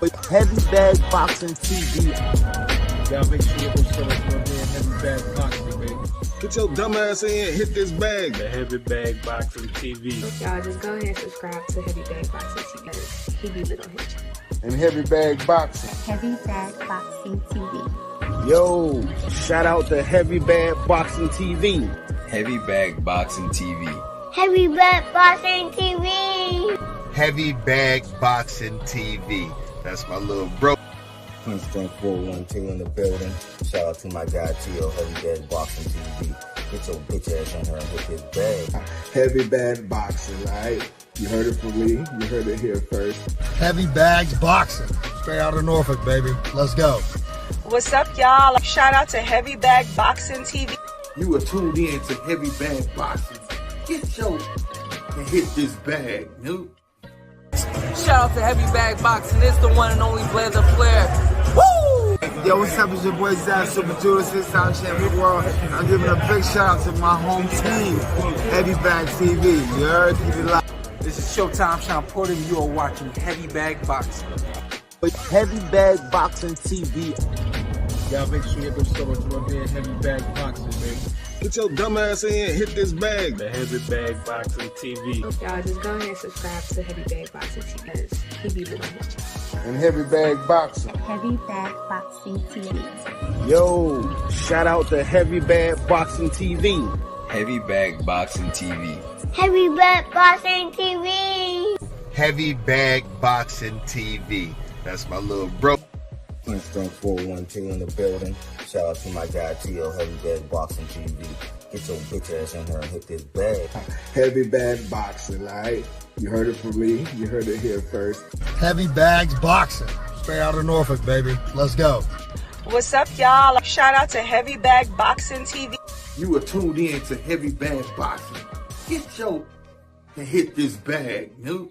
Heavy Bag Boxing TV. Y'all make sure you go show us one here, Heavy Bag Boxing, baby. Get your dumb ass in and hit this bag. The Heavy Bag Boxing TV. Y'all just go ahead and subscribe to Heavy Bag Boxing TV because he be lit on his channel. And Heavy Bag Boxing. Heavy Bag Boxing TV. Yo, shout out to Heavy Bag Boxing TV. Heavy Bag Boxing TV. Heavy Bag Boxing TV. Heavy Bag Boxing TV. That's my little bro. Kingston 412 in the building. Shout out to my guy Tio, Heavy Bag Boxing TV. Get your bitch ass in here and hit this bag. Heavy Bag Boxing, alright? You heard it from me. You heard it here first. Heavy Bags Boxing. Straight out of Norfolk, baby. Let's go. What's up, y'all? Shout out to Heavy Bag Boxing TV. You are tuned in to Heavy Bag Boxing. Get your and hit this bag, dude. Shout out to Heavy Bag Boxing. It's the one and only Blazer Flair. Woo! Yo, what's up? It's your boy Zach, Super Judas, this-time champion world. I'm giving a big shout out to my home team, Heavy Bag TV. You heard? Keep it live. This is Showtime Sean Porter, and you are watching Heavy Bag Boxing. Heavy Bag Boxing TV. Y'all make sure you go show us one here, Heavy Bag Boxing, baby. Get your dumb ass in and hit this bag. The Heavy Bag Boxing TV. Y'all just go ahead and subscribe to Heavy Bag Boxing TV because he be lit on his channel. And Heavy Bag Boxing. Heavy Bag Boxing TV. Yo, shout out to Heavy Bag Boxing TV. Heavy Bag Boxing TV. Heavy Bag Boxing TV. Heavy Bag Boxing TV. That's my little bro. Kingston 412 in the building. Shout out to my guy Tio, Heavy Bag Boxing TV. Get your bitch ass in here and hit this bag. Heavy Bag Boxing, alright? You heard it from me. You heard it here first. Heavy Bags Boxing. Straight out of Norfolk, baby. Let's go. What's up, y'all? Shout out to Heavy Bag Boxing TV. You are tuned in to Heavy Bag Boxing. Get your and hit this bag, dude.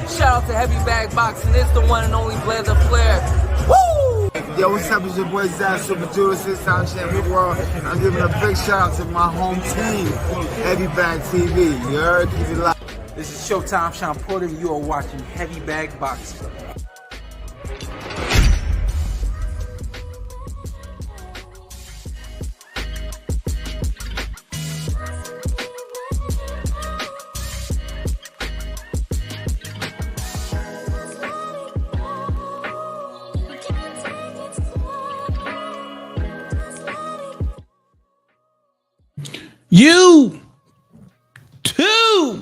Shout out to Heavy Bag Boxing. It's the one and only Blazer Flair. Woo! Yo, what's up? It's your boy Zach, Super Judas, this-time champion world. I'm giving a big shout out to my home team, Heavy Bag TV. You heard? Keep it live. This is Showtime Sean Porter, and you are watching Heavy Bag Boxing. You too.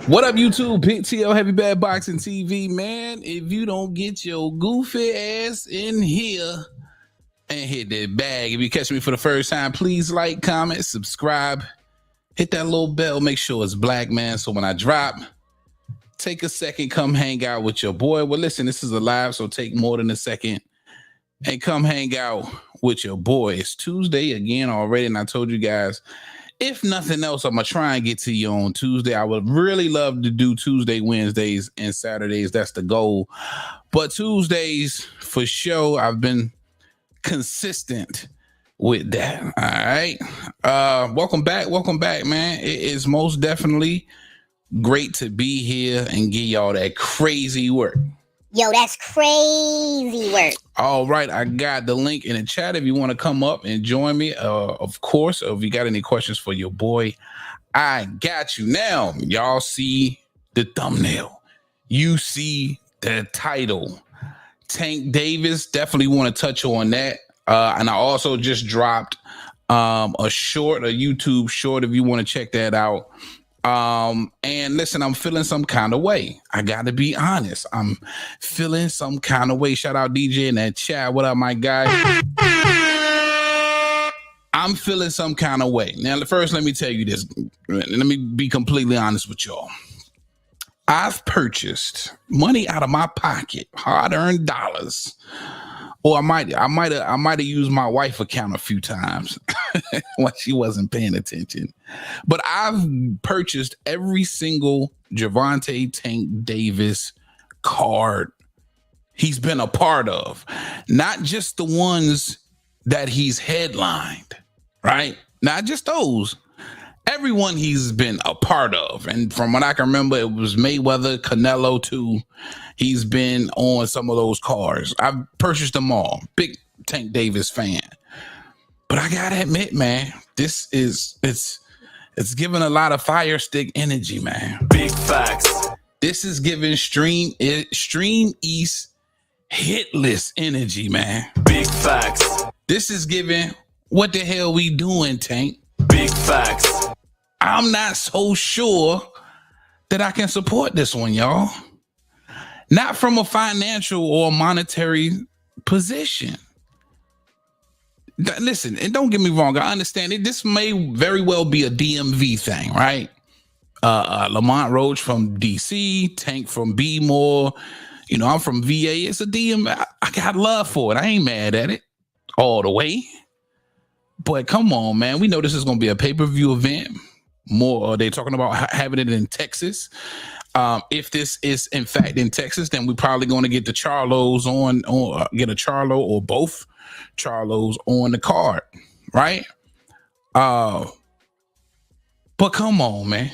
What up, YouTube? PTO Heavy Bag Boxing TV, man. If you don't get your goofy ass in here and hit that bag, if you catch me for the first time, please like, comment, subscribe, hit that little bell. Make sure it's black, man. So when I drop, take a second, come hang out with your boy. Well, listen, this is a live, so take more than a second and come hang out with your boy. It's Tuesday again already, and I told you guys, if nothing else, I'm going to try and get to you on Tuesday. I would really love to do Tuesday, Wednesdays, and Saturdays. That's the goal. But Tuesdays, for sure, I've been consistent with that. All right. Welcome back, man. It is most definitely great to be here and give y'all that crazy work. Yo, that's crazy work. All right, I got the link in the chat if you want to come up and join me. Of course, if you got any questions for your boy, I got you. Now, y'all see the thumbnail. You see the title. Tank Davis, definitely want to touch on that. And I also just dropped a YouTube short if you want to check that out. And listen, I'm feeling some kind of way. I gotta be honest. I'm feeling some kind of way. Shout out DJ in that chat. What up, my guy? I'm feeling some kind of way. Now, first, let me tell you this. Let me be completely honest with y'all. I've purchased money out of my pocket, hard-earned dollars. Or I might have used my wife's account a few times when she wasn't paying attention. But I've purchased every single Gervonta Tank Davis card he's been a part of, not just the ones that he's headlined, right? Not just those. everyone he's been a part of. And from what I can remember, it was Mayweather, Canelo too. He's been on some of those cards. I've purchased them all. Big Tank Davis fan. But I gotta admit, man, it's giving a lot of fire stick energy, man. Big facts. This is giving Stream East hit list energy, man. Big facts. This is giving what the hell we doing, Tank? Big facts. I'm not so sure that I can support this one, y'all. Not from a financial or monetary position. Listen, and don't get me wrong, I understand it. This may very well be a DMV thing, right? Lamont Roach from DC, Tank from B-More. You know, I'm from VA. It's a DMV. I got love for it. I ain't mad at it all the way. But come on, man. We know this is going to be a pay-per-view event. More, they're talking about having it in Texas. If this is in fact in Texas, then we're probably going to get the Charlos get a Charlo or both Charlos on the card, right? But come on, man.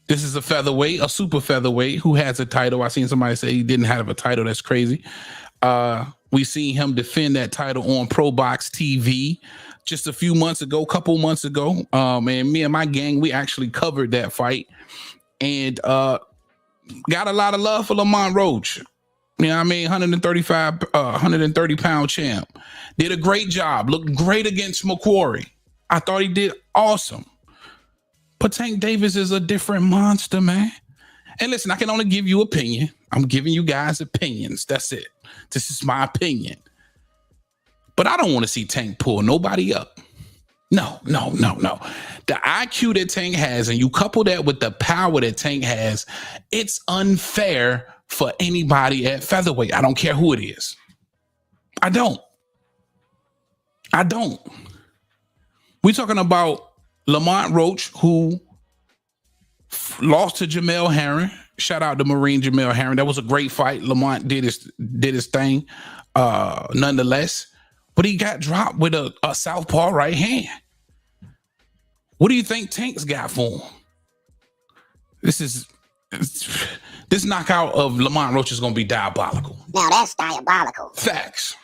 This is a featherweight, a super featherweight who has a title. I seen somebody say he didn't have a title. That's crazy. We seen him defend that title on Pro Box TV just a couple months ago. And me and my gang, we actually covered that fight and got a lot of love for Lamont Roach. You know what I mean? 130 pound champ. Did a great job. Looked great against McQuarrie. I thought he did awesome. But Tank Davis is a different monster, man. And listen, I can only give you opinion. I'm giving you guys opinions. That's it. This is my opinion. But I don't want to see Tank pull nobody up. No. The IQ that Tank has, and you couple that with the power that Tank has, it's unfair for anybody at featherweight. I don't care who it is. I don't. We're talking about Lamont Roach, who lost to Jamel Herring. Shout out to Marine Jamel Herring. That was a great fight. Lamont did his thing, nonetheless. But he got dropped with a southpaw right hand. What do you think Tank's got for him? This knockout of Lamont Roach is going to be diabolical. Now that's diabolical. Facts.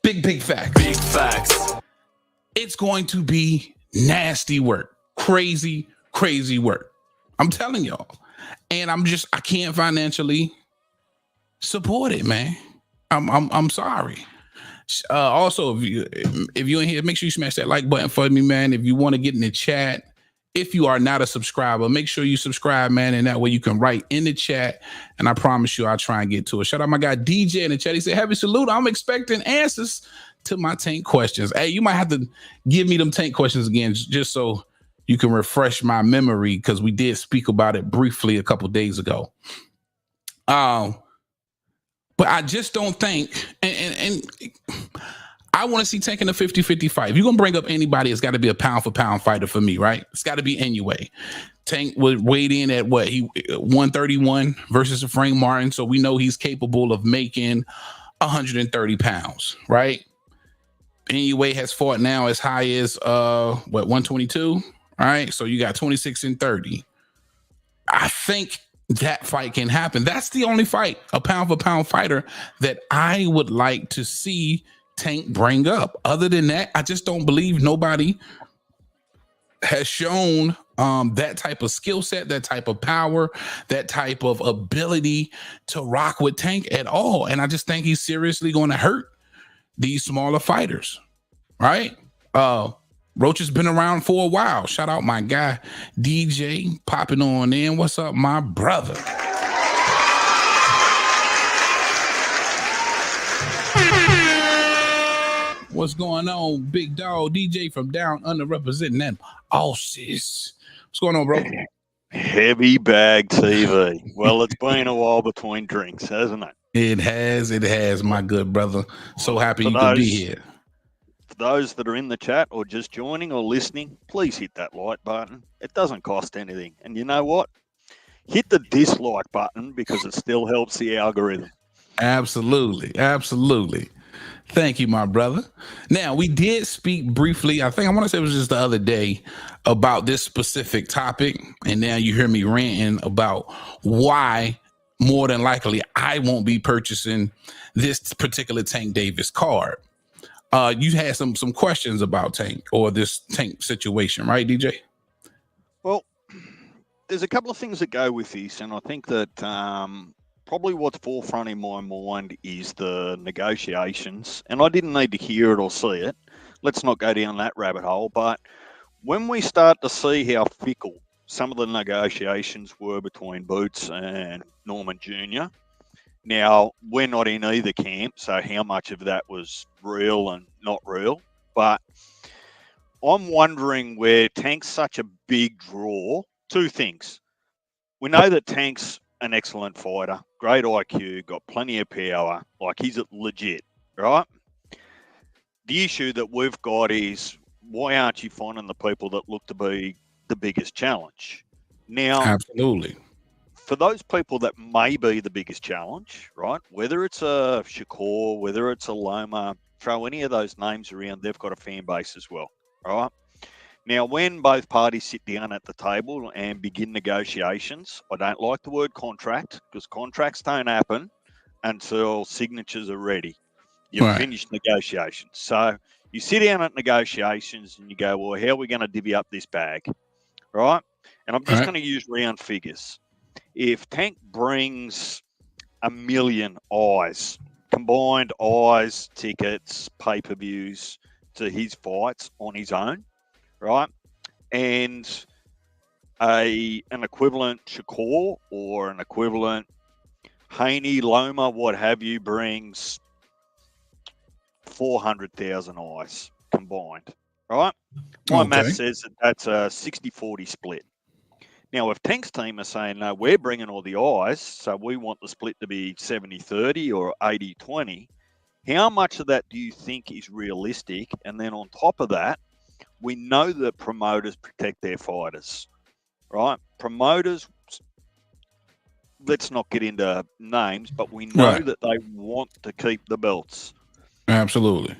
Big facts. Big facts. It's going to be nasty work. Crazy work. I'm telling y'all. And I can't financially support it, man. I'm sorry. Also, if you're in here, make sure you smash that like button for me, man. If you want to get in the chat, if you are not a subscriber, make sure you subscribe, man. And that way you can write in the chat. And I promise you, I'll try and get to it. Shout out my guy DJ in the chat. He said, "Heavy salute. I'm expecting answers to my Tank questions." Hey, you might have to give me them Tank questions again, just so you can refresh my memory, because we did speak about it briefly a couple days ago. But I just don't think, and I want to see Tank in a 50-50 fight. If you're going to bring up anybody, it's got to be a pound-for-pound fighter for me, right? It's got to be anyway. Tank would weighed in at 131 versus Frank Martin, so we know he's capable of making 130 pounds, right? Anyway has fought now as high as 122, right? So you got 26 and 30. I think that fight can happen. That's the only fight, a pound-for-pound fighter, that I would like to see Tank bring up. Other than that, I just don't believe nobody has shown that type of skill set, that type of power, that type of ability to rock with Tank at all. And I just think he's seriously going to hurt these smaller fighters, right? Roach has been around for a while. Shout out my guy DJ popping on in. What's up, my brother? What's going on, big dog? DJ from down under representing them. Oh, sis. What's going on, bro? Heavy Bag TV. Well, it's been a while between drinks, hasn't it? It has, my good brother. So happy you could be here. For those that are in the chat or just joining or listening, please hit that like button. It doesn't cost anything. And you know what? Hit the dislike button, because it still helps the algorithm. Absolutely. Thank you, my brother. Now, we did speak briefly, I want to say it was just the other day, about this specific topic. And now you hear me ranting about why more than likely I won't be purchasing this particular Tank Davis card. You had some questions about Tank or this Tank situation, right, DJ? Well, there's a couple of things that go with this, and I think that probably what's forefront in my mind is the negotiations. And I didn't need to hear it or see it. Let's not go down that rabbit hole. But when we start to see how fickle some of the negotiations were between Boots and Norman Jr., now, we're not in either camp, so how much of that was real and not real? But I'm wondering where Tank's such a big draw. Two things. We know that Tank's an excellent fighter, great IQ, got plenty of power, like he's legit, right? The issue that we've got is, why aren't you finding the people that look to be the biggest challenge? Now, absolutely. For those people that may be the biggest challenge, right? Whether it's a Shakur, whether it's a Loma, throw any of those names around, they've got a fan base as well, all right? Now, when both parties sit down at the table and begin negotiations, I don't like the word contract, because contracts don't happen until signatures are ready. You've finished negotiations. So you sit down at negotiations and you go, well, how are we going to divvy up this bag, right? And I'm just going to use round figures. If Tank brings 1 million eyes, combined eyes, tickets, pay-per-views to his fights on his own, right, and an equivalent Shakur or an equivalent Haney, Loma, what have you, brings 400,000 eyes combined, right? My math says that that's a 60-40 split. Now, if Tank's team are saying, no, we're bringing all the eyes, so we want the split to be 70-30 or 80-20, how much of that do you think is realistic? And then on top of that, we know that promoters protect their fighters, right? Promoters, let's not get into names, but we know that they want to keep the belts. Absolutely.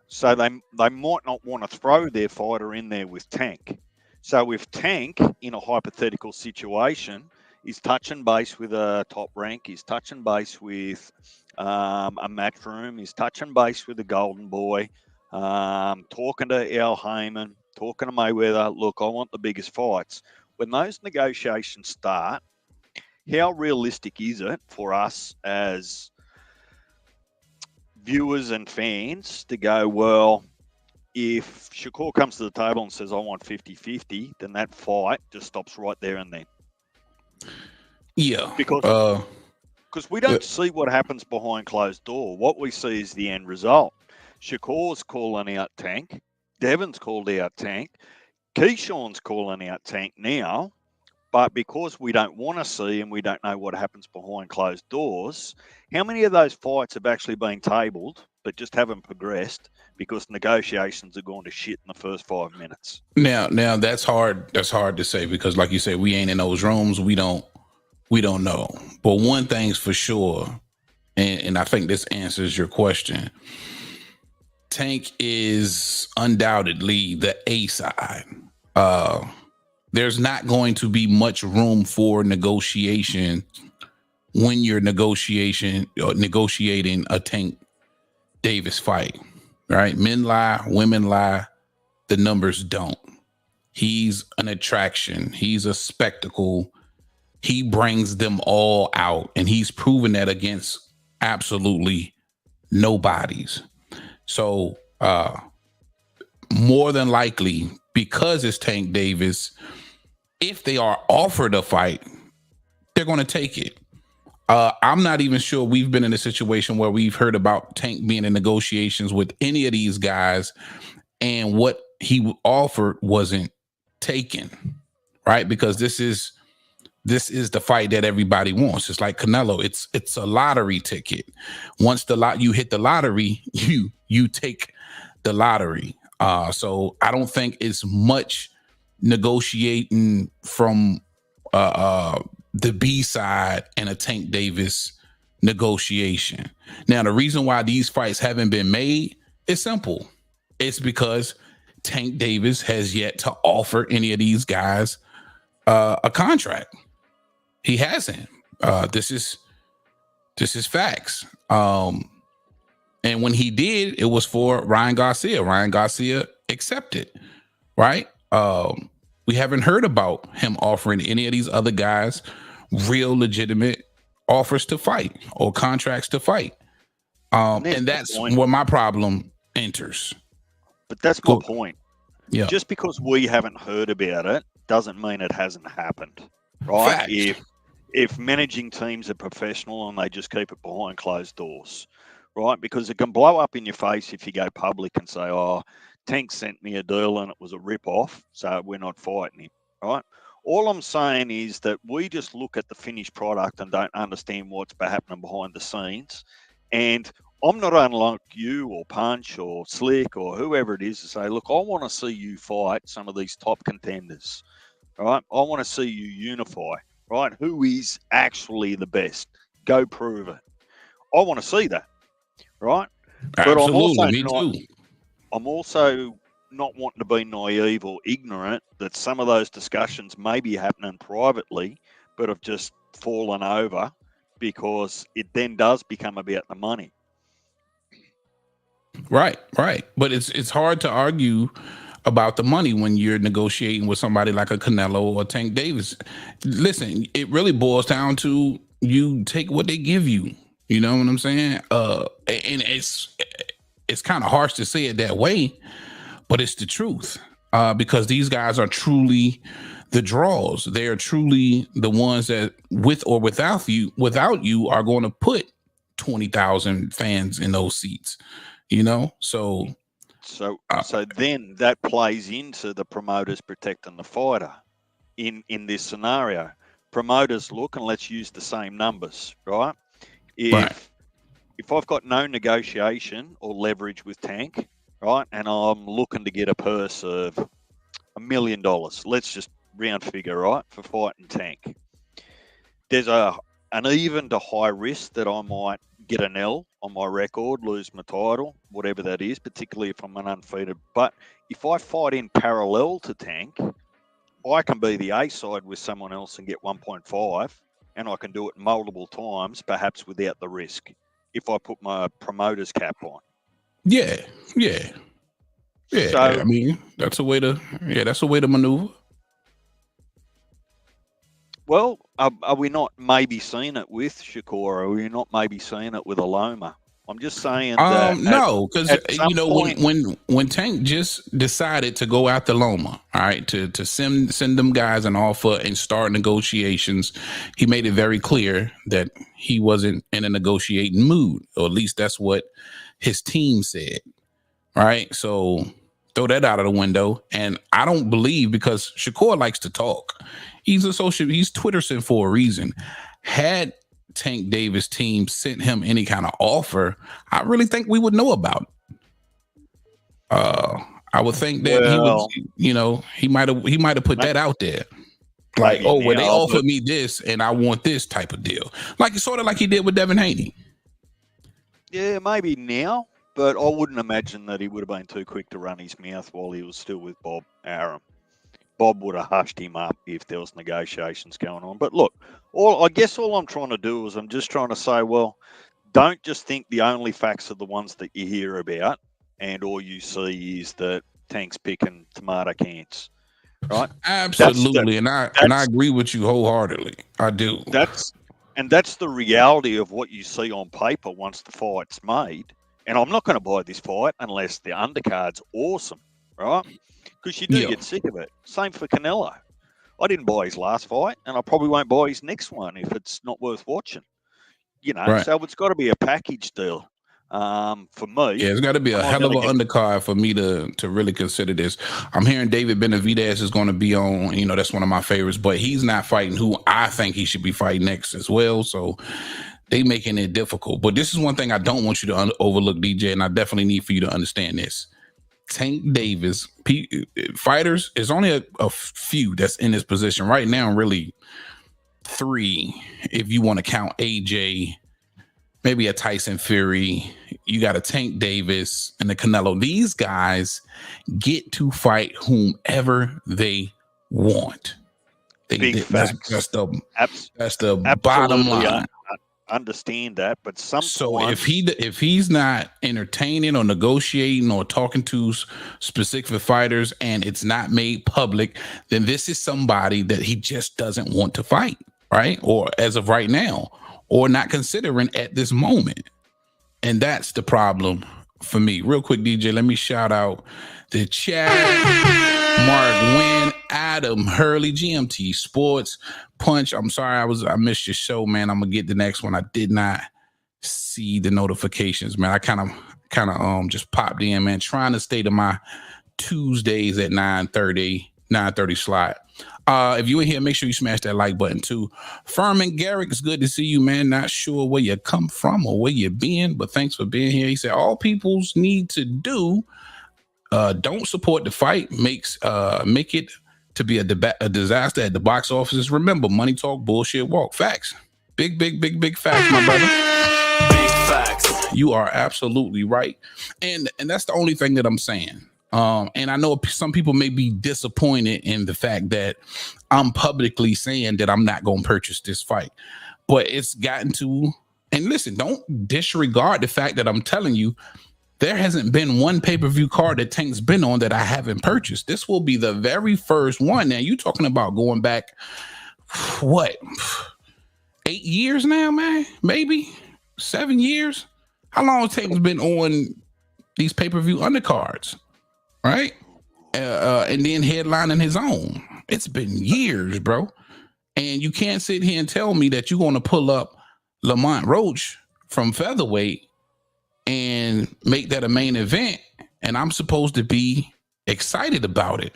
So they might not want to throw their fighter in there with Tank. So if Tank, in a hypothetical situation, is touching base with a top rank, is touching base with a Matchroom, is touching base with a Golden Boy, talking to Al Heyman, talking to Mayweather, look, I want the biggest fights. When those negotiations start, how realistic is it for us as viewers and fans to go, well, if Shakur comes to the table and says, I want 50-50, then that fight just stops right there and then. Yeah. Because we don't see what happens behind closed door. What we see is the end result. Shakur's calling out Tank. Devin's called out Tank. Keyshawn's calling out Tank now. But because we don't want to see and we don't know what happens behind closed doors, how many of those fights have actually been tabled but just haven't progressed because negotiations are going to shit in the first 5 minutes? Now that's hard. That's hard to say because, like you said, we ain't in those rooms. We don't know. But one thing's for sure, and I think this answers your question. Tank is undoubtedly the A side. There's not going to be much room for negotiation when you're negotiating a Tank Davis fight, right? Men lie, women lie, the numbers don't. He's an attraction. He's a spectacle. He brings them all out, and he's proven that against absolutely nobody's. So more than likely, because it's Tank Davis, if they are offered a fight, they're going to take it. I'm not even sure we've been in a situation where we've heard about Tank being in negotiations with any of these guys and what he offered wasn't taken, right? Because this is the fight that everybody wants. It's like Canelo. It's a lottery ticket. Once you hit the lottery, you take the lottery. So I don't think it's much negotiating from the B side and a Tank Davis negotiation. Now, the reason why these fights haven't been made is simple. It's because Tank Davis has yet to offer any of these guys a contract. He hasn't. This is facts. And when he did, it was for Ryan Garcia. Ryan Garcia accepted, right? We haven't heard about him offering any of these other guys real legitimate offers to fight or contracts to fight. And that's where my problem enters. But that's my point. Yeah. Just because we haven't heard about it doesn't mean it hasn't happened, right? Facts. If managing teams are professional and they just keep it behind closed doors, right? Because it can blow up in your face if you go public and say, "Oh, Tank sent me a deal and it was a rip-off, so we're not fighting him," right? All I'm saying is that we just look at the finished product and don't understand what's happening behind the scenes. And I'm not unlike you or Punch or Slick or whoever it is to say, look, I want to see you fight some of these top contenders, right? I want to see you unify, right? Who is actually the best? Go prove it. I want to see that, right? Absolutely, But I'm also not wanting to be naive or ignorant that some of those discussions may be happening privately, but have just fallen over because it then does become about the money. Right. But it's hard to argue about the money when you're negotiating with somebody like a Canelo or Tank Davis. Listen, it really boils down to you take what they give you. You know what I'm saying? And it's kind of harsh to say it that way, but it's the truth. Because these guys are truly the draws. They are truly the ones that, with or without you, are going to put 20,000 fans in those seats. You know, so then that plays into the promoters protecting the fighter in this scenario. Promoters look, and let's use the same numbers, right? If I've got no negotiation or leverage with Tank, right, and I'm looking to get a purse of $1 million, let's just round figure, right, for fighting Tank. There's an even to high risk that I might get an L on my record, lose my title, whatever that is, particularly if I'm an undefeated. But if I fight in parallel to Tank, I can be the A side with someone else and get 1.5, and I can do it multiple times, perhaps without the risk, if I put my promoter's cap on. Yeah. So, I mean, that's a way to maneuver. Well, are we not maybe seeing it with Shakur? Are we not maybe seeing it with Aloma? I'm just saying that. No, because you know point, when Tank just decided to go after Loma, all right, to send them guys an offer and start negotiations, he made it very clear that he wasn't in a negotiating mood, or at least that's what his team said. Right, so throw that out of the window. And I don't believe, because Shakur likes to talk. He's Twitter sent for a reason. Had Tank Davis team sent him any kind of offer, I really think we would know about it. I would think that he would, you know, he might have put that out there. Like, oh, well, they offered me this and I want this type of deal. Like, sort of like he did with Devin Haney. Yeah, maybe now, but I wouldn't imagine that he would have been too quick to run his mouth while he was still with Bob Arum. Bob would have hushed him up if there was negotiations going on. But look, I guess all I'm trying to do is I'm just trying to say, well, don't just think the only facts are the ones that you hear about and all you see is that Tank's picking tomato cans, right? Absolutely, and I agree with you wholeheartedly. I do. That's the reality of what you see on paper once the fight's made. And I'm not going to buy this fight unless the undercard's awesome, right? Because you do get sick of it. Same for Canelo. I didn't buy his last fight, and I probably won't buy his next one if it's not worth watching. You know, so it's got to be a package deal for me. Yeah, it's got to be a hell of an undercard for me to really consider this. I'm hearing David Benavidez is going to be on. You know, that's one of my favorites, but he's not fighting who I think he should be fighting next as well. So they making it difficult. But this is one thing I don't want you to overlook, DJ, and I definitely need for you to understand this. Tank Davis, fighters, there's only a few that's in this position right now, really 3, if you want to count AJ, maybe a Tyson Fury. You got a Tank Davis and the Canelo. These guys get to fight whomever they want. That's the bottom line. Understand that, but sometimes. So if he's not entertaining or negotiating or talking to specific fighters and it's not made public, then this is somebody that he just doesn't want to fight, right? Or as of right now, or not considering at this moment. And that's the problem for me. Real quick, DJ, let me shout out the chat. Mark Wynn, Adam, Hurley, GMT Sports, Punch. I'm sorry I missed your show, man. I'm gonna get the next one. I did not see the notifications, man. I kind of just popped in, man, trying to stay to my Tuesdays at 9:30 slot. If you in here, make sure you smash that like button too. Furman Garrick, it's good to see you, man. Not sure where you come from or where you been, but thanks for being here. He said all peoples need to do. Don't support the fight. Make it to be a disaster at the box offices. Remember, money talk, bullshit walk. Facts. Big facts, my brother. Big facts. You are absolutely right. And that's the only thing that I'm saying. And I know some people may be disappointed in the fact that I'm publicly saying that I'm not going to purchase this fight. But it's gotten to, and listen, don't disregard the fact that I'm telling you, there hasn't been one pay-per-view card that Tank's been on that I haven't purchased. This will be the very first one. Now, you talking about going back, what, 8 years now, man? Maybe 7 years? How long Tank's been on these pay-per-view undercards, right? And then headlining his own. It's been years, bro. And you can't sit here and tell me that you're going to pull up Lamont Roach from featherweight and make that a main event, and I'm supposed to be excited about it.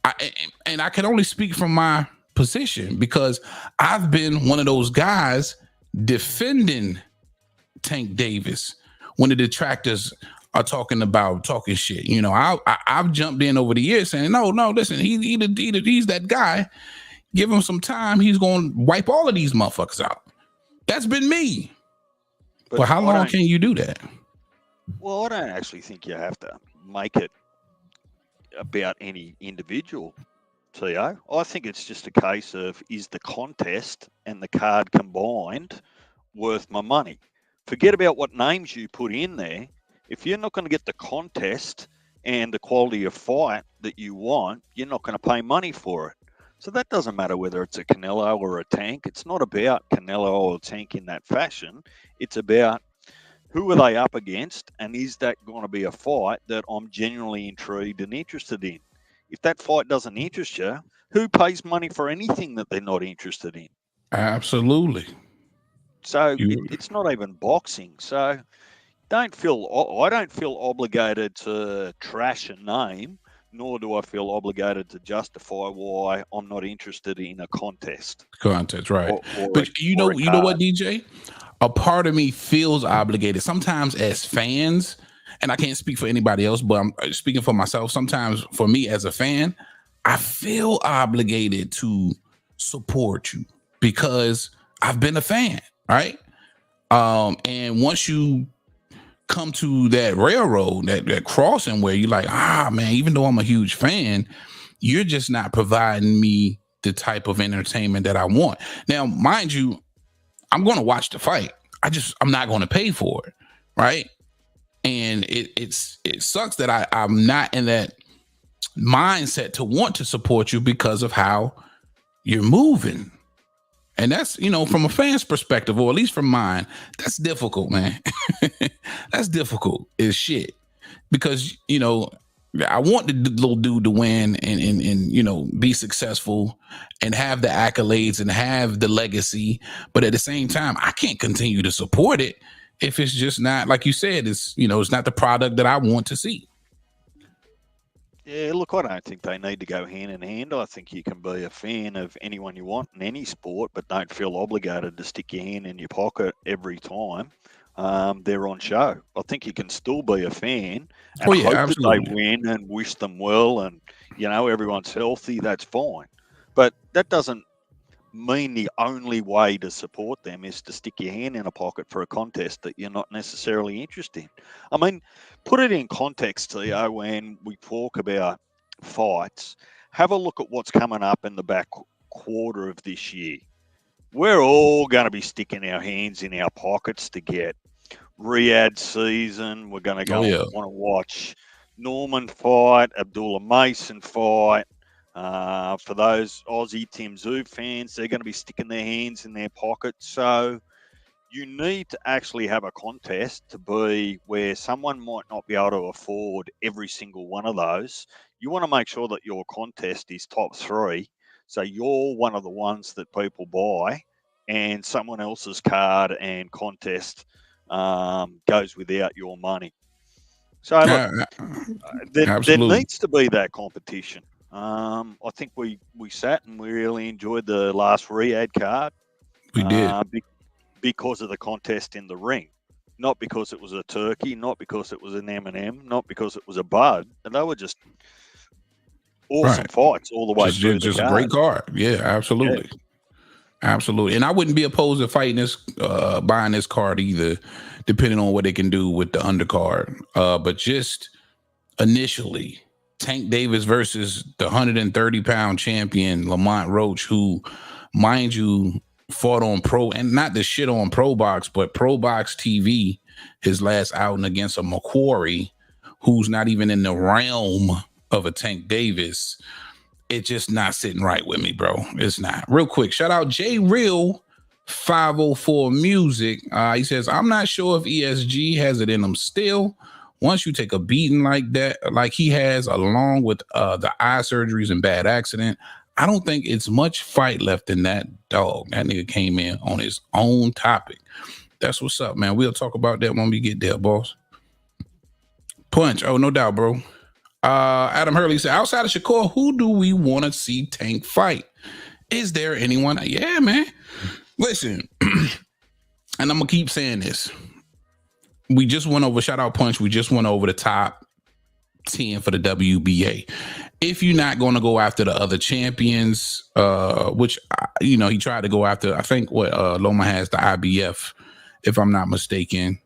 I can only speak from my position because I've been one of those guys defending Tank Davis when the detractors are talking shit. You know, I've jumped in over the years saying, no, listen, he's that guy. Give him some time. He's going to wipe all of these motherfuckers out. That's been me. But how long can you do that? Well, I don't actually think you have to make it about any individual, Theo. I think it's just a case of, is the contest and the card combined worth my money? Forget about what names you put in there. If you're not going to get the contest and the quality of fight that you want, you're not going to pay money for it. So that doesn't matter whether it's a Canelo or a Tank. It's not about Canelo or Tank in that fashion. It's about who are they up against, and is that going to be a fight that I'm genuinely intrigued and interested in? If that fight doesn't interest you, who pays money for anything that they're not interested in? Absolutely. So it's not even boxing. So I don't feel obligated to trash a name, nor do I feel obligated to justify why I'm not interested in a contest. Right. But you know what, DJ? A part of me feels obligated sometimes as fans, and I can't speak for anybody else, but I'm speaking for myself. Sometimes for me as a fan, I feel obligated to support you because I've been a fan, right? And once you come to that railroad, that crossing where you're like, man, even though I'm a huge fan, you're just not providing me the type of entertainment that I want. Now, mind you, I'm going to watch the fight. I'm not going to pay for it, right? And it sucks that I'm not in that mindset to want to support you because of how you're moving. And that's, from a fan's perspective, or at least from mine, that's difficult, man. That's difficult as shit. Because, I want the little dude to win and be successful and have the accolades and have the legacy. But at the same time, I can't continue to support it if it's just not, like you said, it's not the product that I want to see. Yeah, look, I don't think they need to go hand in hand. I think you can be a fan of anyone you want in any sport, but don't feel obligated to stick your hand in your pocket every time they're on show. I think you can still be a fan and hope absolutely. that they win and wish them well and, everyone's healthy. That's fine. But that doesn't mean the only way to support them is to stick your hand in a pocket for a contest that you're not necessarily interested in. I mean, put it in context, Theo, when we talk about fights, have a look at what's coming up in the back quarter of this year. We're all going to be sticking our hands in our pockets to get Riyadh season. We're going to go and want to watch Norman fight, Abdullah Mason fight. For those Aussie Tim Tszyu fans, they're going to be sticking their hands in their pockets. So you need to actually have a contest to be where someone might not be able to afford every single one of those. You want to make sure that your contest is top 3. So you're one of the ones that people buy, and someone else's card and contest goes without your money. So look, there needs to be that competition. I think we sat and we really enjoyed the last Riyadh card. We did. Because of the contest in the ring. Not because it was a turkey, not because it was an M&M, not because it was a bud. And they were just awesome fights all the way through. Just a great card. Yeah, absolutely. Yeah. Absolutely. And I wouldn't be opposed to fighting this, buying this card either, depending on what they can do with the undercard. But just initially, Tank Davis versus the 130-pound champion, Lamont Roach, who, mind you, fought on Pro, and not the shit on Pro Box, but Pro Box TV, his last outing against a Macquarie, who's not even in the realm of a Tank Davis. It's just not sitting right with me, bro. It's not. Real quick, shout out J Real 504 Music. He says, I'm not sure if ESG has it in him still. Once you take a beating like that, like he has, along with the eye surgeries and bad accident, I don't think it's much fight left in that dog. That nigga came in on his own topic. That's what's up, man. We'll talk about that when we get there, boss. Punch. Oh, no doubt, bro. Adam Hurley said, outside of Shakur, who do we want to see Tank fight? Is there anyone? Yeah, man. Listen, and I'm going to keep saying this. We just went over, shout out Punch, we just went over the top 10 for the WBA. If you're not going to go after the other champions, which, he tried to go after, I think Loma has the IBF, if I'm not mistaken,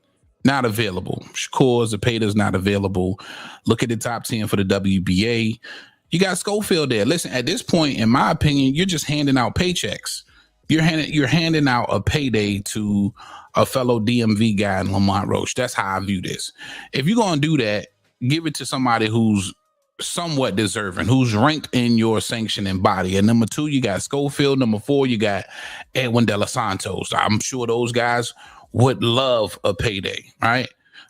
not available. Shakur Zepeda's not available. Look at the top 10 for the WBA. You got Schofield there. Listen, at this point, in my opinion, you're just handing out paychecks. You're handing out a payday to a fellow DMV guy in Lamont Roach. That's how I view this. If you're going to do that, give it to somebody who's somewhat deserving, who's ranked in your sanctioning body. And number 2, you got Schofield. Number 4, you got Edwin De Los Santos. I'm sure those guys would love a payday, right?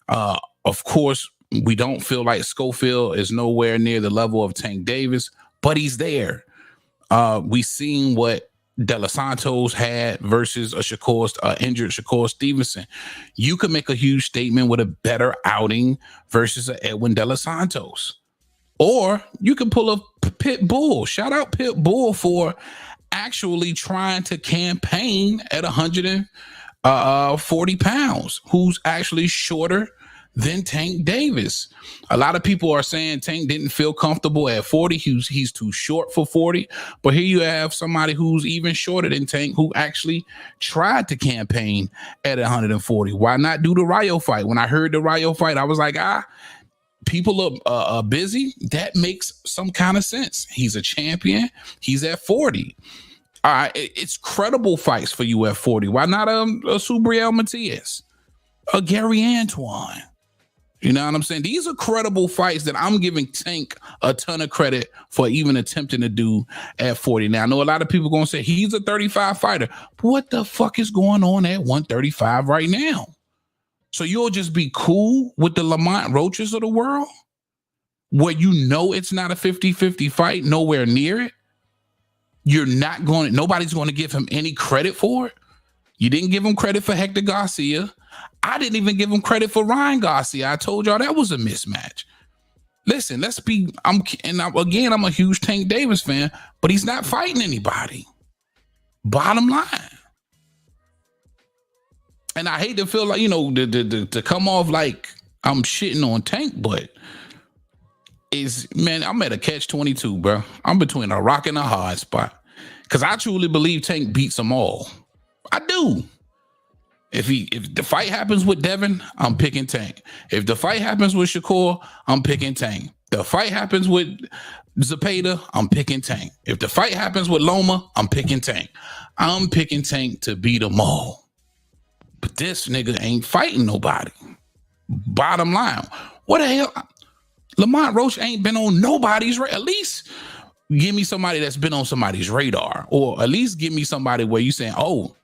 Of course, we don't feel like Schofield is nowhere near the level of Tank Davis, but he's there. We seen what De Los Santos had versus a injured Shakur Stevenson. You could make a huge statement with a better outing versus an Edwin De Los Santos. Or you can pull a Pit Bull. Shout out Pit Bull for actually trying to campaign at 140 pounds, who's actually shorter than Tank Davis. A lot of people are saying Tank didn't feel comfortable at 40. He's too short for 40. But here you have somebody who's even shorter than Tank who actually tried to campaign at 140. Why not do the Rayo fight? When I heard the Rayo fight, I was like, people are busy. That makes some kind of sense. He's a champion. He's at 40. All right, it's credible fights for you at 40. Why not a Subriel Matias, a Gary Antoine? You know what I'm saying? These are credible fights that I'm giving Tank a ton of credit for even attempting to do at 40. Now, I know a lot of people going to say he's a 35 fighter. But what the fuck is going on at 135 right now? So you'll just be cool with the Lamont Roaches of the world where you know it's not a 50-50 fight, nowhere near it? Nobody's going to give him any credit for it. You didn't give him credit for Hector Garcia. I didn't even give him credit for Ryan Garcia. I told y'all that was a mismatch. Listen, I'm a huge Tank Davis fan, but he's not fighting anybody. Bottom line. And I hate to feel like, to come off like I'm shitting on Tank, but I'm at a catch-22, bro. I'm between a rock and a hard spot. Because I truly believe Tank beats them all. I do. If the fight happens with Devin, I'm picking Tank. If the fight happens with Shakur, I'm picking Tank. The fight happens with Zepeda, I'm picking Tank. If the fight happens with Loma, I'm picking Tank. I'm picking Tank to beat them all. But this nigga ain't fighting nobody. Bottom line. What the hell? Lamont Roach ain't been on nobody's radar. At least give me somebody that's been on somebody's radar. Or at least give me somebody where you saying, oh,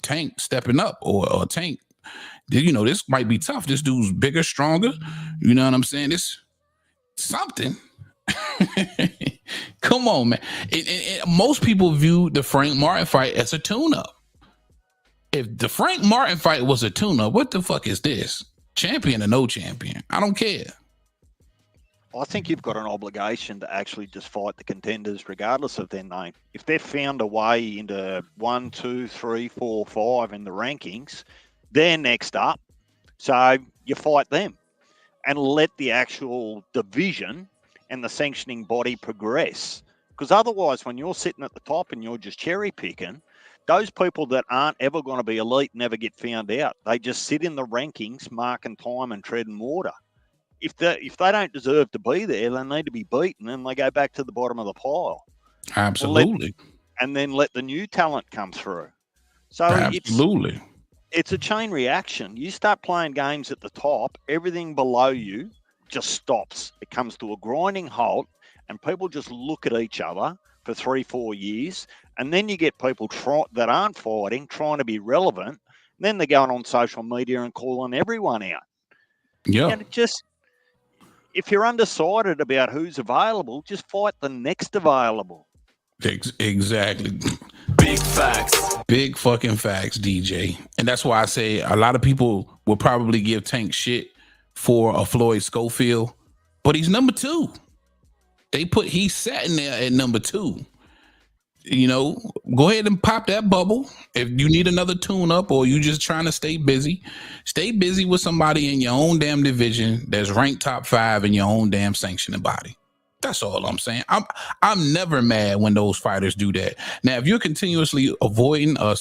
Tank stepping up, or Tank, this might be tough. This dude's bigger, stronger. You know what I'm saying? This something. Come on, man. Most people view the Frank Martin fight as a tune-up. If the Frank Martin fight was a tune-up, what the fuck is this? Champion or no champion? I don't care. I think you've got an obligation to actually just fight the contenders regardless of their name. If they've found a way into 1, 2, 3, 4, 5 in the rankings, they're next up. So you fight them and let the actual division and the sanctioning body progress. Because otherwise, when you're sitting at the top and you're just cherry picking, those people that aren't ever going to be elite never get found out. They just sit in the rankings, marking time and treading water. If they don't deserve to be there, they need to be beaten and they go back to the bottom of the pile. Absolutely. And then let the new talent come through. So absolutely. It's a chain reaction. You start playing games at the top, everything below you just stops. It comes to a grinding halt and people just look at each other for 3-4 years. And then you get people that aren't fighting, trying to be relevant. And then they're going on social media and calling everyone out. Yeah. And it just... If you're undecided about who's available, just fight the next available. Exactly. Big facts. Big fucking facts, DJ. And that's why I say a lot of people will probably give Tank shit for a Floyd Schofield, but he's number 2. He's sitting there at number 2. Go ahead and pop that bubble. If you need another tune-up or you just trying to stay busy with somebody in your own damn division that's ranked top 5 in your own damn sanctioning body. That's all I'm saying. I'm never mad when those fighters do that. Now, if you're continuously avoiding a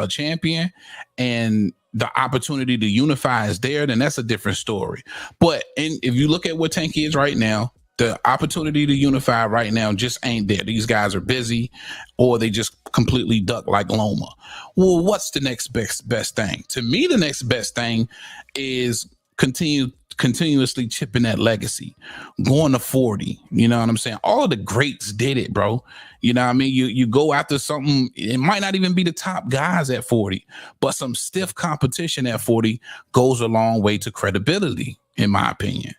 champion and the opportunity to unify is there, then that's a different story. But if you look at what Tank is right now, the opportunity to unify right now just ain't there. These guys are busy or they just completely duck like Loma. Well, what's the next best thing? To me, the next best thing is continuously chipping that legacy, going to 40. You know what I'm saying? All of the greats did it, bro. You know what I mean? You go after something, it might not even be the top guys at 40, but some stiff competition at 40 goes a long way to credibility, in my opinion.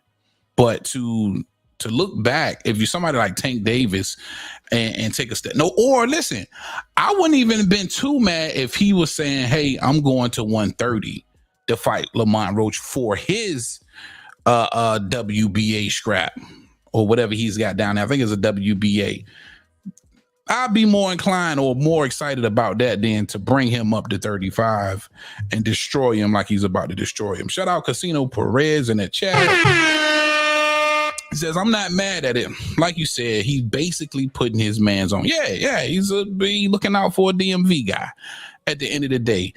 But to look back, if you're somebody like Tank Davis and take a step, or listen, I wouldn't even have been too mad if he was saying, hey, I'm going to 130 to fight Lamont Roach for his WBA scrap or whatever he's got down there. I think it's a WBA. I'd be more inclined or more excited about that than to bring him up to 35 and destroy him like he's about to destroy him. Shout out Casino Perez in the chat. He says, I'm not mad at him. Like you said, he's basically putting his mans on. Yeah, he's looking out for a DMV guy at the end of the day.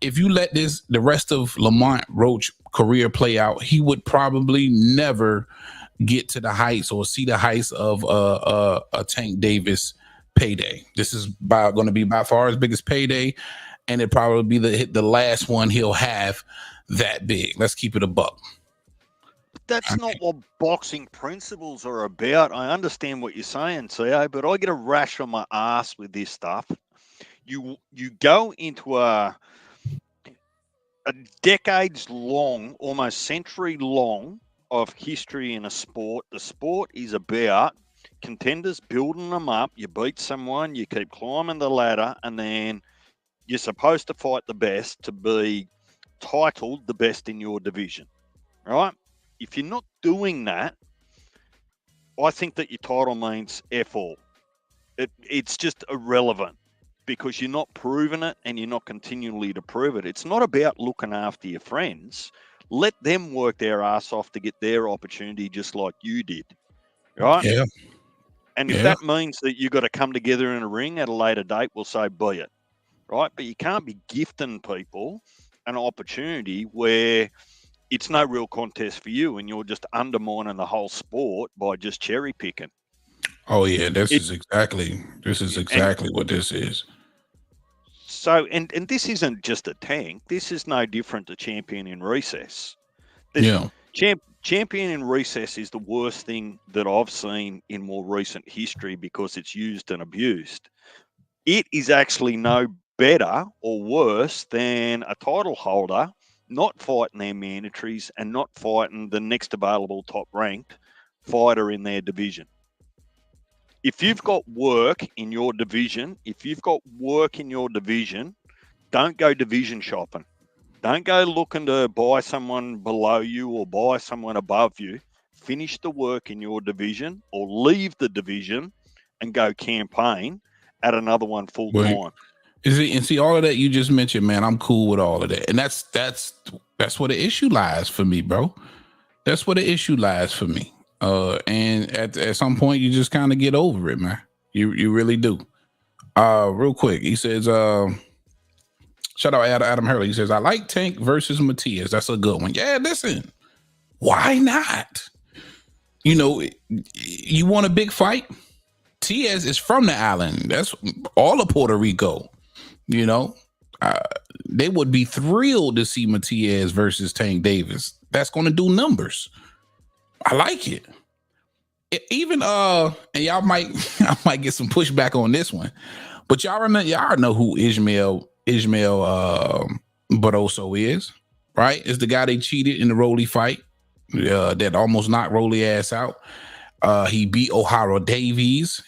If you let the rest of Lamont Roach career play out, he would probably never get to the heights or see the heights of a Tank Davis payday. This is going to be by far his biggest payday, and it probably be the last one he'll have that big. Let's keep it a buck. That's not what boxing principles are about. I understand what you're saying, CO, but I get a rash on my ass with this stuff. You go into a decades long, almost century long of history in a sport. The sport is about contenders building them up. You beat someone, you keep climbing the ladder, and then you're supposed to fight the best to be titled the best in your division, right? If you're not doing that, I think that your title means F all. It's just irrelevant because you're not proving it and you're not continually to prove it. It's not about looking after your friends. Let them work their ass off to get their opportunity just like you did, right? Yeah. And if that means that you've got to come together in a ring at a later date, we'll say be it, right? But you can't be gifting people an opportunity where it's no real contest for you and you're just undermining the whole sport by just cherry picking. Oh yeah, this is exactly what this is. So, and this isn't just a tank. This is no different to Champion in Recess. Champion in Recess is the worst thing that I've seen in more recent history because it's used and abused. It is actually no better or worse than a title holder not fighting their mandatories and not fighting the next available top-ranked fighter in their division. If you've got work in your division, don't go division shopping. Don't go looking to buy someone below you or buy someone above you. Finish the work in your division or leave the division and go campaign at another one full time. And see all of that you just mentioned, man. I'm cool with all of that, and that's where the issue lies for me, bro. That's where the issue lies for me. And at some point, you just kind of get over it, man. You really do. Real quick, he says, shout out Adam Hurley. He says, I like Tank versus Matias. That's a good one. Yeah, listen, why not? You know, you want a big fight? Tiaz is from the island. That's all of Puerto Rico. You know, they would be thrilled to see Matias versus Tank Davis. That's going to do numbers. I like it. Even and y'all might get some pushback on this one, but y'all know who Ismael Barroso is, right? It's the guy they cheated in the Rolly fight that almost knocked Rolly ass out. He beat O'Hara Davies.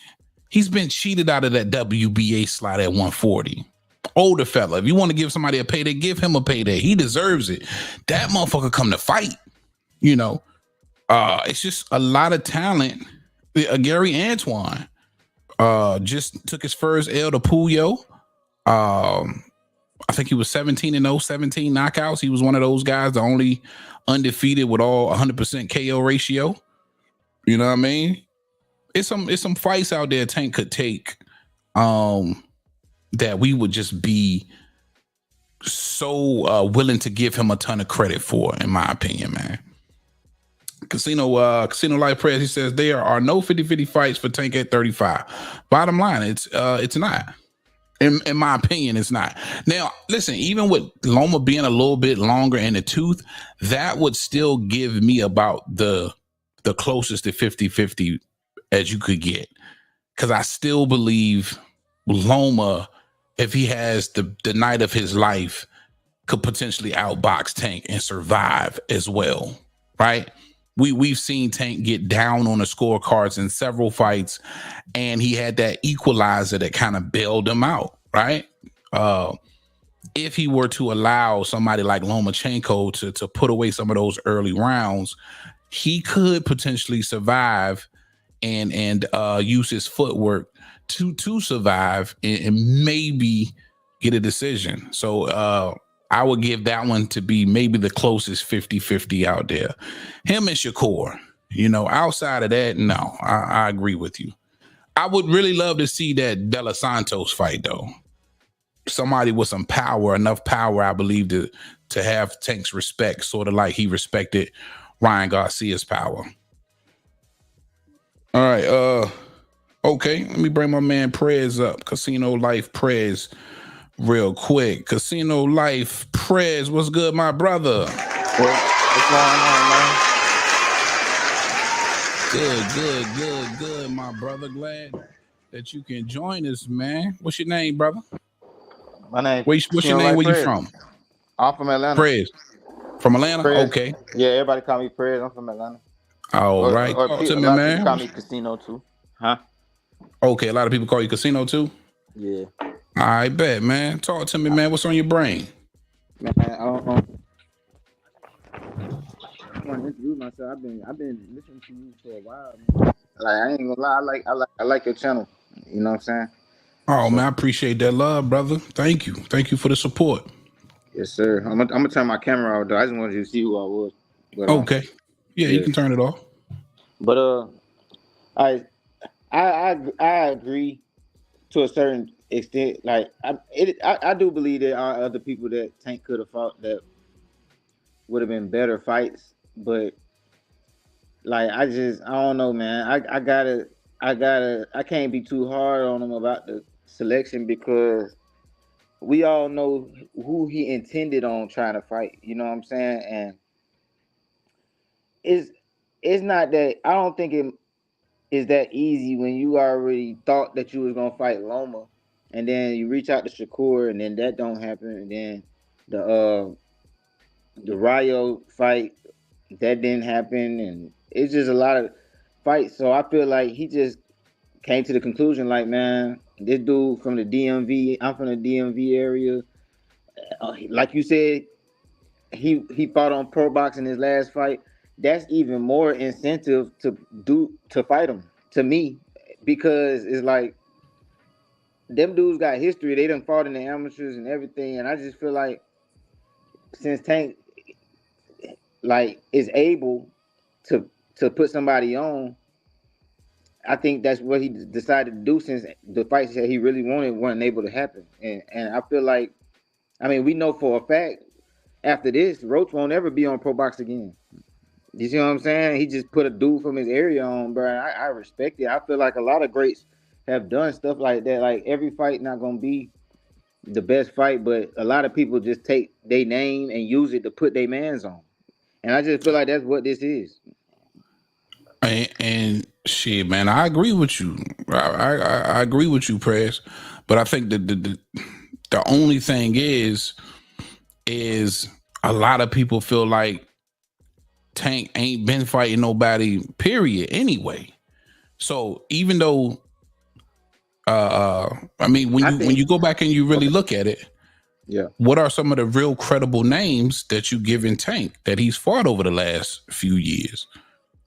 He's been cheated out of that WBA slot at 140. Older fella. If you want to give somebody a payday, give him a payday. He deserves it. That motherfucker come to fight. You know, it's just a lot of talent. Gary Antoine just took his first L to Puyo. I think he was 17-0, 17 knockouts. He was one of those guys, the only undefeated with all 100% KO ratio. You know what I mean? It's some fights out there Tank could take that we would just be so willing to give him a ton of credit for, in my opinion, man. Casino Life Prayers, he says there are no 50-50 fights for Tank at 35. Bottom line, it's not. In my opinion, it's not. Now, listen, even with Loma being a little bit longer in the tooth, that would still give me about the closest to 50-50 as you could get. Because I still believe Loma, if he has the night of his life, could potentially outbox Tank and survive as well, right? We've seen Tank get down on the scorecards in several fights, and he had that equalizer that kind of bailed him out, right? If he were to allow somebody like Lomachenko to put away some of those early rounds, he could potentially survive and use his footwork to survive and maybe get a decision. So I would give that one to be maybe the closest 50-50 out there. Him and Shakur, you know, outside of that, no, I agree with you. I would really love to see that De Los Santos fight, though. Somebody with some power, enough power, I believe, to have Tank's respect, sort of like he respected Ryan Garcia's power. All right, okay, let me bring my man Prez up. Casino Life Prez. Real quick, Casino Life Prez, what's good, my brother? What's going on, man? Good, my brother. Glad that you can join us, man. What's your name, brother? My name. What's your name? Where you from? I'm from Atlanta. Prez. From Atlanta? Prez. Okay. Yeah, everybody call me Prez. I'm from Atlanta. All right. Talk to me, man. Call me Casino too. Huh? Okay, a lot of people call you Casino too? Yeah. I bet, man. Talk to me, man. What's on your brain? Man, I want to introduce myself. I've been listening to you for a while, man. Like, I ain't gonna lie, I like your channel. You know what I'm saying? Oh, man, I appreciate that love, brother. Thank you for the support. Yes, sir. I'm gonna turn my camera off, though. I just wanted you to see who I was. But, okay. Yeah, you can turn it off. But I I agree to a certain extent. Like I do believe there are other people that Tank could have fought that would have been better fights, but like I don't know, man. I can't be too hard on him about the selection because we all know who he intended on trying to fight. You know what I'm saying? And it's it's not that I don't think it is that easy when you already thought that you was gonna fight Loma, and then you reach out to Shakur, and then that don't happen, and then the Rayo fight that didn't happen, and it's just a lot of fights. So I feel like he just came to the conclusion, like, man, this dude from the DMV, I'm from the DMV area. Like you said, he fought on Pro Box in his last fight. That's even more incentive to fight him to me, because it's like them dudes got history. They done fought in the amateurs and everything, and I just feel like since Tank like is able to put somebody on, I think that's what he decided to do, since the fights that he really wanted weren't able to happen. And I feel like, I mean, we know for a fact after this, Roach won't ever be on Pro Box again. You see what I'm saying? He just put a dude from his area on, bro. I respect it. I feel like a lot of greats have done stuff like that. Like every fight not gonna be the best fight, but a lot of people just take their name and use it to put their mans on. And I just feel like that's what this is. And shit, man, I agree with you. I agree with you, Press. But I think that the only thing is a lot of people feel like Tank ain't been fighting nobody, period, anyway. So even though I mean, when you go back and you really look at it, yeah, what are some of the real credible names that you give in Tank that he's fought over the last few years?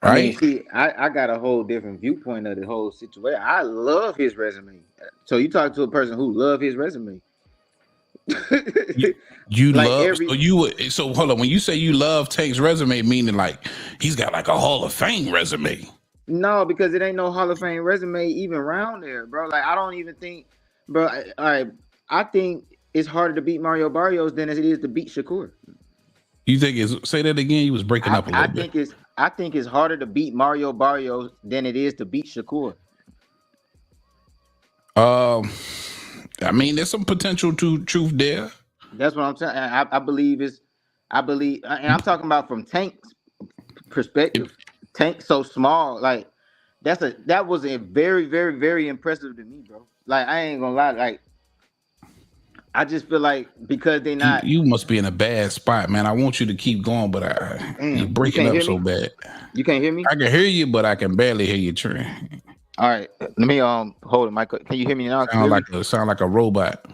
Right? I mean, see, I got a whole different viewpoint of the whole situation. I love his resume. So you talk to a person who love his resume. You like love so hold on. When you say you love Tank's resume, meaning like he's got like a Hall of Fame resume. No, because it ain't no Hall of Fame resume even around there, bro. Like I don't even think, bro. All right, I think it's harder to beat Mario Barrios than it is to beat Shakur. You think it's say that again? You was breaking up a little bit. I think it's harder to beat Mario Barrios than it is to beat Shakur. I mean, there's some potential to truth there. That's what I'm saying. I believe, and I'm talking about from Tank's perspective. Tank so small, like that was a very, very, very impressive to me, bro. Like I ain't gonna lie, like I just feel like because they not. You must be in a bad spot, man. I want you to keep going, but you're breaking up so bad. You can't hear me? I can hear you, but I can barely hear you, Trey. All right, let me hold it, Michael. Can you hear me now? Sound like a robot.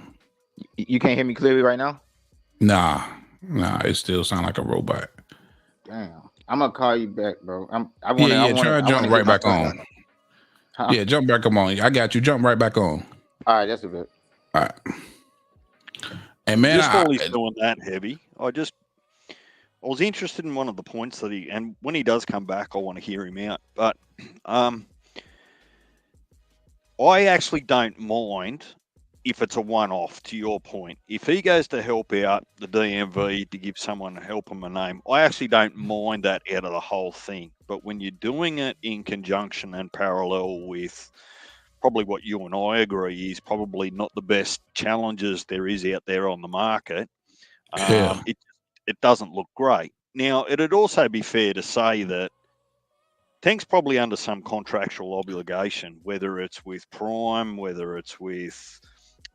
You can't hear me clearly right now? Nah, it still sound like a robot. Damn, I'm gonna call you back, bro. I want to jump right back on. Huh? Yeah, jump back on. I got you. Jump right back on. All right, that's a bit. All right. And man, just while he's doing that, Heavy, I was interested in one of the points that and when he does come back, I want to hear him out. But I actually don't mind if it's a one-off, to your point. If he goes to help out the DMV to give someone to help him a name, I actually don't mind that out of the whole thing. But when you're doing it in conjunction and parallel with probably what you and I agree is probably not the best challenges there is out there on the market, it doesn't look great. Now, it'd also be fair to say that Tank's probably under some contractual obligation, whether it's with Prime, whether it's with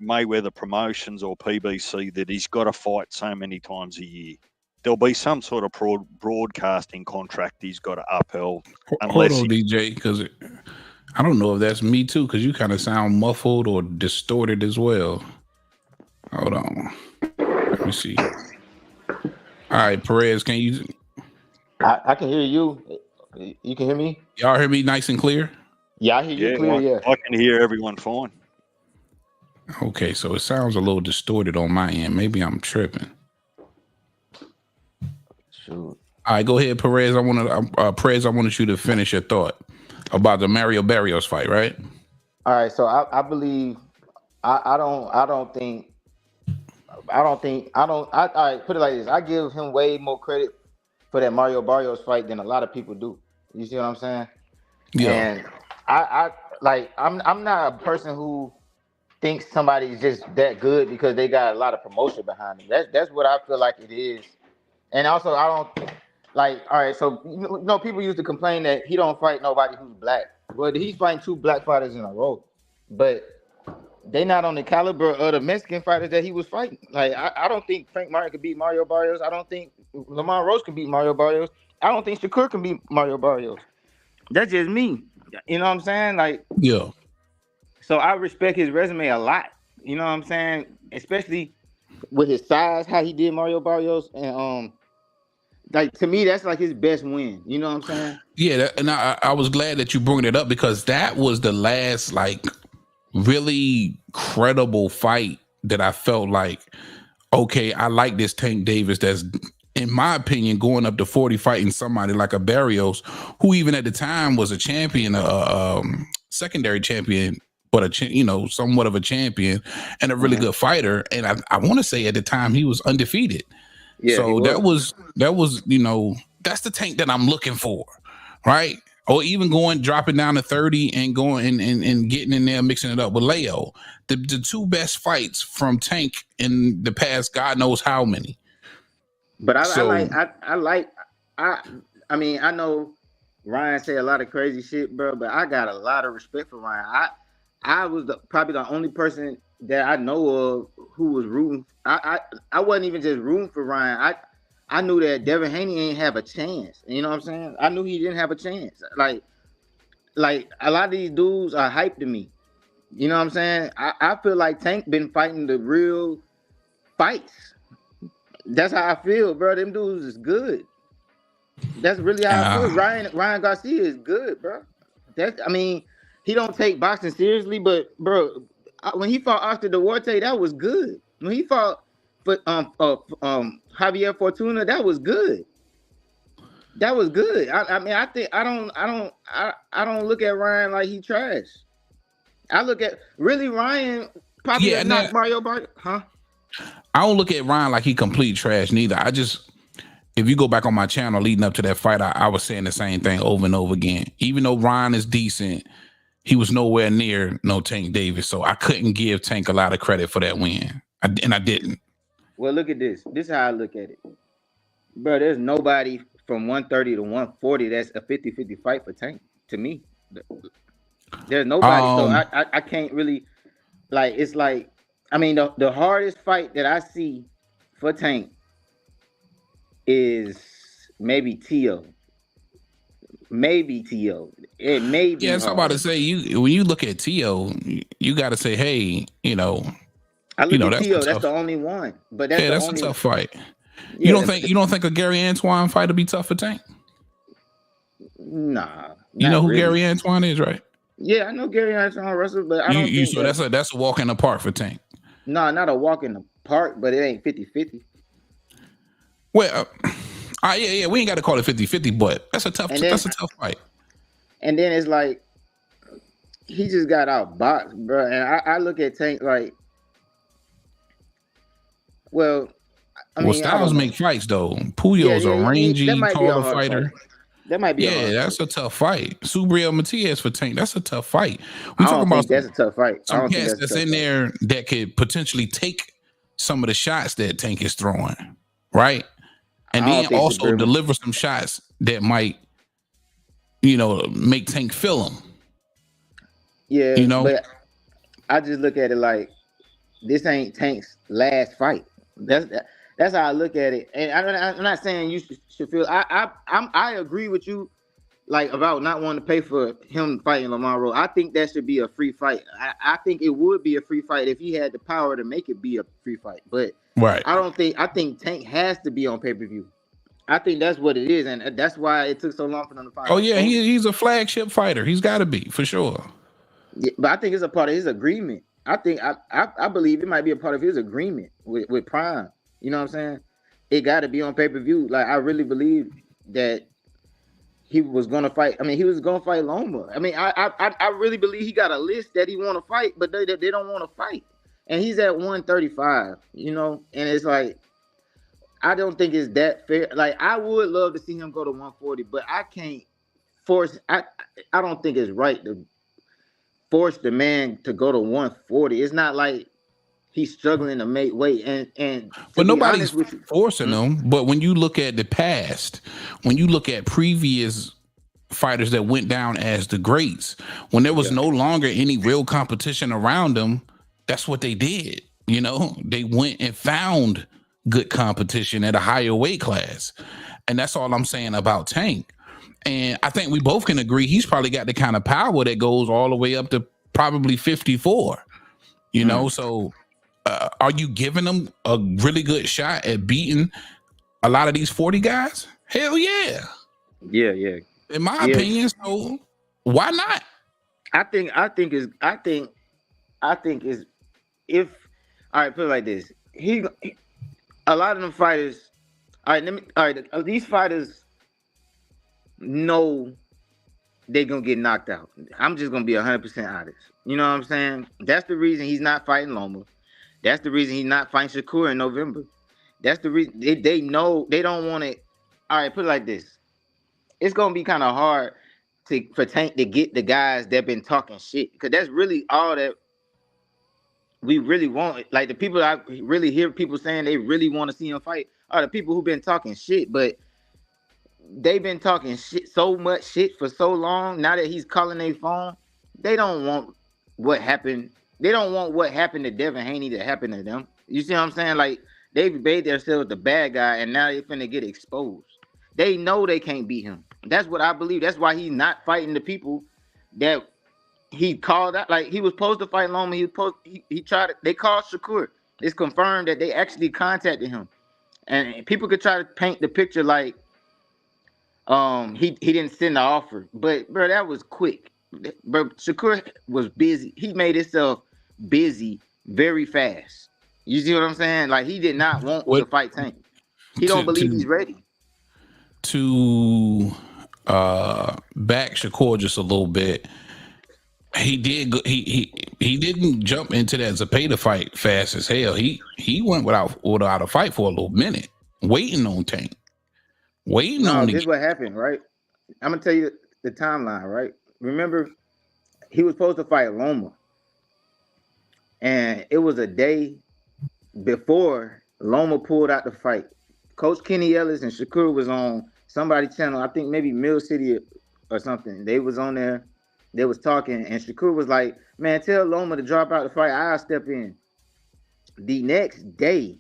Mayweather Promotions or PBC, that he's got to fight so many times a year. There'll be some sort of broadcasting contract he's got to uphold. Hold on, DJ, because I don't know if that's me too, because you kind of sound muffled or distorted as well. Hold on. Let me see. All right, Perez, can you? I can hear you. You can hear me? Y'all hear me nice and clear? Yeah, I hear you clear, yeah. I can hear everyone fine. Okay, so it sounds a little distorted on my end. Maybe I'm tripping. Sure. All right, go ahead, Perez. I wanted you to finish your thought. about the Mario Barrios fight, right? All right, so I believe I don't think all right, put it like this. I give him way more credit for that Mario Barrios fight than a lot of people do. You see what I'm saying? Yeah. And I'm not a person who thinks somebody's just that good because they got a lot of promotion behind them. That's what I feel like it is. And also I don't like, all right, so you know people used to complain that he don't fight nobody who's black. But he's fighting 2 black fighters in a row. But they not on the caliber of the Mexican fighters that he was fighting. Like I don't think Frank Martin could beat Mario Barrios. I don't think Lamont Rose can beat Mario Barrios. I don't think Shakur can beat Mario Barrios. That's just me. You know what I'm saying? Like, yeah. So I respect his resume a lot. You know what I'm saying? Especially with his size, how he did Mario Barrios, and like to me, that's like his best win. You know what I'm saying? Yeah, and I was glad that you brought it up because that was the last like really credible fight that I felt like, okay, I like this Tank Davis that's, in my opinion, going up to 40 fighting somebody like a Barrios, who even at the time was a champion, secondary champion, but somewhat of a champion and a really good fighter. And I want to say at the time he was undefeated. Yeah, so that was that's the Tank that I'm looking for, right? Or even dropping down to 30 and going and getting in there, mixing it up with Leo. The 2 best fights from Tank in the past, God knows how many. But I mean, I know Ryan say a lot of crazy shit, bro, but I got a lot of respect for Ryan. I was probably the only person that I know of who was rooting. I wasn't even just rooting for Ryan. I knew that Devin Haney ain't have a chance. You know what I'm saying? I knew he didn't have a chance. Like a lot of these dudes are hyped to me. You know what I'm saying? I feel like Tank been fighting the real fights. That's how I feel, bro. Them dudes is good. That's really how I feel. Ryan Garcia is good, bro. He don't take boxing seriously, but bro, when he fought Oscar Duarte, that was good. When he fought Javier Fortuna, that was good. That was good. I don't look at Ryan like he trash. I look at really Ryan probably not Mario Barrios, huh? I don't look at Ryan like he complete trash neither. If you go back on my channel leading up to that fight, I was saying the same thing over and over again. Even though Ryan is decent, he was nowhere near no Tank Davis. So I couldn't give Tank a lot of credit for that win. I didn't. Well, look at this. This is how I look at it. Bro, there's nobody from 130 to 140 that's a 50-50 fight for Tank, to me. There's nobody. So I can't really, like, it's like, I mean, the hardest fight that I see for Tank is maybe Tio. Maybe Tio. It may be. Yeah, I'm about to say, when you look at Tio, you got to say, hey, I look at Tio. That's the only one. But that's a tough fight. Yeah, you don't think a Gary Antoine fight would be tough for Tank? Nah. You know who really. Gary Antoine is, right? Yeah, I know Gary Antoine wrestler, but I don't think so that's a walk in the park for Tank. No, not a walk in the park, but it ain't 50-50. Well, yeah, we ain't got to call it 50-50, but that's a tough fight. And then it's like he just got outboxed, bro. And I look at Tank like, well, Styles make fights though. Puyol's a rangy, taller fighter. That might be. Yeah, that's a tough fight. Subriel Matias for Tank. That's a tough fight. We talking about that's a tough fight. Some cats that's in there that could potentially take some of the shots that Tank is throwing, right? And then also deliver some shots that might, make Tank feel them. Yeah, but I just look at it like this ain't Tank's last fight. That's how I look at it. And I'm not saying you should feel. I agree with you, like about not wanting to pay for him fighting Lamont Rose. I think that should be a free fight. I think it would be a free fight if he had the power to make it be a free fight. But right, I think Tank has to be on pay-per-view. I think that's what it is, and that's why it took so long for them to fight. Oh yeah, he's a flagship fighter. He's got to be for sure. Yeah, but I think it's a part of his agreement. I think I believe it might be a part of his agreement with Prime. You know what I'm saying? It got to be on pay-per-view. Like I really believe that he was gonna fight. I mean, he was gonna fight Loma. I mean, I really believe he got a list that he want to fight, but they don't want to fight. And he's at 135, you know, and it's like, I don't think it's that fair. Like, I would love to see him go to 140, but I can't force. I don't think it's right to force the man to go to 140. It's not like he's struggling to make weight. And but nobody's forcing him. But when you look at the past, when you look at previous fighters that went down as the greats, when there was no longer any real competition around them, that's what they did. You know, they went and found good competition at a higher weight class. And that's all I'm saying about Tank. And I think we both can agree he's probably got the kind of power that goes all the way up to probably 54. You know, so are you giving him a really good shot at beating a lot of these 40 guys? Hell yeah. Yeah. In my opinion, so why not? I think if, all right, put it like this. A lot of them fighters, these fighters know they're gonna get knocked out. I'm just gonna be 100% honest. You know what I'm saying? That's the reason he's not fighting Loma. That's the reason he's not fighting Shakur in November. That's the reason they know they don't want it. All right, put it like this. It's gonna be kind of hard for Tank to get the guys that been talking shit, because that's really all that we really want. Like, the people I really hear people saying they really want to see him fight are the people who've been talking shit, but they've been talking shit, so much shit for so long. Now that he's calling their phone, they don't want what happened. They don't want what happened to Devin Haney to happen to them. You see what I'm saying? Like, they've made themselves the bad guy, and now they're finna get exposed. They know they can't beat him. That's what I believe. That's why he's not fighting the people that he called out. Like, he was supposed to fight Loma. He tried it. They called Shakur. It's confirmed that they actually contacted him. And people could try to paint the picture like he didn't send the offer. But bro, that was quick. Bro, Shakur was busy. He made himself busy very fast. You see what I'm saying? Like, he did not want to fight Tank. He don't believe he's ready. To back Shakur just a little bit, he didn't jump into that Zepeda fight fast as hell. He went without a fight for a little minute, waiting on Tank. This is what happened, right? I'm gonna tell you the timeline, right? Remember, he was supposed to fight Loma, and it was a day before Loma pulled out the fight. Coach Kenny Ellis and Shakur was on somebody's channel, I think maybe Mill City or something. They was on there, they was talking, and Shakur was like, man, tell Loma to drop out the fight, I'll step in. The next day,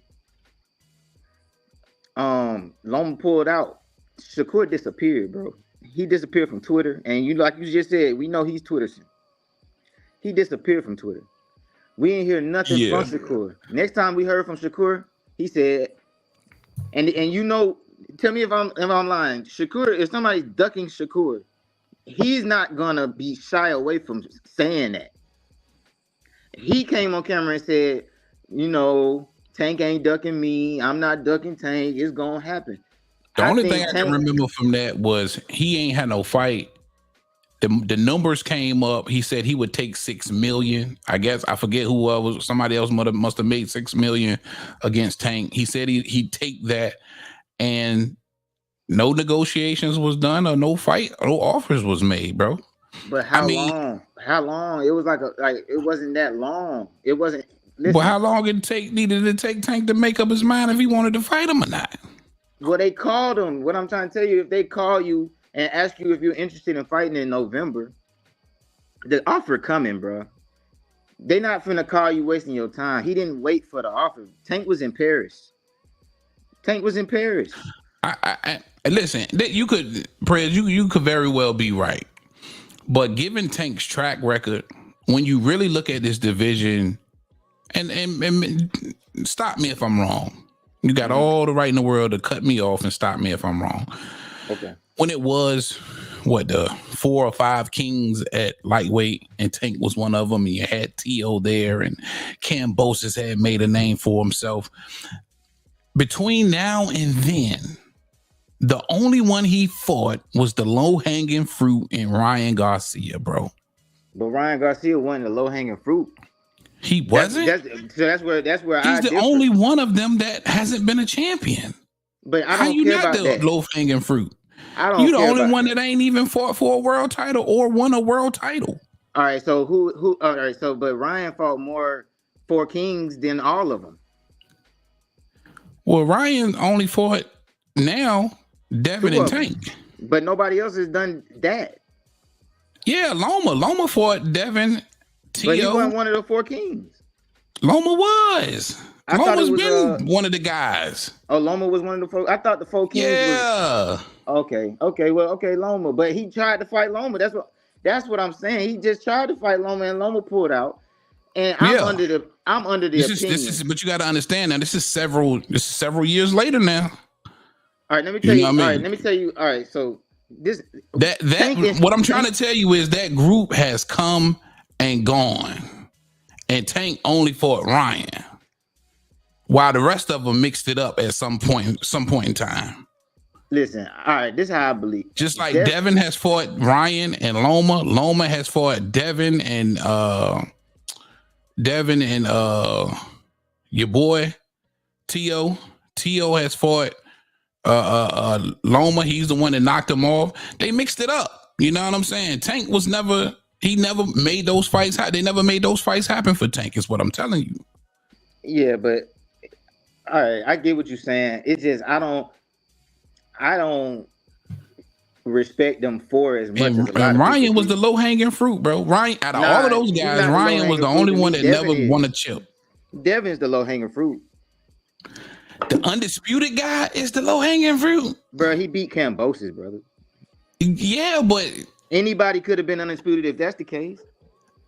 Loma pulled out. Shakur disappeared, bro. He disappeared from Twitter, and like you just said, we know he's Twitterson. He disappeared from Twitter. We didn't hear nothing from Shakur. Next time we heard from Shakur, he said, and you know, tell me if I'm lying. Shakur, if somebody's ducking Shakur, he's not gonna be shy away from saying that. He came on camera and said, you know, Tank ain't ducking me. I'm not ducking Tank. It's gonna happen. The only thing I can remember from that was he ain't had no fight. The numbers came up. He said he would take 6 million. I guess I forget who was. Somebody else must have made 6 million against Tank. He said he'd take that, and no negotiations was done or no fight, no offers was made, bro. But how long? How long? It was like it wasn't that long. It wasn't. Listen, but how long needed it take Tank to make up his mind if he wanted to fight him or not? Well, they called him. What I'm trying to tell you, if they call you and ask you if you're interested in fighting in November, the offer coming, bro. They not finna call you wasting your time. He didn't wait for the offer. Tank was in Paris. I listen, you could, Prez, you could very well be right. But given Tank's track record, when you really look at this division, and stop me if I'm wrong. You got all the right in the world to cut me off and stop me if I'm wrong. Okay. When it was, the 4 or 5 kings at lightweight, and Tank was one of them, and you had T.O. there, and Kambosos had made a name for himself. Between now and then, The only one he fought was the low hanging fruit in Ryan Garcia, bro. But Ryan Garcia wasn't the low hanging fruit. He wasn't. That's where he's the only one of them that hasn't been a champion. But I don't care about that. Low hanging fruit. I don't. You the only one that ain't even fought for a world title or won a world title. All right. So who? All right. So but Ryan fought more Four Kings than all of them. Well, Ryan only fought now Devin and Tank. But nobody else has done that. Yeah, Loma fought Devin. But he wasn't one of the Four Kings. Loma was. Loma's been one of the guys. Oh, Loma was one of the four. I thought the Four Kings. Yeah. Okay. Well, Loma. But he tried to fight Loma. That's what I'm saying. He just tried to fight Loma, and Loma pulled out. And I'm under the opinion. But you got to understand now. This is several years later now. All right, let me tell you. All right, let me tell you. All right, so what I'm trying to tell you is that group has come and gone, and Tank only fought Ryan, while the rest of them mixed it up at some point in time. Listen, all right, this is how I believe. Just like Devin has fought Ryan and Loma has fought Devin and your boy Tio. Tio has fought Loma. He's the one that knocked him off. They mixed it up. You know what I'm saying? Tank never made those fights. They never made those fights happen for Tank. Is what I'm telling you. Yeah, but all right, I get what you're saying. It's just I don't respect them for as much. And Ryan was the low hanging fruit, bro. Ryan, out of all of those guys, Ryan was the only one that never won a chip. Devin's the low hanging fruit. The undisputed guy is the low hanging fruit, bro. He beat Kambosos, brother. Yeah, but anybody could have been undisputed if that's the case.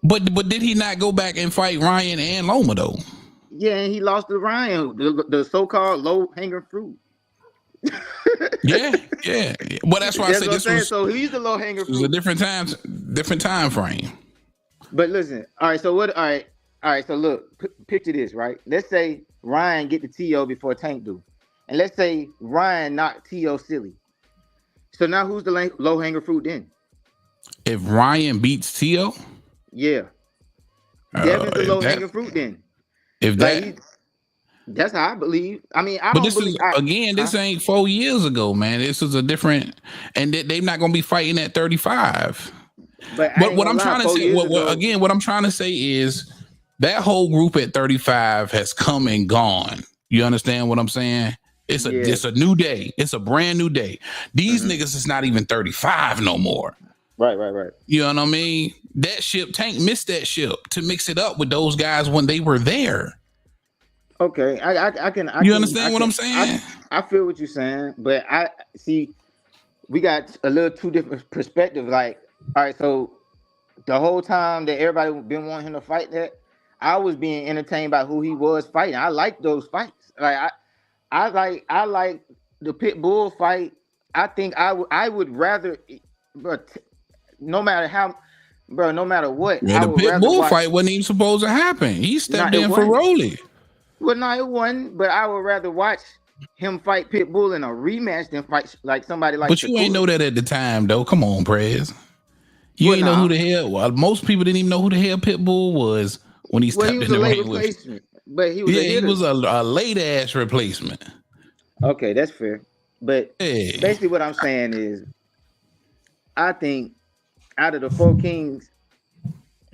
But did he not go back and fight Ryan and Loma though? Yeah, and he lost to Ryan, the so-called low hanging fruit. yeah. Well, that's why I said this was. So he's the low hanger fruit. It was a different time frame. But listen, all right. So what? All right. So look, picture this, right? Let's say Ryan get the TO before Tank do, and let's say Ryan knocked TO silly. So now who's the low hanger fruit then? If Ryan beats TO, yeah, Devin's the low hanger fruit then. If that. That's how I believe. I mean, this ain't 4 years ago, man. This is a different, and they're not gonna be fighting at 35. But what I'm trying to say, what I'm trying to say is that whole group at 35 has come and gone. You understand what I'm saying? It's a new day. It's a brand new day. These niggas is not even 35 no more. Right. You know what I mean? That ship, Tank missed that ship to mix it up with those guys when they were there. Okay, I can. You understand what I'm saying? I feel what you're saying, but I see we got a little two different perspectives. Like, all right, so the whole time that everybody been wanting him to fight that, I was being entertained by who he was fighting. I like those fights. Like I like the pit bull fight. I think I would rather, but no matter what. Yeah, the pit bull fight wasn't even supposed to happen. He stepped in for Rolly. Well, no, it wasn't. But I would rather watch him fight Pitbull in a rematch than fight like somebody like. But you ain't know that at the time, though. Come on, Prez. You ain't know who the hell. Well, most people didn't even know who the hell Pitbull was when he stepped in the ring with. But he was he was a late ass replacement. Okay, that's fair. But basically, what I'm saying is, I think out of the Four Kings,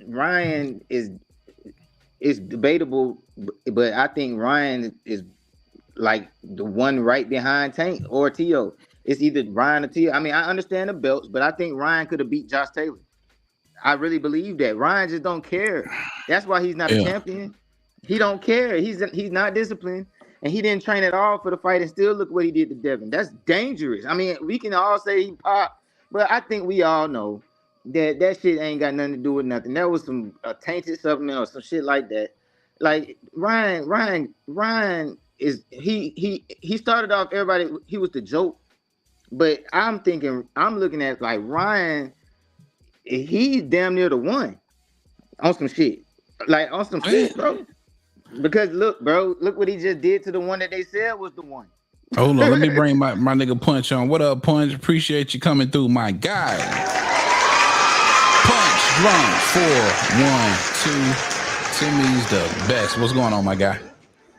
Ryan is debatable, but I think Ryan is like the one right behind Tank or Tio. It's either Ryan or Tio. I mean, I understand the belts, but I think Ryan could have beat Josh Taylor. I really believe that. Ryan just don't care. That's why he's not a champion. He don't care. He's not disciplined, and he didn't train at all for the fight, and still look what he did to Devin. That's dangerous. I mean, we can all say he popped, but I think we all know that shit ain't got nothing to do with nothing. That was some tainted supplement or some shit like that. Like Ryan is he started off everybody. He was the joke, but I'm looking at like Ryan. He's damn near the one on some shit, like on some shit, bro. Because look, bro, look what he just did to the one that they said was the one. Hold on, let me bring my nigga Punch on. What up, Punch? Appreciate you coming through, my guy. Punch drunk 412. Timmy's the best. What's going on, my guy?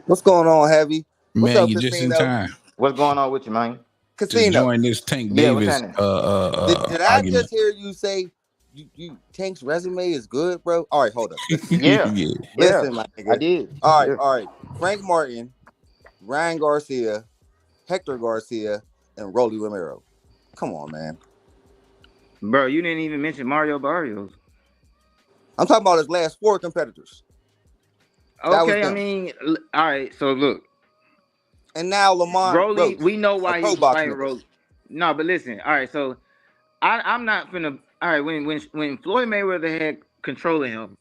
What's going on, Heavy? What's Man, up, you Casino? just in time. What's going on with you, man? Casino. Just join this Tank Davis. Did I argument. just hear you say you Tank's resume is good, bro? All right, hold up. Yeah. Listen, my nigga. I did. All right. Frank Martin, Ryan Garcia, Hector Garcia, and Rolly Romero. Come on, man. Bro, you didn't even mention Mario Barrios. I'm talking about his last 4 competitors. Okay, I mean, all right, so look. And now Lamont Rolly, Roach, we know why a he's pro fighting boxer. Rolly. No, but listen, all right, so I'm not finna. All right, when Floyd Mayweather had control of him,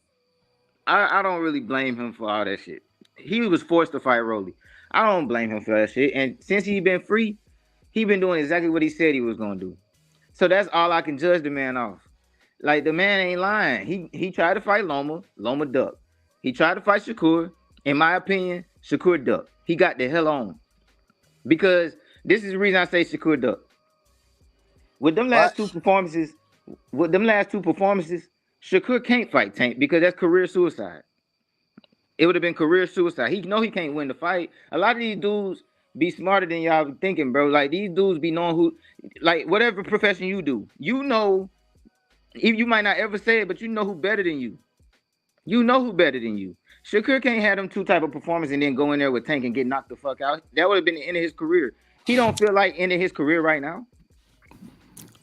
I don't really blame him for all that shit. He was forced to fight Rolly. I don't blame him for that shit. And since he been free, he been doing exactly what he said he was gonna do. So that's all I can judge the man off. Like, the man ain't lying. He tried to fight Loma ducked. He tried to fight Shakur. In my opinion, Shakur ducked. He got the hell on. Because this is the reason I say Shakur ducked. With them last two performances, Shakur can't fight Tank because that's career suicide. It would have been career suicide. He know he can't win the fight. A lot of these dudes be smarter than y'all be thinking, bro. Like, these dudes be knowing who, like, whatever profession you do, you know, you might not ever say it, but you know who better than you. You know who better than you. Shakur can't have them 2 type of performance and then go in there with Tank and get knocked the fuck out. That would have been the end of his career. He don't feel like ending his career right now.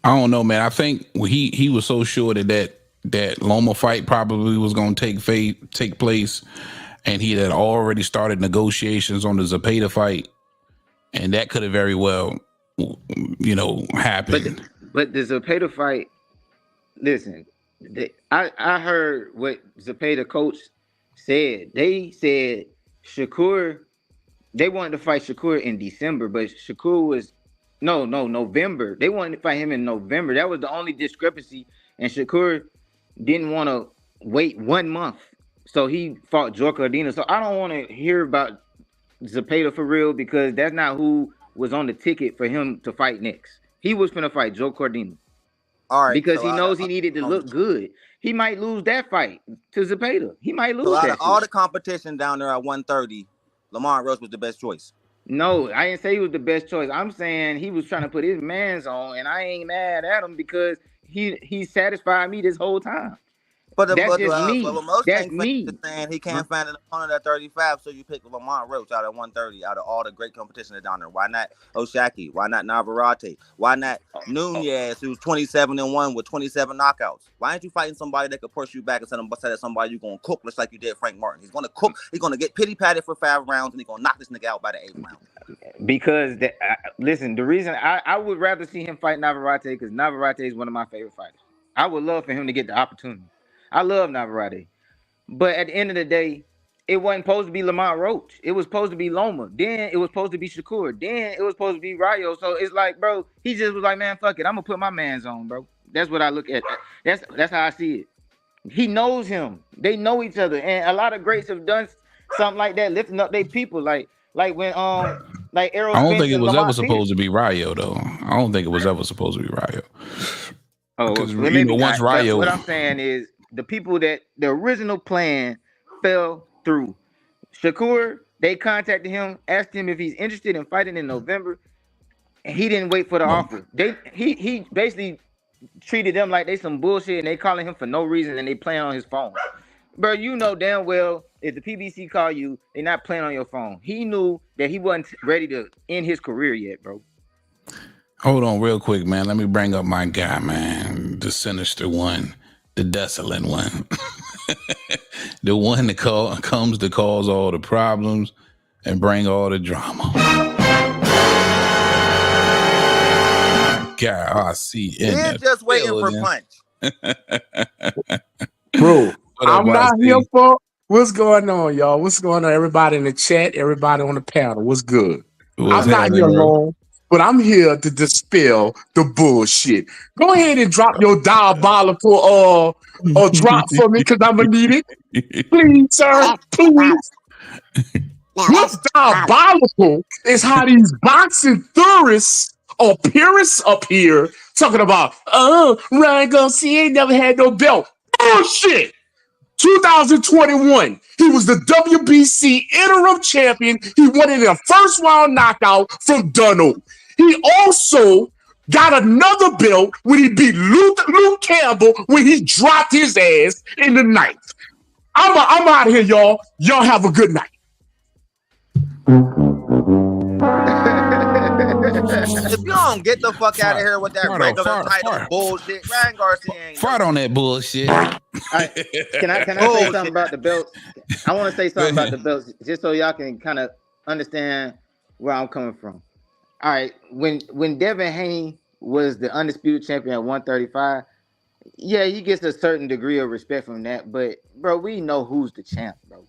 I don't know, man. I think he was so sure that Loma fight probably was going to take place, and he had already started negotiations on the Zepeda fight, and that could have very well, happened. But the Zepeda fight, listen, I heard what Zepeda coach said. They said Shakur, they wanted to fight Shakur in December, but Shakur was November. They wanted to fight him in November. That was the only discrepancy, and Shakur didn't want to wait 1 month, so he fought Joe Cordina. So I don't want to hear about Zepeda for real, because that's not who was on the ticket for him to fight next. He was going to fight Joe Cordina. All right, because he knows he needed to look good. He might lose that fight to Zepeda. He might lose that. So out of all the competition down there at 130, Lamont Roach was the best choice. No, I didn't say he was the best choice. I'm saying he was trying to put his mans on, and I ain't mad at him because he satisfied me this whole time. But that's just me. That's me. Saying he can't find an opponent at 35, so you pick Lamont Roach out at 130 out of all the great competition that's down there. Why not Oshaki? Why not Navarrete? Why not Nunez, who's 27-1 with 27 knockouts? Why aren't you fighting somebody that could push you back instead of somebody you're going to cook just like you did Frank Martin? He's going to cook. He's going to get pity-patted for 5 rounds, and he's going to knock this nigga out by the 8th round. Because, listen, the reason I would rather see him fight Navarrete, because Navarrete is one of my favorite fighters. I would love for him to get the opportunity. I love Navarrete. But at the end of the day, it wasn't supposed to be Lamont Roach. It was supposed to be Loma. Then it was supposed to be Shakur. Then it was supposed to be Rayo. So it's like, bro, he just was like, man, fuck it. I'm going to put my mans on, bro. That's what I look at. That's how I see it. He knows him. They know each other. And a lot of greats have done something like that, lifting up their people. Like when like Errol. I don't think it was ever supposed to be Rayo, though. I don't think it was ever supposed to be Rayo. Oh, because once Rayo. What I'm saying is, the people that the original plan fell through. Shakur, they contacted him, asked him if he's interested in fighting in November, and he didn't wait for the offer. He basically treated them like they some bullshit, and they calling him for no reason, and they playing on his phone. Bro, you know damn well if the PBC call you, they not playing on your phone. He knew that he wasn't ready to end his career yet, bro. Hold on real quick, man. Let me bring up my guy, man. The sinister one. The desolate one. The one that comes to cause all the problems and bring all the drama. God, I see. He's just waiting for Punch. Bro, I'm not here for what's going on, y'all. What's going on? Everybody in the chat, everybody on the panel. What's good? I'm not here alone. But I'm here to dispel the bullshit. Go ahead and drop your diabolical drop for me, because I'm gonna need it. Please, sir. Please. What's diabolical is how these boxing theorists or purists up here talking about, Ryan Garcia ain't never had no belt. Bullshit. 2021, he was the WBC interim champion. He won it in a first round knockout from Dunno. He also got another belt when he beat Luke Campbell when he dropped his ass in the ninth. I'm out of here, y'all. Y'all have a good night. If you don't get the fuck out of here with that regular title bullshit, Ryan Garcia ain't fart on that bullshit. Right. Can I say something about the belts? I want to say something about the belts just so y'all can kind of understand where I'm coming from. All right, when Devin Haney was the undisputed champion at 135, yeah, he gets a certain degree of respect from that. But bro, we know who's the champ, bro.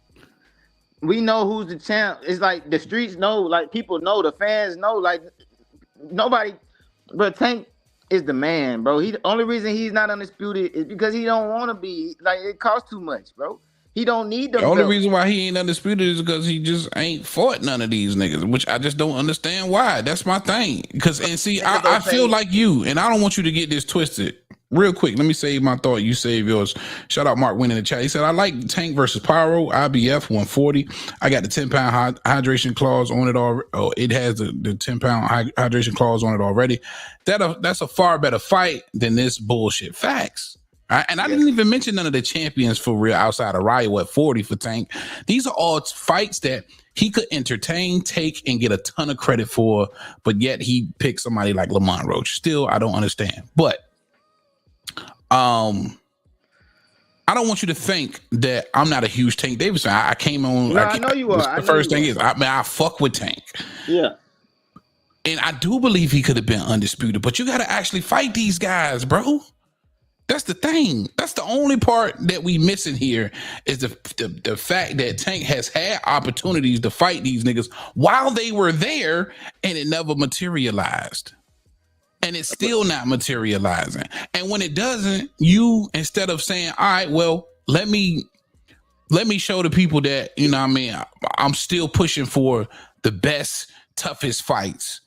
We know who's the champ. It's like the streets know, like people know, the fans know, like nobody. But Tank is the man, bro. The only reason he's not undisputed is because he don't want to be. Like it costs too much, bro. He don't need them. The only reason why he ain't undisputed is because he just ain't fought none of these niggas, which I just don't understand why. That's my thing. I feel like you, and I don't want you to get this twisted. Real quick, let me save my thought. You save yours. Shout out Mark Wynn in the chat. He said, I like Tank versus Pyro, IBF 140. I got the 10-pound hydration clause on it already. Oh, it has the 10-pound hydration clause on it already. That's a far better fight than this bullshit. Facts. Right? And I didn't even mention none of the champions for real outside of Ryo at 40 for Tank. These are all fights that he could entertain, take, and get a ton of credit for, but yet he picked somebody like Lamont Roach. Still, I don't understand. But I don't want you to think that I'm not a huge Tank Davis fan. I came on. No, I know you are. The first thing is, I fuck with Tank. Yeah. And I do believe he could have been undisputed, but you got to actually fight these guys, bro. That's the thing. That's the only part that we missing here is the fact that Tank has had opportunities to fight these niggas while they were there, and it never materialized. And it's still not materializing. And when it doesn't, you, instead of saying, all right, well, let me show the people that, you know what I mean, I'm still pushing for the best, toughest fights.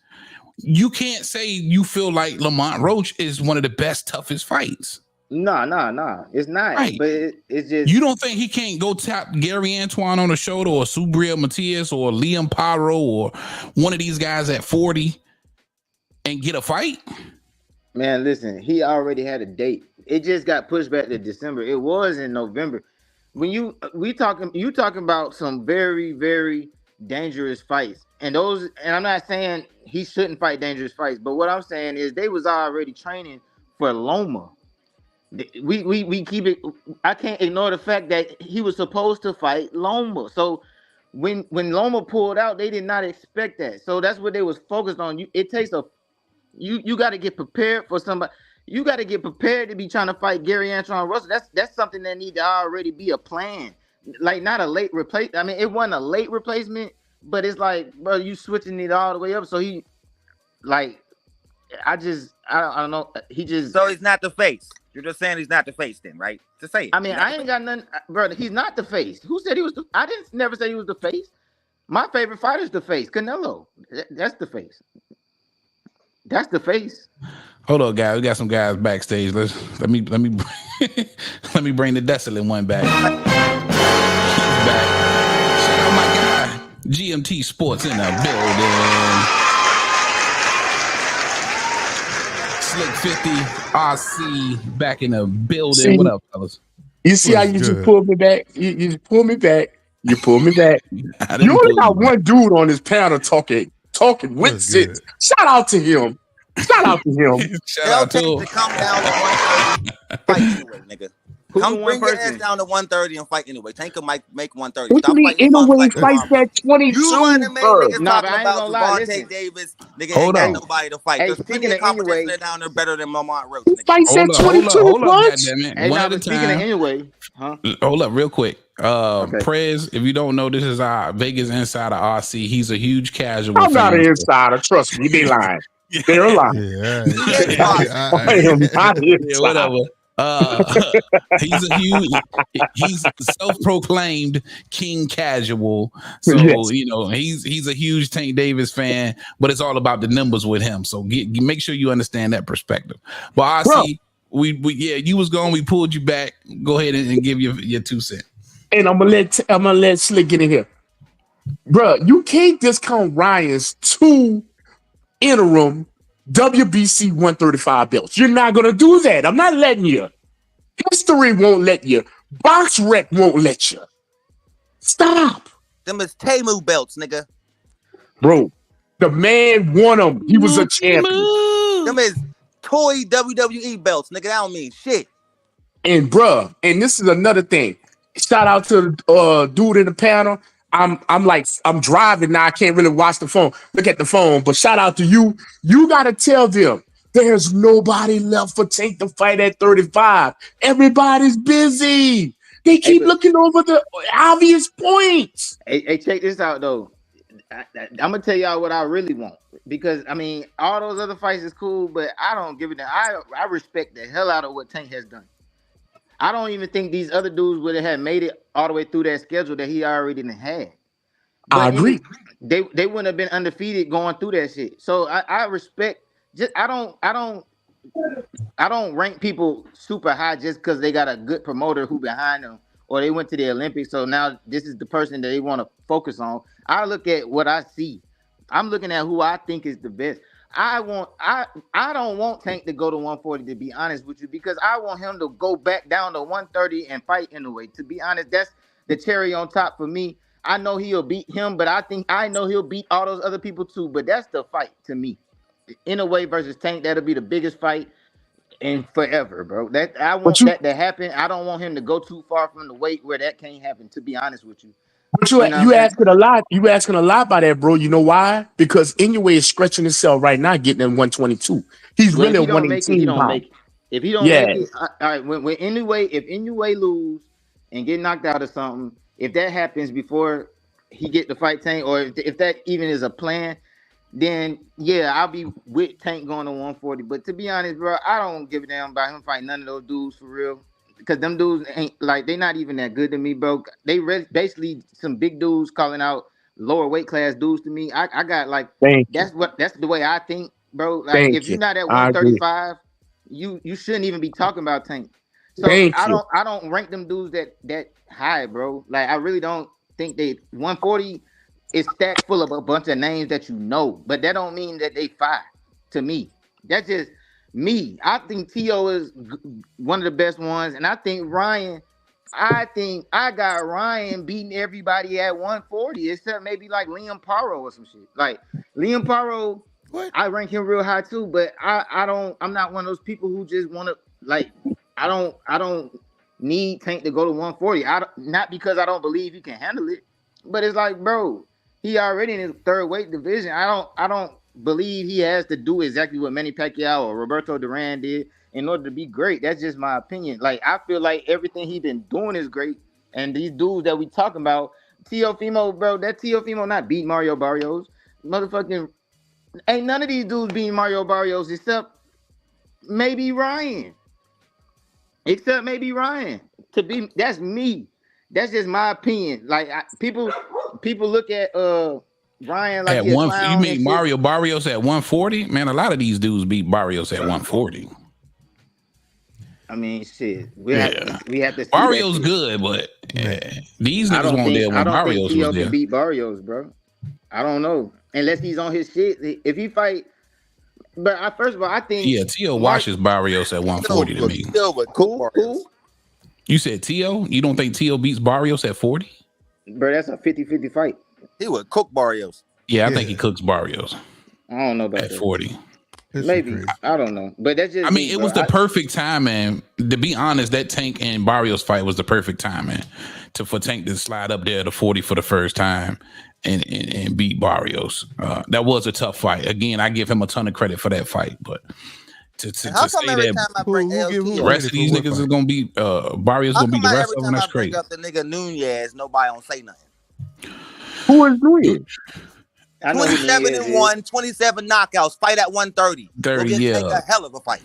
You can't say you feel like Lamont Roach is one of the best, toughest fights. No. It's not. Right. But it's just. You don't think he can't go tap Gary Antoine on the shoulder or Subriel Matias or Liam Pyro or one of these guys at 40 and get a fight? Man, listen, he already had a date. It just got pushed back to December. It was in November. When you talking about some very, very dangerous fights. And I'm not saying he shouldn't fight dangerous fights, but what I'm saying is they was already training for Loma. We keep it. I can't ignore the fact that he was supposed to fight Loma. So when Loma pulled out, they did not expect that. So that's what they was focused on. It takes you got to get prepared for somebody. You got to get prepared to be trying to fight Gary Antoine Russell. That's something that need to already be a plan. Like not a late replace. I mean, it wasn't a late replacement, but it's like, bro, you switching it all the way up. So he, like, I don't know. So he's not the face. You're just saying he's not the face, then, right? To say it. I mean, I ain't got nothing, brother. He's not the face. Who said he was? I didn't never say he was the face. My favorite fighter's the face. Canelo. That's the face. That's the face. Hold on, guys. We got some guys backstage. Let me let me bring the desolate one back. He's back. Shout out my guy, GMT Sports in the building. Slick 50 RC back in the building. See, what up, fellas? You see how you just pulled me back? You just pulled me back. You pulled me back. You only got one dude on this panel talking with sense. Shout out to him. Shout out to him. Shout out to him. Come down to 130. Fight anyway, nigga. Come bring your ass down to 130 and fight anyway. Tank can make 130. What you mean anyway? Fight that 22. You want to make niggas Nah, talking about Gervonta Davis. Nigga ain't got nobody to fight. There's plenty of competition down there better than Lamont Roach. Fight that 22. Hold up, goddammit. One at a Speaking time. of anyway, huh? Hold up, real quick. Prez, if you don't know, this is our Vegas insider RC. He's a huge casual. I'm not an insider. Trust me, they lying. They're lying. Whatever. He's self-proclaimed King Casual. So Yes. he's a huge Tank Davis fan, but it's all about the numbers with him. So make sure you understand that perspective. But I see you was gone, we pulled you back. Go ahead and give your 2 cents. And I'm gonna let Slick get in here. Bruh, you can't discount Ryan's 2 interim WBC 135 belts. You're not gonna do that. I'm not letting you. History won't let you. Box Rec won't let you. Stop. Them is Temu belts, nigga. Bro, the man won them. He was a champion. Them is toy WWE belts, nigga. That don't mean shit. And bruh, and this is another thing. Shout out to the dude in the panel. I'm driving now. I can't really watch the phone. Look at the phone. But shout out to you. You gotta tell them there's nobody left for Tank to fight at 35. Everybody's busy. They keep looking over the obvious points. Hey, check this out though. I'm gonna tell y'all what I really want, because I mean all those other fights is cool, but I don't give it. I respect the hell out of what Tank has done. I don't even think these other dudes would have made it all the way through that schedule that he already had. But I agree. They wouldn't have been undefeated going through that shit. So I respect. I don't rank people super high just because they got a good promoter who behind them, or they went to the Olympics. So now this is the person that they want to focus on. I look at what I see. I'm looking at who I think is the best. I don't want Tank to go to 140, to be honest with you, because I want him to go back down to 130 and fight in a way. To be honest, that's the cherry on top for me. I know he'll beat him, but I know he'll beat all those other people too. But that's the fight to me. In a way versus Tank, that'll be the biggest fight in forever, bro. I want that to happen. I don't want him to go too far from the weight where that can't happen, to be honest with you. But you asking a lot. You asking a lot by that, bro. You know why? Because Inoue is stretching himself right now, getting in 122. He's really a 118 pound. If he don't make it, all right. When if Inoue lose and get knocked out or something, if that happens before he get the fight Tank, or if that even is a plan, then yeah, I'll be with Tank going to 140. But to be honest, bro, I don't give a damn about him fighting none of those dudes for real. Because them dudes ain't like, they not even that good to me, bro. They basically some big dudes calling out lower weight class dudes to me. I got like, that's the way I think, bro. Like if you're not at 135, you shouldn't even be talking about Tank. So I don't rank them dudes that high, bro. Like I really don't think 140 is stacked full of a bunch of names that you know, but that don't mean that they fire to me. That's just me. I think T.O. is one of the best ones, and I think I got Ryan beating everybody at 140, except maybe like Liam Paro or some shit. Like Liam Paro, I rank him real high too, but I'm not one of those people who just want to like. I don't need Tank to go to 140. Not because I don't believe he can handle it, but it's like, bro, he already in his third weight division. I don't believe he has to do exactly what Manny Pacquiao or Roberto Duran did in order to be great. That's just my opinion. Like I feel like everything he's been doing is great, and these dudes that we talking about, Teofimo, bro, that Teofimo not beat Mario Barrios, motherfucking ain't none of these dudes beating Mario Barrios except maybe Ryan. Except maybe Ryan. That's me. That's just my opinion. Like people look at Ryan like at one. You mean Mario Barrios at 140? Man, a lot of these dudes beat Barrios at 140. I mean, shit. We have to. Barrios good, but these niggas won't there when Barrios was there. Can beat Barrios, bro. I don't know unless he's on his shit. If he fight, but first of all, I think T.O. washes Barrios at 140 to me. Cool. You said T.O.? You don't think T.O. beats Barrios at 40? Bro, that's a 50-50 fight. He would cook Barrios. Yeah, I think he cooks Barrios. I don't know about at 40. Maybe. I don't know. But that's just it was the perfect time, man. To be honest, that Tank and Barrios fight was the perfect time, man. For Tank to slide up there to 40 for the first time and beat Barrios. That was a tough fight. Again, I give him a ton of credit for that fight, but to say that the rest of these niggas is gonna be Barrios gonna beat the rest of them, that's crazy. Up the nigga Nunez, nobody don't say nothing. Who is Nunez? 27-1, 27 knockouts. Fight at 130. 30, yeah. Take a hell of a fight.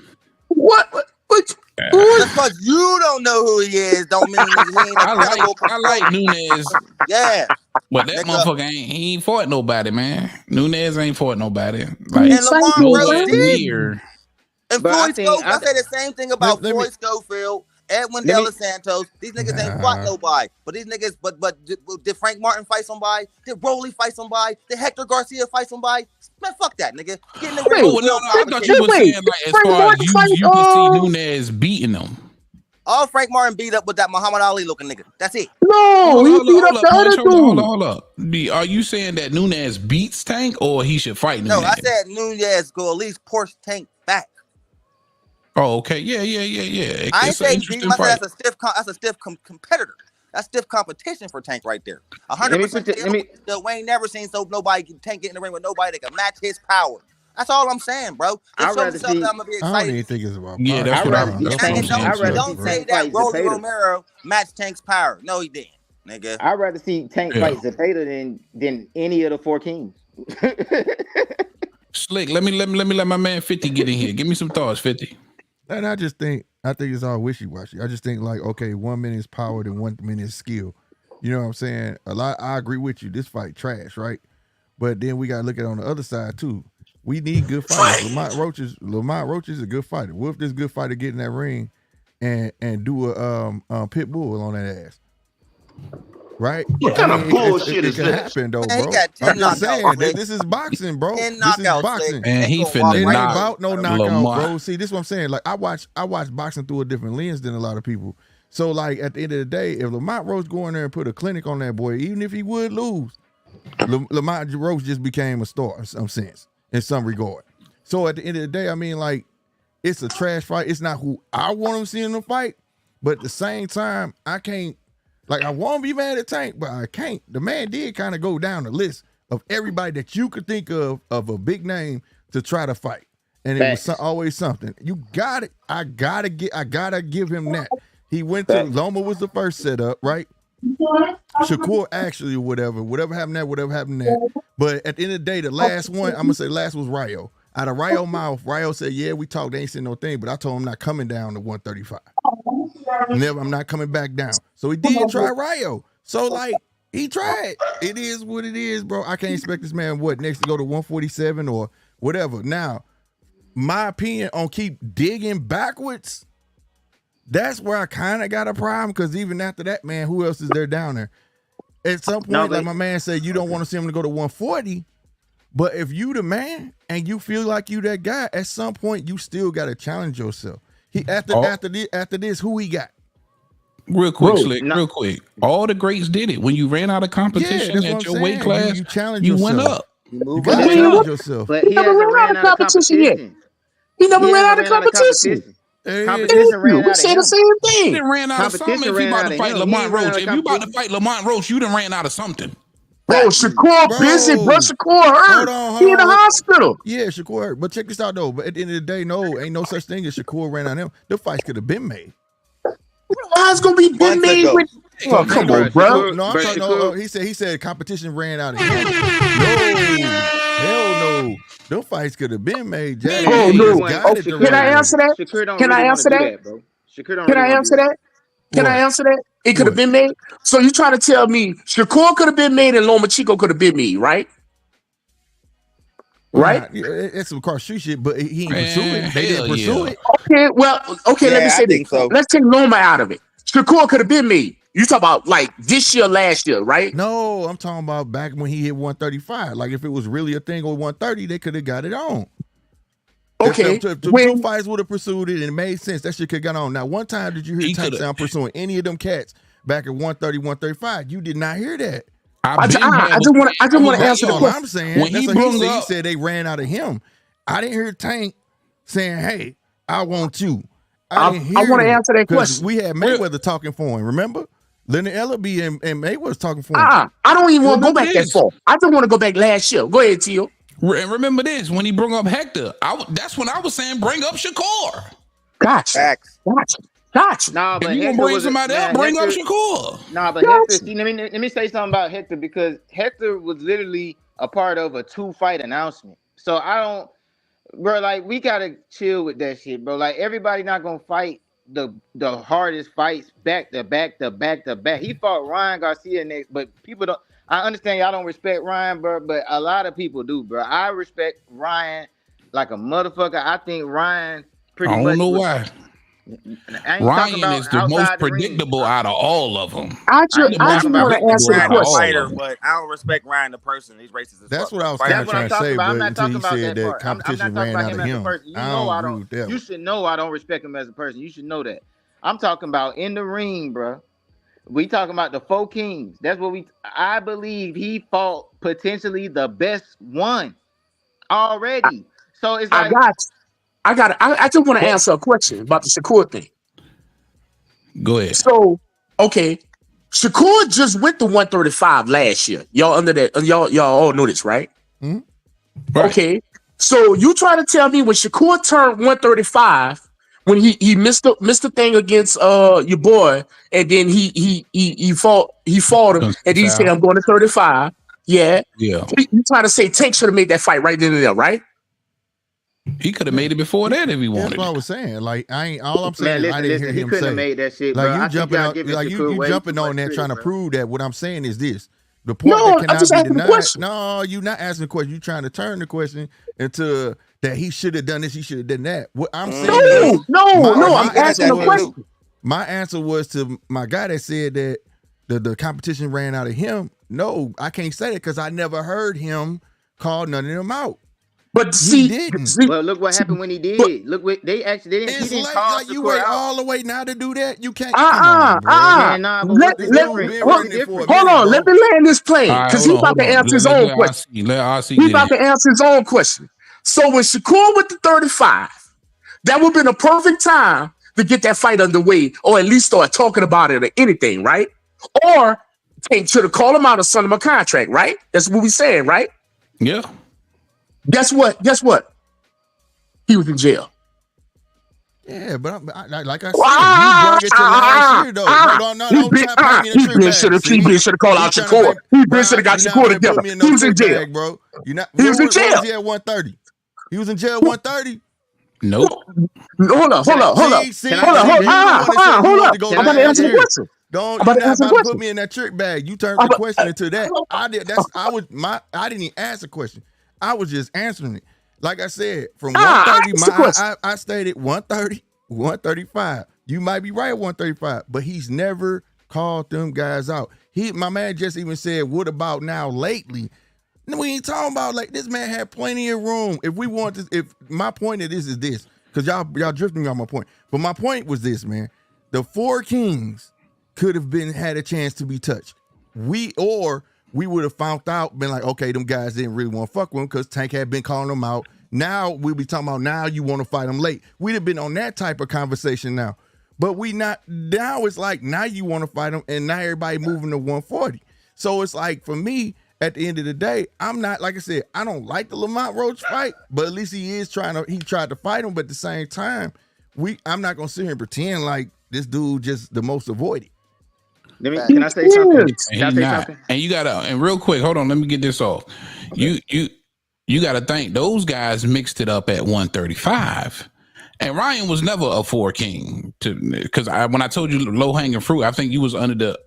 What? Just because you don't know who he is, don't mean he ain't a credible I like Nunes. Yeah. But that motherfucker he ain't fought nobody, man. Nunes ain't fought nobody. Like and Lamont Rose did. Near. And Floyd Schofield, I say the same thing about Floyd Schofield, Edwin De Los Santos. These niggas ain't fought nobody. But these niggas, but did Frank Martin fight somebody? Did Rolly fight somebody? Did Hector Garcia fight somebody? Man, fuck that, nigga. Get in the ring. I thought you were saying like as far as you can see Nunes beating them. All Frank Martin beat up with that Muhammad Ali looking nigga. That's it. No, he beat up the other dude. Hold up. Are you saying that Nunes beats Tank or he should fight Nunes? No, I said Nunes go at least push Tank back. Oh, okay. Yeah. I ain't saying beat him. I said that's a stiff competitor. That's stiff competition for Tank right there. 100%. We ain't never seen nobody Tank get in the ring with nobody that can match his power. That's all I'm saying, bro. I'd rather I'm gonna be excited. I don't even think it's about. Yeah, that's what I'm saying. Don't say that Rolly Romero matched Tank's power. No, he didn't, nigga. I'd rather see Tank fight Zepeda than any of the 4 kings. Slick, let me let my man 50 get in here. Give me some thoughts, 50. And I think it's all wishy-washy. I just think like, okay, 1 minute is power and 1 minute is skill. You know what I'm saying? I agree with you. This fight trash, right? But then we gotta look at it on the other side too. We need good fighters. Lamont Roach is a good fighter. What if this good fighter get in that ring and do a pit bull on that ass? Right? What kind of bullshit is this? It can happen though, bro. I'm just saying this is boxing, bro. This is boxing. And he finna it ain't knock about no knockout, Lamont. bro. See, this is what I'm saying. Like I watch boxing through a different lens than a lot of people. So like at the end of the day, if Lamont Roach go in there and put a clinic on that boy, even if he would lose, Lamont Roach just became a star in some sense, in some regard. So at the end of the day, I mean, like, it's a trash fight. It's not who I want to see in the fight, but at the same time, I can't. Like, I want to be mad at Tank, but I can't. The man did kind of go down the list of everybody that you could think of a big name to try to fight, and it was always something. You got it. I gotta give him that. He went to Loma was the first setup, right? Shakur actually, whatever happened there. But at the end of the day, the last one, I'm gonna say last was Ryo. Out of Ryo mouth, Ryo said, "Yeah, we talked. They ain't said no thing, but I told him I'm not coming down to 135. Never, I'm not coming back down." So he did try Ryo. So like he tried. It is what it is, bro. I can't expect this man next to go to 147 or whatever. Now, my opinion on keep digging backwards. That's where I kind of got a problem because even after that, man, who else is there down there? At some point, like my man said, you don't want to see him to go to 140. But if you the man and you feel like you that guy, at some point you still got to challenge yourself. After this, who he got? Real quick, Slick, real quick. All the greats did it. When you ran out of competition at your weight class, you challenge you yourself. went up. You got to challenge yourself. But he never ran out of competition yet. He never ran out of competition. Competition ran out of him. Say the same thing. You done ran out of something if you about to fight Lamont Roach. If you about to fight Lamont Roach, you done ran out of something. Bro, Shakur busy, bro. Shakur hurt. He in the hospital. Yeah, Shakur hurt. But check this out, though. But at the end of the day, no, ain't no such thing as Shakur ran out of him. The fights could have been made. How's gonna be been made with? Oh, come on, bro. No, I'm talking. No, he said competition ran out of him. No, hell no. Them fights could have been made. Jack. Oh no. Can I answer that? Can I answer that? Can I answer that? Can I answer that? It could have been made. So you trying to tell me Shakur could have been made and Loma Chico could have been made, right? Right? It's some cross street shit, but he didn't pursue it. They didn't pursue it. Okay, well, let me say this. So. Let's take Loma out of it. Shakur could have been made. You talk about like this year, last year, right? No, I'm talking about back when he hit 135. Like if it was really a thing on 130, they could have got it on. Okay. If two fights would have pursued it and it made sense, that shit could have got on. Now, one time did you hear Tank sound pursuing any of them cats back at 130, 135? You did not hear that. I just want to answer the question. I'm saying when he said they ran out of him. I didn't hear Tank saying, "Hey, I want you." I want to answer that question. We had Mayweather talking for him. Remember, Leonard Ellaby and Mayweather talking for him. I don't even want to go back that far. I just want to go back last year. Go ahead, Tio. And remember this, when he brought up Hector, that's when I was saying bring up Shakur. Gotcha. Nah, but if you gonna bring somebody else, bring up Shakur. Nah, but Hector, see, let me say something about Hector because Hector was literally a part of a 2-fight announcement. So I don't bro. Like we gotta chill with that shit, bro. Like everybody not gonna fight the hardest fights back to back to back to back. He fought Ryan Garcia next, but people don't. I understand y'all don't respect Ryan, bro, but a lot of people do, bro. I respect Ryan like a motherfucker. I think Ryan pretty much. I don't know why. Ryan is the most predictable out of all of them. I just want to answer the question. But I don't respect Ryan the person. He's racist. That's what I was trying to say. I'm not until talking he about said that part. competition ran out of him. You know I don't. You should know I don't respect him as a person. You should know that. I'm talking about in the ring, bro. We talking about the 4 kings. That's what I believe he fought potentially the best one already. So it's like I just want to answer a question about the Shakur thing. Go ahead. So, okay, Shakur just went to 135 last year. Y'all under that? Y'all all know this, right? Mm-hmm. Right. Okay, so you trying to tell me when Shakur turned 135, when he missed the thing against your boy, and then he fought him, and then he said, "I'm going to 35." Yeah. You trying to say Tank should have made that fight right then and there, right? He could have made it before that if he wanted. That's what I was saying. Like all I'm saying is I didn't hear him say. He couldn't have made that shit, like bro. you jumping out, like you jumping on that, trying to prove that. What I'm saying is this: the point that cannot be denied. No, you're not asking the question. You're trying to turn the question into that he should have done this, he should have done that. What I'm saying, I'm asking a question. My answer was to my guy that said that the competition ran out of him. No, I can't say that because I never heard him call none of them out. But well, look what happened when he did. Look what they didn't. He didn't call like you wait all the way now to do that. You can't. Hold on, let me land this plane because he's about to answer his own question. He's about to answer his own question. So when Shakur went to 35, that would have been a perfect time to get that fight underway, or at least start talking about it or anything, right? Or Tank should have called him out or sent him a contract, right? That's what we saying, right? Yeah. Guess what? He was in jail. Yeah, but like I said, you brought it to last year, though. He should have called out Shakur. He should have got Shakur together. He was in jail, bro. He was in jail. Was he at 130? He was in jail at 130? Nope. Hold up. I'm about to answer the question. You're not about to put me in that trick bag. You turned the question into that. I didn't even ask the question. I was just answering it. Like I said, from 130, I stated 130, 135. You might be right at 135, but he's never called them guys out. My man just even said, what about now lately? We ain't talking about like this man had plenty of room. If we want to, if my point of this is this, because y'all drifting on my point. But my point was this, man. The 4 kings could have had a chance to be touched. We would have found out, been like, okay, them guys didn't really want to fuck with him because Tank had been calling them out. Now we'll be talking about now you want to fight them late. We'd have been on that type of conversation now. But we not, now it's like now you want to fight them and now everybody moving to 140. So it's like for me, at the end of the day, I'm not, like I said, I don't like the Lamont Roach fight, but at least he tried to fight him. But at the same time, I'm not going to sit here and pretend like this dude just the most avoided. Can I say something? And you gotta, and real quick, hold on, let me get this off. You gotta think those guys mixed it up at 135. And Ryan was never a 4 king because when I told you low hanging fruit, I think you was under the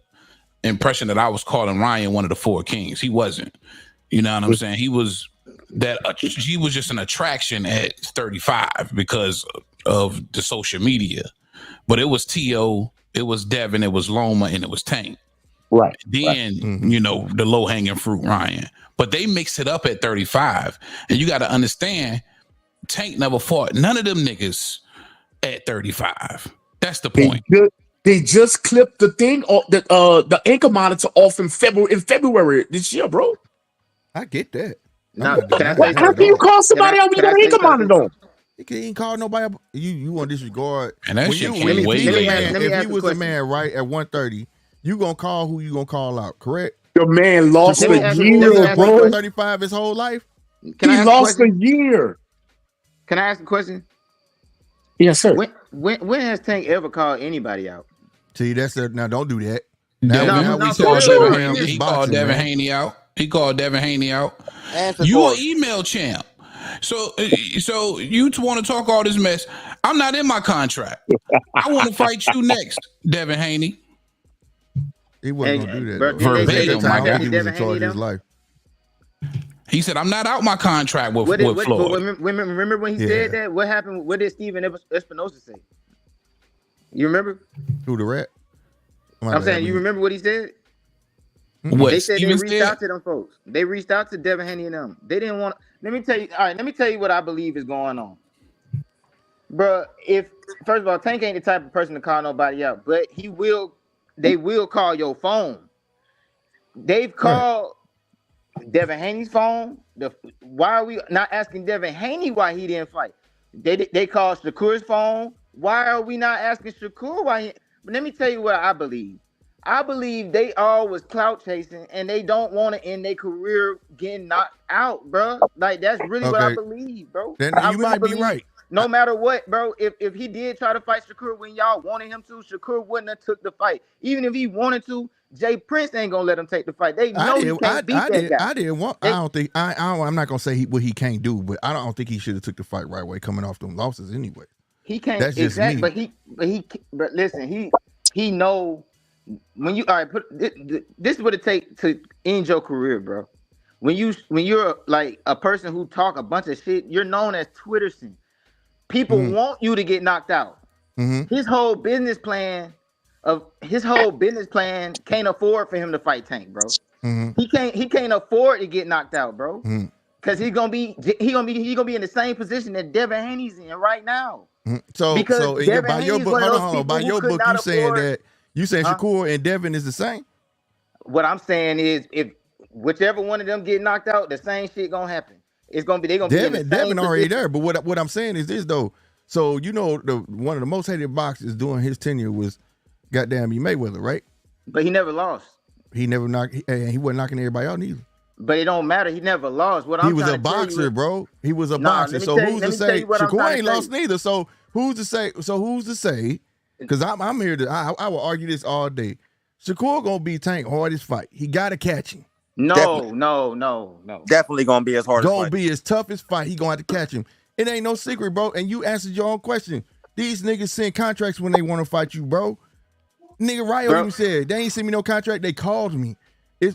impression that I was calling Ryan one of the 4 kings. He wasn't. You know what I'm saying? He was just an attraction at 35 because of the social media. But it was T.O., it was Devin, it was Loma, and it was Tank. Right. Then, the low hanging fruit Ryan. But they mixed it up at 35. And you got to understand, Tank never fought none of them niggas at 35. That's the point. They just clipped the thing, the anchor monitor off in February this year, bro. I get that. How can you call somebody out when you got an anchor monitor on? He ain't call nobody. You want to disregard. And that shit came way later. If he was a man right at 130, you gonna call who you gonna call out, correct? The man lost a year, bro. 35 his whole life. He lost a year. Can I ask a question? Yes, sir. When has Tank ever called anybody out? See, now don't do that. He called Devin Haney out. He called Devin Haney out. You an email champ. So you want to talk all this mess? I'm not in my contract. I want to fight you next, Devin Haney. He wasn't gonna do that. Bro, Though. Verbatim, I don't think he was in charge of his life. He said, "I'm not out my contract with Floyd." Remember when he said that? What happened? What did Steven Espinosa say? You remember? Who, the rat? I'm saying, you remember what he said? What they said Steven they reached out to them folks. They reached out to Devin Haney and them. They didn't want. Let me tell you. All right, let me tell you what I believe is going on, bro. If first of all, Tank ain't the type of person to call nobody out, but he will. They will call your phone. They've called Devin Haney's phone. Why are we not asking Devin Haney why he didn't fight? They called Shakur's phone. Why are we not asking Shakur why he? But let me tell you what I believe. I believe they all was clout chasing and they don't want to end their career getting knocked out, bro. Like that's really what I believe, bro. Then I you really might be believe, right. No matter what, bro. If he did try to fight Shakur when y'all wanted him to, Shakur wouldn't have took the fight. Even if he wanted to, Jay Prince ain't gonna let him take the fight. They know he can't beat that guy. I didn't want. I'm not gonna say what he can't do, but I don't think he should have took the fight right away coming off them losses anyway. He can't. That's just me. But listen, he know when you all right. This is what it takes to end your career, bro. When you're like a person who talk a bunch of shit, you're known as Twitterson. People want you to get knocked out. His whole business plan can't afford for him to fight Tank, bro. He can't afford to get knocked out, bro. Because he's gonna be in the same position that Devin Haney's in right now. So by your book, you saying Huh? Shakur and Devin is the same? What I'm saying is, if whichever one of them get knocked out, the same shit gonna happen. It's gonna be be in the same Devin already position. there. But what I'm saying is this though. So one of the most hated boxers during his tenure was goddamn Mayweather, right? But he never lost. He never knocked. He wasn't knocking everybody out neither. But it don't matter. He never lost. He was a boxer, bro. He was a boxer. So who's to say Shakur ain't lost neither? So who's to say? Because I'm here to. I will argue this all day. Shakur gonna be Tank hardest fight. He gotta catch him. No. Definitely gonna be his hardest Gonna fight. be his toughest fight. He gonna have to catch him. It ain't no secret, bro. And you answered your own question. These niggas send contracts when they want to fight you, bro. Nigga Ryo even said they ain't send me no contract. They called me.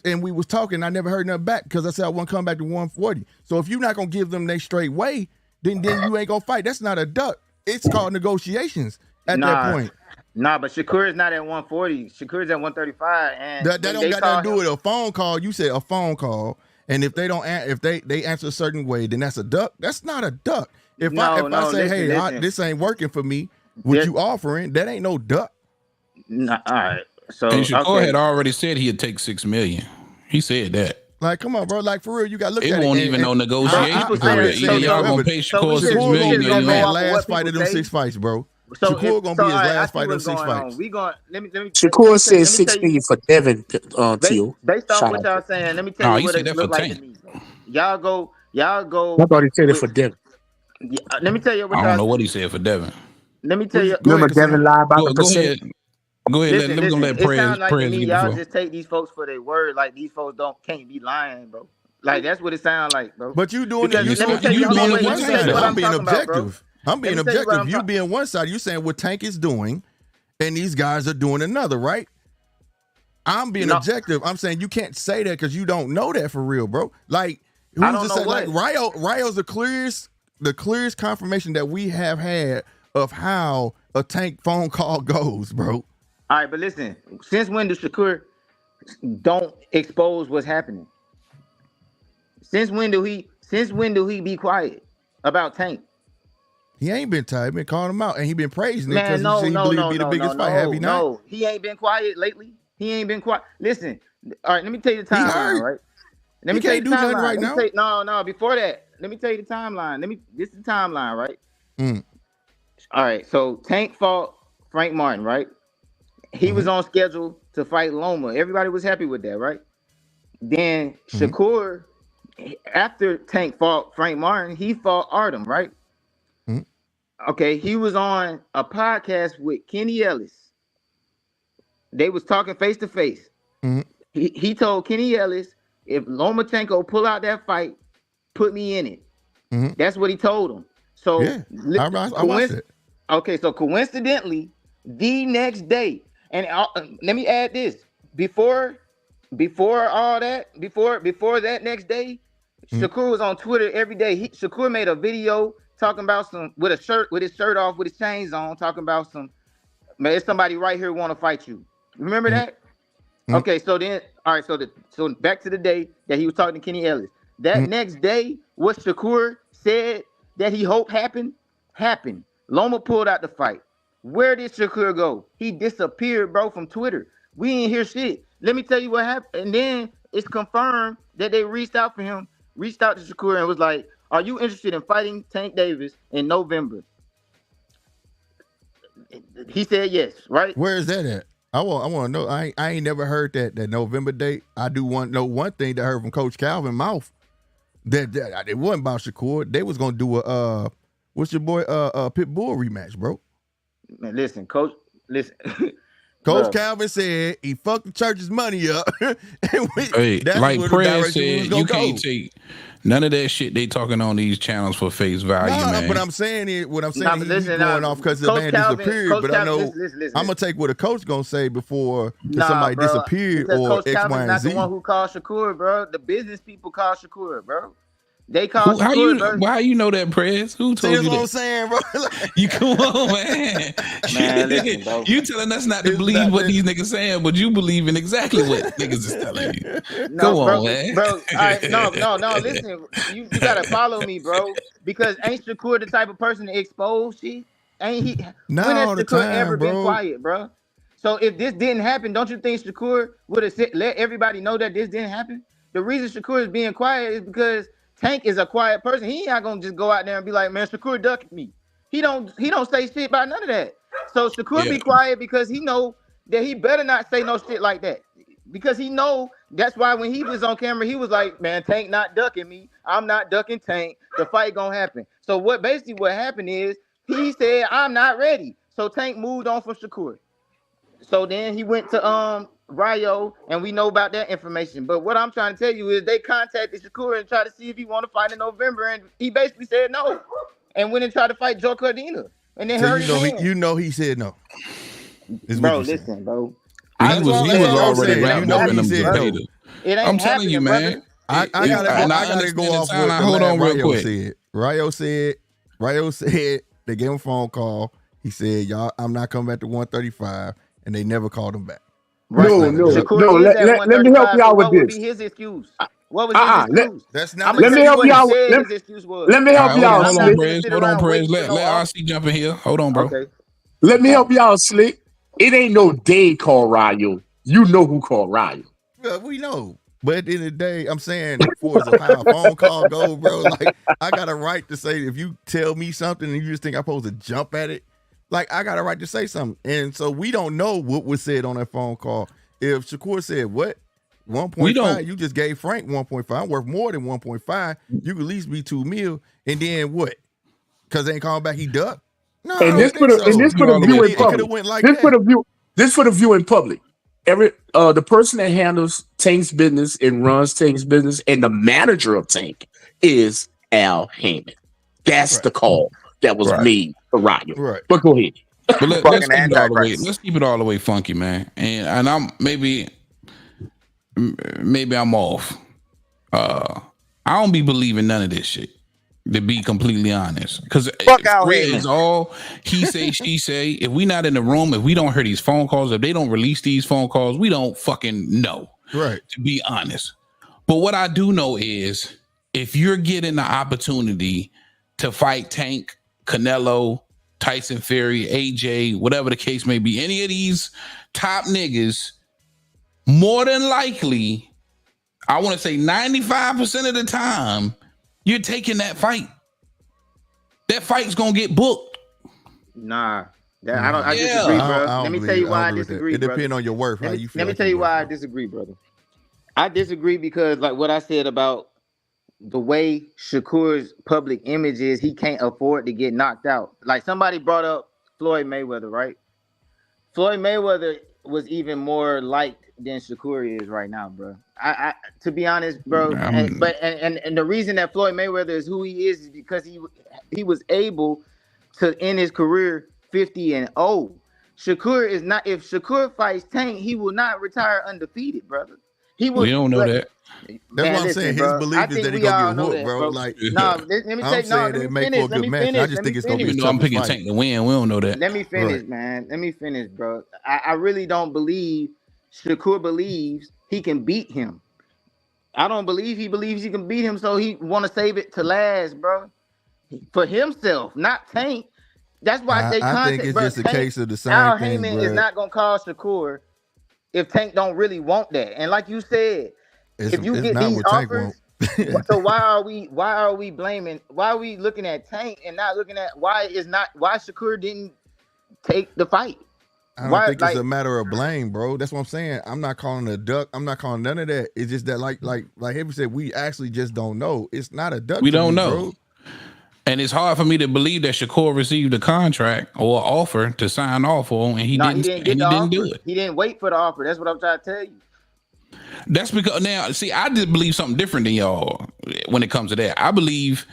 And we was talking. I never heard nothing back because I said I want to come back to 140. So if you're not gonna give them their straight way, then you ain't gonna fight. That's not a duck. It's called negotiations at that point. Nah, but Shakur is not at 140. Shakur's at 135. And that don't got nothing to do with a phone call. You said a phone call, and if they don't, if they answer a certain way, then that's a duck. That's not a duck. If I say, listen. This ain't working for me, what you offering, that ain't no duck. Nah, all right. So and Shakur had already said he'd take $6 million. He said that. Like, come on, bro. Like, for real, you got to look at it. It won't even no negotiation. Either y'all gonna pay Shakur $6 million. Gonna be his last fight of them 6 fights, bro. Shakur gonna be his last fight of them 6 fights. Shakur said 6 million for Devin. Teal. Based off what y'all saying, let me tell you what it look like to me. Y'all go. I thought he said it for Devin. Yeah, let me tell you what I don't know what he said for Devin. Let me tell you. Remember Devin lied about the percent. Go ahead. Let me let Prez. It sounds like to me, y'all just take these folks for their word. Like these folks can't be lying, bro. Like that's what it sounds like, bro. But you doing it. You being one side. I'm being objective. I'm being objective. You being one side. You saying what Tank is doing, and these guys are doing another, right? I'm being objective. I'm saying you can't say that because you don't know that for real, bro. Like who's to say? Like Ryo's the clearest confirmation that we have had of how a Tank phone call goes, bro. All right, but listen. Since when does Shakur don't expose what's happening? Since when do he be quiet about Tank? He ain't been tired. Been calling him out, and he been praising it Man, because he believed to be the biggest fight. Have he not? No, he ain't been quiet lately. He ain't been quiet. Listen, all right. Let me tell you the timeline, right? Let me tell you the timeline. No. Before that, let me tell you the timeline. This is the timeline, right? All right. So Tank fought Frank Martin, right? He was on schedule to fight Loma. Everybody was happy with that, right? Then Shakur, after Tank fought Frank Martin, he fought Artem, right? Okay, he was on a podcast with Kenny Ellis. They was talking face to face. He told Kenny Ellis, if Lomachenko pull out that fight, put me in it. That's what he told him. So yeah, I watched it. Okay, so coincidentally, the next day, and let me add this: before all that, before that next day, Shakur was on Twitter every day. Shakur made a video talking about with his shirt off, with his chains on, talking about man, there's somebody right here want to fight you. Remember that? Okay, so then, all right, so back to the day that he was talking to Kenny Ellis. That next day, what Shakur said that he hoped happened. Loma pulled out the fight. Where did Shakur go? He disappeared, bro, from Twitter. We ain't hear shit. Let me tell you what happened. And then it's confirmed that they reached out to Shakur and was like, "Are you interested in fighting Tank Davis in November?" He said yes, right? Where is that at? I want to know. I ain't never heard that November date. I do want to know one thing that I heard from Coach Calvin mouth that it wasn't about Shakur. They was gonna do a what's your boy Pitbull rematch, bro. Man, listen, Coach. Coach Calvin said he fucked the church's money up. Hey, like Prez said, you can't take none of that shit they talking on these channels for face value, man. But I'm saying he's going off because the man disappeared. But I know I'm gonna take what a coach gonna say before somebody disappeared or Coach X, Calvin's Y, and not Z. the one who called Shakur, bro. The business people call Shakur, bro. They call Shakur, bro. How you know that, Prez? Who told you that? That's what I'm saying, bro. You come on, man. Man, listen, bro. You telling us not to believe what these niggas saying, but you believe in exactly what niggas is telling you. No, Come on, man. Bro. All right, no. Listen, you gotta follow me, bro. Because ain't Shakur the type of person to expose shit? Ain't he? When has Shakur ever been quiet, bro? So if this didn't happen, don't you think Shakur would have let everybody know that this didn't happen? The reason Shakur is being quiet is because Tank is a quiet person. He ain't not gonna just go out there and be like, man, Shakur ducked me. He don't say shit about none of that. So Shakur be quiet because he know that he better not say no shit like that. Because he know that's why when he was on camera, he was like, man, Tank not ducking me. I'm not ducking Tank. The fight gonna happen. So what happened is he said, I'm not ready. So Tank moved on from Shakur. So then he went to Rayo, and we know about that information. But what I'm trying to tell you is they contacted Shakur and tried to see if he want to fight in November, and he basically said no, and went and tried to fight Joe Cardina, and then hurt his hand. He said no. Bro, listen, bro. He was already wrapped up in them data. I'm telling you, man. I gotta go off what hold on real quick. Said. Rayo said they gave him a phone call. He said, y'all, I'm not coming back to 135, and they never called him back. Right. No. Let me help y'all with this. What would be his excuse? What was his excuse? That's not. Let me help y'all. Let me help y'all. Hold on, Prez. Let RC jump in here. Hold on, bro. Okay. Let me help y'all, Slick. It ain't no day called Rayo. You know who called Rayo. Yeah, we know. But at the end of the day, I'm saying, for how a phone call goes, bro, like, I got a right to say, if you tell me something and you just think I'm supposed to jump at it, like, I got a right to say something. And so we don't know what was said on that phone call. If Shakur said, what? 1.5, you just gave Frank 1.5. I'm worth more than 1.5. You could at least be $2 million. And then what? Because they ain't calling back, he ducked? No, and this for the view in public. This for the view in public. The person that handles Tank's business and runs Tank's business and the manager of Tank is Al Heyman. That's the call that was made for Rayo. Right. But go ahead. But let's keep it all the way funky, man. And I'm maybe I'm off. I don't be believing none of this shit, to be completely honest. Because it's all he say, she say. If we not in the room, if we don't hear these phone calls, if they don't release these phone calls, we don't fucking know. Right. To be honest. But what I do know is if you're getting the opportunity to fight Tank, Canelo, Tyson Fury, AJ, whatever the case may be, any of these top niggas, more than likely, I want to say 95% of the time, you're taking that fight. That fight's gonna get booked. Nah, I disagree, bro. Let me tell you why I disagree. It depends on your worth. How you feel. Let me tell you why I disagree, brother. I disagree because, like what I said about the way Shakur's public image is, he can't afford to get knocked out. Like somebody brought up Floyd Mayweather, right? Floyd Mayweather was even more liked than Shakur is right now, bro. I to be honest, bro. And the reason that Floyd Mayweather is who he is because he was able to end his career 50-0. Shakur is not. If Shakur fights Tank, he will not retire undefeated, brother. He will. We don't know that. That's what I'm saying. His belief is that he gonna get whooped, bro. Like, let me finish. Let me finish. You know, I'm picking Tank to win. We don't know that. Let me finish, man. Let me finish, bro. I really don't believe Shakur believes he can beat him. I don't believe he believes he can beat him, so he want to save it to last, bro. For himself, not Tank. That's why I think it's just a case of the same Al thing, Heyman bro. is not gonna call Shakur if Tank don't really want that. And like you said, if you get these offers, so why are we blaming? Why are we looking at Tank and not looking at why Shakur didn't take the fight? I don't think it's a matter of blame, bro. That's what I'm saying. I'm not calling a duck. I'm not calling none of that. It's just that, like Heavy said, we actually just don't know. It's not a duck. We don't know. Bro. And it's hard for me to believe that Shakur received a contract or offer to sign off on, and he didn't do it. He didn't wait for the offer. That's what I'm trying to tell you. That's because now, see, I just believe something different than y'all when it comes to that. I believe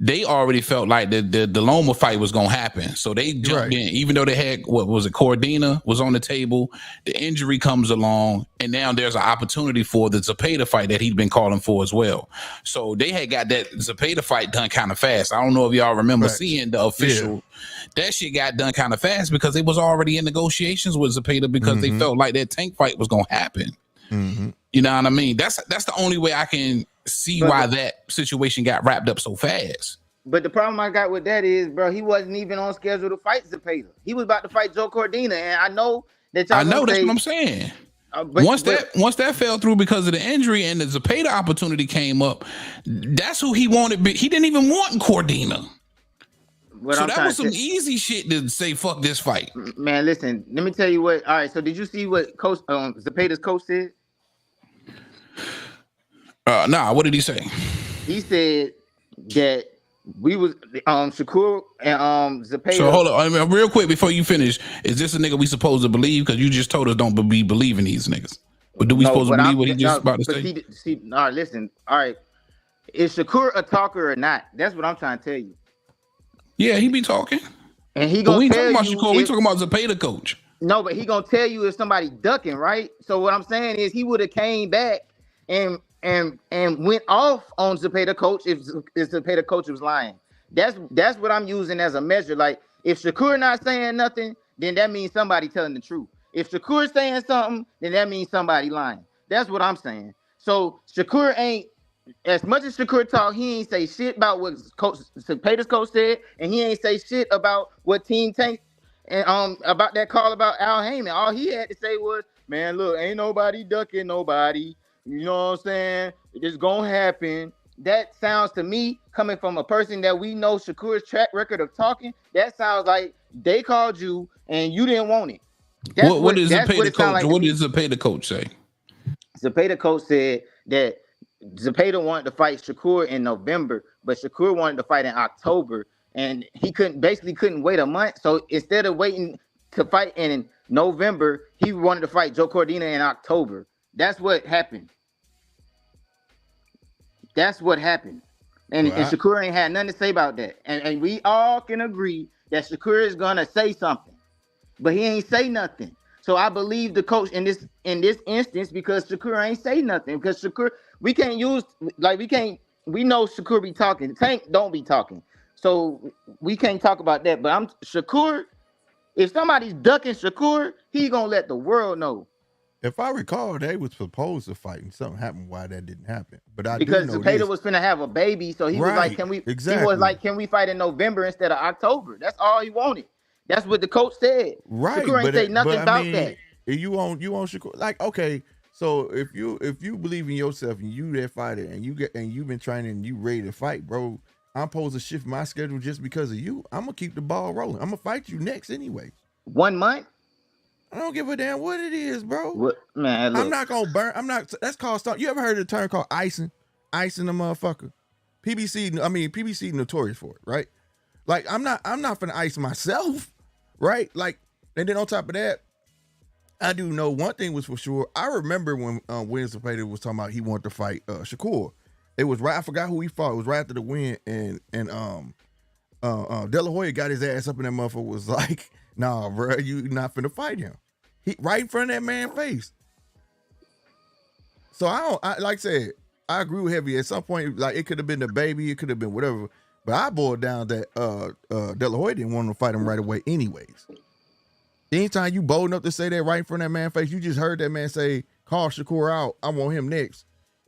they already felt like the Loma fight was gonna happen, so they jumped in, even though they had Cordina was on the table. The injury comes along, and now there's an opportunity for the Zepeda fight that he'd been calling for as well. So they had got that Zepeda fight done kind of fast. I don't know if y'all remember seeing the official. Yeah. That shit got done kind of fast because they was already in negotiations with Zepeda because they felt like that Tank fight was gonna happen. You know what I mean? That's the only way I can see why that situation got wrapped up so fast. But the problem I got with that is, bro, he wasn't even on schedule to fight Zepeda. He was about to fight Joe Cordina, and I know that y'all. I know that's what I'm saying. Once that fell through because of the injury and the Zepeda opportunity came up, that's who he wanted. He didn't even want Cordina. So that was some easy shit to say, fuck this fight. Man, listen, let me tell you what. All right, so did you see what Coach Zepeda's coach said? Nah, what did he say? He said that we was Shakur and Zepeda. So hold on, I mean, real quick before you finish, is this a nigga we supposed to believe? Because you just told us don't be believing these niggas. But do we supposed to believe what he just about to say? All right, listen. All right, is Shakur a talker or not? That's what I'm trying to tell you. Yeah, he be talking. And he gonna tell you. Shakur, we talking about Zepeda coach. No, but he gonna tell you if somebody ducking, right? So what I'm saying is he would have came back and went off on Zepeda coach if Zepeda coach was lying. That's what I'm using as a measure. Like if Shakur not saying nothing, then that means somebody telling the truth. If Shakur saying something, then that means somebody lying. That's what I'm saying. So Shakur ain't, as much as Shakur talk, he ain't say shit about what Zepeda's coach said, and he ain't say shit about what Team Tank and about that call about Al Heyman. All he had to say was, man, look, ain't nobody ducking nobody. You know what I'm saying? It's gonna happen. That sounds to me, coming from a person that we know Shakur's track record of talking, that sounds like they called you and you didn't want it. What did Zepeda coach? Like what did Zepeda coach say? Zepeda coach said that Zepeda wanted to fight Shakur in November, but Shakur wanted to fight in October, and he couldn't wait a month. So instead of waiting to fight in November, he wanted to fight Joe Cordina in October. That's what happened. And Shakur ain't had nothing to say about that. And we all can agree that Shakur is gonna say something, but he ain't say nothing. So I believe the coach in this instance because Shakur ain't say nothing. Because Shakur, we know Shakur be talking. Tank don't be talking. So we can't talk about that. But Shakur, if somebody's ducking Shakur, he gonna let the world know. If I recall, they was supposed to fight, and something happened why that didn't happen. But because Zepeda was finna have a baby, so he was like, "Can we?" Exactly. He was like, "Can we fight in November instead of October?" That's all he wanted. That's what the coach said. Right. Shakur ain't say nothing about that. You on Shakur? Like, okay, so if you believe in yourself and you that fighter and you've been training and you ready to fight, bro, I'm supposed to shift my schedule just because of you. I'm gonna keep the ball rolling. I'm gonna fight you next anyway. 1 month. I don't give a damn what it is, bro. What, man, look. I'm not gonna burn. That's called stuff. You ever heard of the term called icing? Icing the motherfucker. PBC notorious for it, right? Like I'm not finna ice myself, right? Like, and then on top of that, I do know one thing was for sure. I remember when Williams Zepeda was talking about he wanted to fight Shakur. It was right. I forgot who he fought. It was right after the win, and De La Hoya got his ass up, and that motherfucker was like, "Nah, bro, you not finna fight him." He right in front of that man's face. So like I said, I agree with Heavy. At some point, like it could have been the baby, it could have been whatever. But I boiled down that De La Hoya didn't want him to fight him right away, anyways. Anytime you bold enough to say that right in front of that man's face, you just heard that man say, "Call Shakur out. I want him next."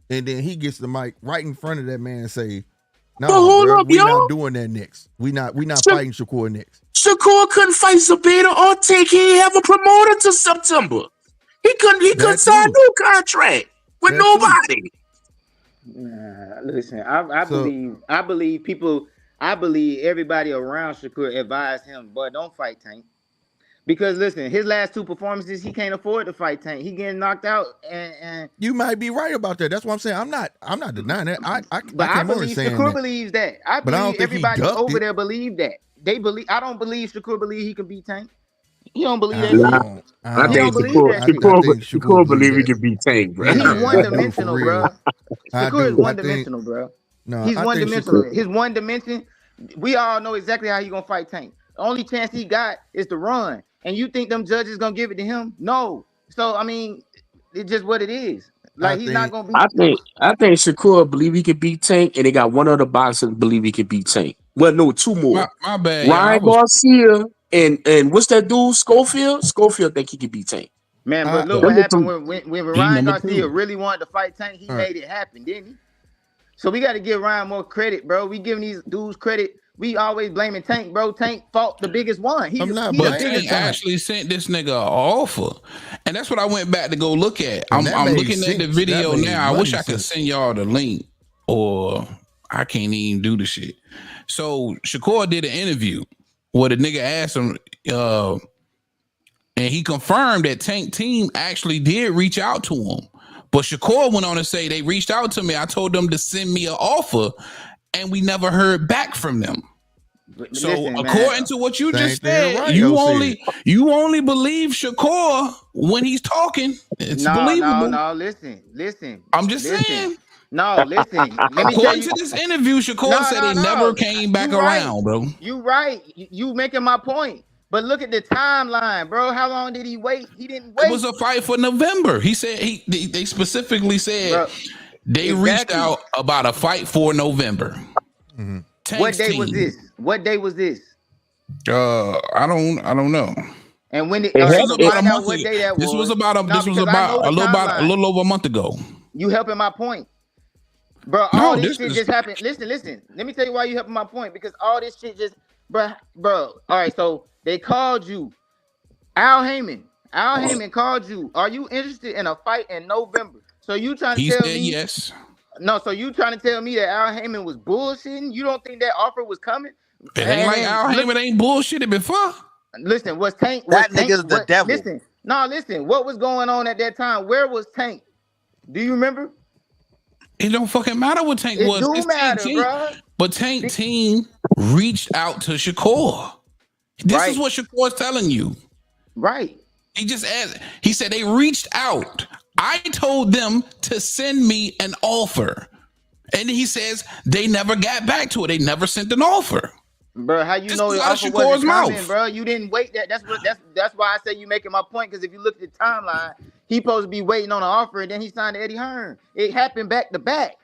And then he gets the mic right in front of that man and say, "No, bro, we're not doing that next. We not fighting Shakur next." Shakur couldn't fight Zepeda or Tank. He didn't have a promoter till September. He couldn't sign no contract with nobody. Listen, I believe everybody around Shakur advised him, but don't fight Tank. Because listen, his last 2 performances, he can't afford to fight Tank. He getting knocked out, and you might be right about that. That's what I'm saying. I'm not denying that. I believe Shakur believes that. I believe everybody over there believe that. They believe. I don't believe Shakur believe he can beat Tank. He don't believe that shit. I think Shakur believe he can beat Tank, bro. He's one-dimensional, bro. Shakur is one-dimensional, bro. No, he's one-dimensional. His one dimension, we all know exactly how he gonna fight Tank. The only chance he got is to run. And you think them judges gonna give it to him? No. So I mean, it's just what it is. Like he's not gonna be. I think Shakur believe he can beat Tank, and they got one other boxer believe he can beat Tank. Well, no, 2 more. My bad. Ryan Garcia and what's that dude? Schofield. Schofield think he can beat Tank. Man, but look what happened when Ryan Garcia really wanted to fight Tank. He made it happen, didn't he? So we got to give Ryan more credit, bro. We giving these dudes credit. We always blaming Tank, bro. Tank fought the biggest one. But Tank actually sent this nigga an offer, and that's what I went back to go look at. I'm looking at the video now. I wish I could send y'all the link, or I can't even do the shit. So Shakur did an interview where the nigga asked him, and he confirmed that Tank team actually did reach out to him. But Shakur went on to say they reached out to me. I told them to send me an offer, and we never heard back from them. So according to what you just said, you only believe Shakur when he's talking. It's believable. No, listen. I'm just saying. No, listen. According to this interview, Shakur said they never came back around, bro. You right. You making my point. But look at the timeline, bro. How long did he wait? He didn't wait. It was a fight for November. He said they specifically said they reached out about a fight for November. Mm-hmm. What day was this? What day was this? I don't know. And when this was about a month ago. This was about a little over a month ago. You helping my point, bro? All this shit just happened. Listen. Let me tell you why you helping my point, because all this shit just, bro. All right, so they called you, Al Heyman. Al Heyman called you. Are you interested in a fight in November? So you trying to tell me yes? No, so you trying to tell me that Al Heyman was bullshitting? You don't think that offer was coming? It ain't like Al Heyman ain't bullshitted before. Listen, was Tank? That nigga's the devil. Listen. What was going on at that time? Where was Tank? Do you remember? It don't fucking matter what Tank was. It do matter, bro. But Tank team reached out to Shakur. This is what Shakur's telling you. Right. He just asked. He said they reached out. I told them to send me an offer. And he says they never got back to it. They never sent an offer. Bro, how you know the offer wasn't coming, bro? You didn't wait that. That's why I say you making my point, because if you look at the timeline, he supposed to be waiting on an offer, and then he signed to Eddie Hearn. It happened back to back.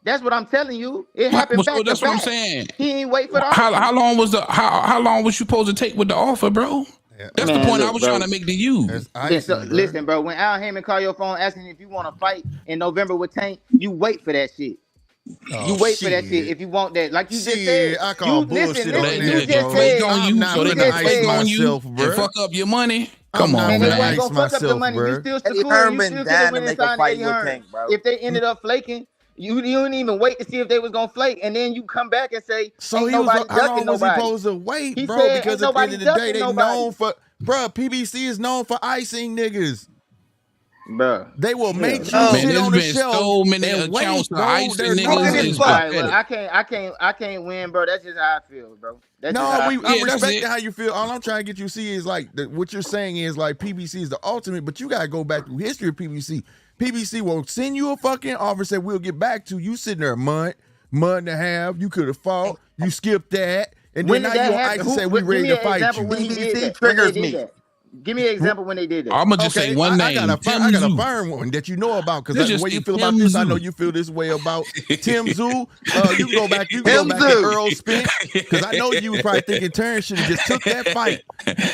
That's what I'm telling you. It happened back to back. That's what I'm saying. He ain't wait for the offer. How long was you supposed to take with the offer, bro? That's the point I was trying to make to you. Listen, bro. When Al Heyman call your phone asking if you want to fight in November with Tank, you wait for that shit. You wait for that shit if you want that. Like you just said. I call bullshit on that. You just said on you, so they can flake on you and fuck up your money. Come on, man. They wasn't gonna fuck up the money. You still Shakur. You still could have went inside Eddie Hearn. If they ended up flaking, you didn't even wait to see if they was gonna flake, and then you come back and say, so he was, how long was he supposed to wait, bro? Because at the end of the day, they known for, bro, PBC is known for icing niggas. Bro, They will make you Man, sit there's on the been shelf so many and accounts wait, of bro. ice There's and no niggas way. is all right, well, pathetic. I can't win, bro. That's just how I feel, bro. That's just No, how I feel. I'm Yeah, that's respecting it. how you feel. All I'm trying to get you to see is like what you're saying is like PBC is the ultimate, but you gotta go back through history of PBC. PBC will send you a fucking offer, say we'll get back to you. Sitting there a month and a half. You could have fought. You skipped that, and When then did now you that on ice happen? and say we Give ready me to an fight example you. when he did PBC that. triggers When they me. did that. Give me an example when they did that. I'm gonna just say one I name. got a Zoo. firm one that you know about because Let's the just way you say feel about Tim this, I know Zoo. you feel this way about Tim Zoo. You can go back. You can Tim go back Zoo. to Errol Spence because I know you was probably thinking Terrence should have just took that fight.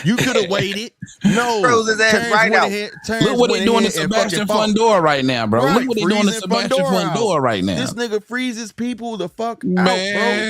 You could have waited. No, Throws his ass Terrence right went out. ahead. Terrence Look what they went doing to ahead and fucking Sebastian fought. Fundora right now, bro. Right, Look what they doing to freezing Sebastian Fundora right now. This nigga freezes people the fuck Man,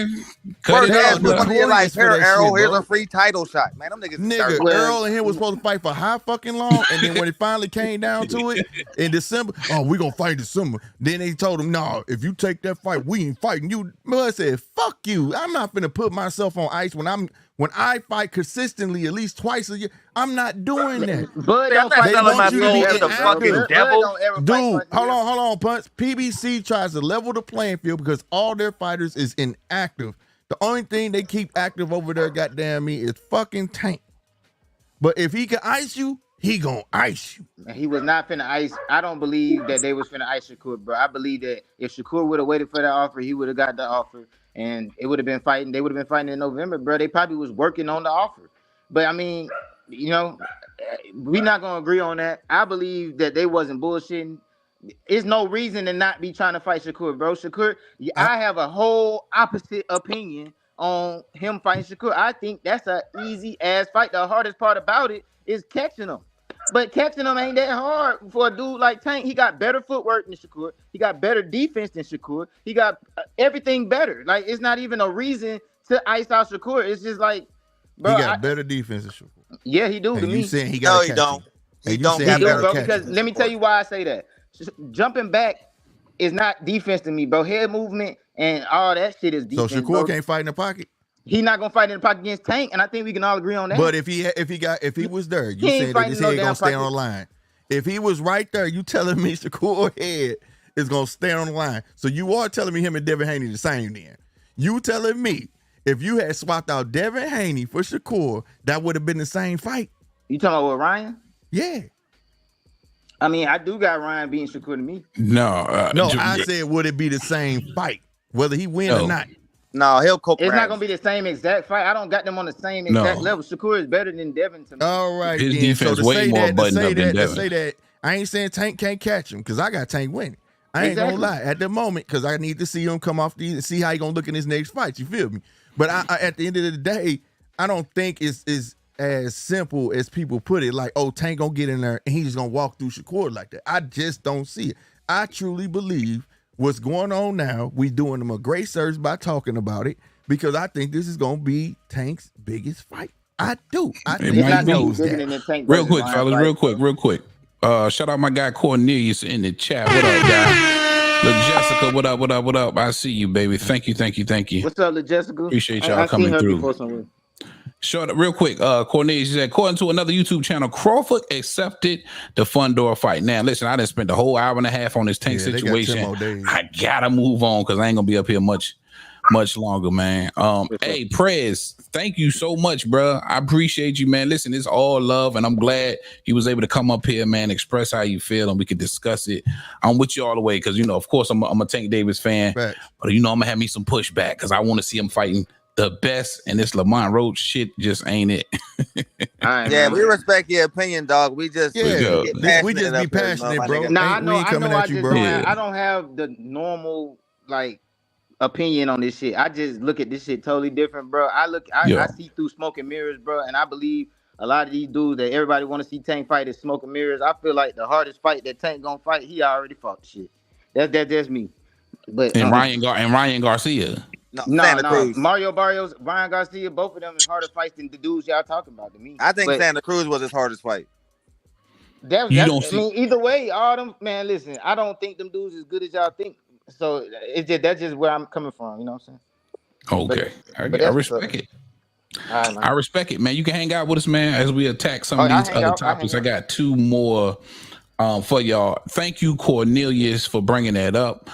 out, cut it bro. out, They are bro. One of you like, notorious for here, that Errol, shit, here's bro. a free title shot. Man, them niggas is Nigga, dirty. Errol and him was supposed to fight for how fucking long, and then when it finally came down to it in December, we gonna fight in December. Then they told him, no, if you take that fight, we ain't fighting you. Mud said, fuck you. I'm not finna put myself on ice when I fight consistently at least twice a year. I'm not doing that. Bud I'm don't not fight selling my Punch soul ever, to the bro. fucking Bud devil. don't ever Dude, fight Punch hold on, Punch. PBC tries to level the playing field because all their fighters is inactive. The only thing they keep active over there, goddamn me, is fucking Tank. But if he can ice you, he gonna ice you. He was not finna ice. I don't believe that they was finna ice Shakur, bro. I believe that if Shakur would have waited for that offer, he would have got the offer, and it would have been fighting. They would have been fighting in November, bro. They probably was working on the offer. But I mean, you know, we not gonna agree on that. I believe that they wasn't bullshitting. There's no reason to not be trying to fight Shakur, bro. Shakur, I have a whole opposite opinion on him fighting Shakur. I think that's an easy ass fight. The hardest part about it is catching him. But catching him ain't that hard for a dude like Tank. He got better footwork than Shakur. He got better defense than Shakur. He got everything better. Like, it's not even a reason to ice out Shakur. It's just like, bro. He got better defense than Shakur. Yeah, he do And to you me. saying he got No, he don't. He don't. He do, bro, because let me tell you why I say that. Jumping back is not defense to me, bro. Head movement and all that shit is defense. So Shakur bro. can't fight in the pocket. He not gonna fight in the pocket against Tank, and I think we can all agree on that. But if he was there, you He ain't saying that fighting his no head damn gonna stay on pocket. the line. If he was right there, you telling me Shakur head is gonna stay on the line. So you are telling me him and Devin Haney the same then. You telling me if you had swapped out Devin Haney for Shakur, that would have been the same fight. You talking about with Ryan? Yeah. I mean, I do got Ryan beating Shakur to me. No, I said would it be the same fight, whether he win or not? No, he'll cook. It's not gonna be the same exact fight. I don't got them on the same exact level. Shakur is better than Devin to me. All right, his then. defense so to way say more that, buttoned up than to Devin. say that, I ain't saying Tank can't catch him because I got Tank winning. I ain't gonna lie at the moment because I need to see him come off and see how he gonna look in his next fight. You feel me? But I at the end of the day, I don't think it's as simple as people put it. Like, oh, Tank gonna get in there and he's just gonna walk through Shakur like that. I just don't see it. I truly believe what's going on now. We doing them a great service by talking about it because I think this is gonna be Tank's biggest fight. I do. I think he knows that. Real quick, fellas. Real quick. Shout out my guy Cornelius in the chat. What up, guy? Jessica, what up? I see you, baby. Thank you. What's up, Jessica? Appreciate y'all coming through. Short, real quick, Cornelius said, according to another YouTube channel, Crawford accepted the Fundora fight. Now, listen, I done spent the whole hour and a half on this Tank situation. I gotta move on because I ain't gonna be up here much longer, man. Hey, Prez, thank you so much, bro. I appreciate you, man. Listen, it's all love, and I'm glad you was able to come up here, man, express how you feel, and we could discuss it. I'm with you all the way because, you know, of course, I'm a Tank Davis fan, but, you know, I'm gonna have me some pushback because I want to see him fighting the best, and this Lamont Roach shit just ain't it. Yeah, we respect your opinion, dog. We just we just be passionate, bro. Nah, I know. I don't have the normal like opinion on this shit. I just look at this shit totally different, bro. I see through smoke and mirrors, bro, and I believe a lot of these dudes that everybody want to see Tank fight is smoke and mirrors. I feel like the hardest fight that Tank gonna fight, he already fought shit. That's just me. But Ryan Garcia. No, Mario Barrios, Ryan Garcia, both of them is harder fights than the dudes y'all talking about to me. I think Santa Cruz was his hardest fight. Either way, all them, man, listen, I don't think them dudes as good as y'all think. So that's just where I'm coming from, you know what I'm saying? Okay. I respect it. Right, I respect it, man. You can hang out with us, man, as we attack some of these other topics. I got two more for y'all. Thank you, Cornelius, for bringing that up.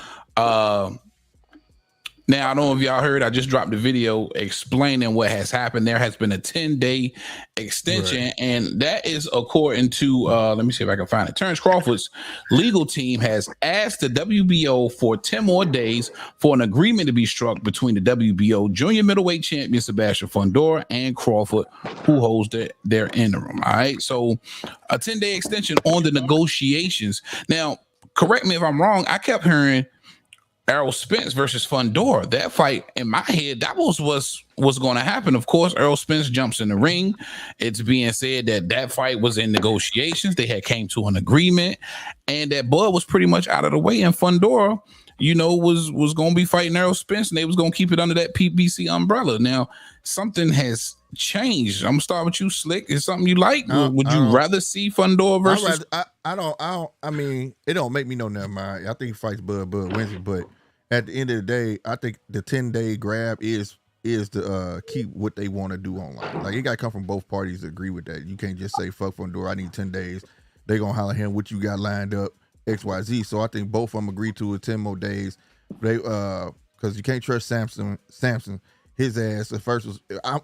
Now, I don't know if y'all heard, I just dropped a video explaining what has happened. There has been a 10-day extension, and that is according to, let me see if I can find it. Terrence Crawford's legal team has asked the WBO for 10 more days for an agreement to be struck between the WBO junior middleweight champion Sebastian Fundora and Crawford, who holds their interim. All right, so a 10-day extension on the negotiations. Now, correct me if I'm wrong, I kept hearing Errol Spence versus Fundora. That fight, in my head, that was going to happen. Of course, Errol Spence jumps in the ring. It's being said that fight was in negotiations. They had came to an agreement, and that Bud was pretty much out of the way. And Fundora, was going to be fighting Errol Spence, and they was going to keep it under that PBC umbrella. Now, something has changed. I'm gonna start with you, Slick. Is something you like? Would you rather see Fundora versus? I mean, it don't make me no nothing. I think he fights Bud wins it, but at the end of the day, I think the 10-day grab is to keep what they want to do online. Like, it got to come from both parties to agree with that. You can't just say fuck Fundora, I need 10 days. They gonna holler him what you got lined up, XYZ. So I think both of them agree to it 10 more days. They because you can't trust Samson. His ass at first was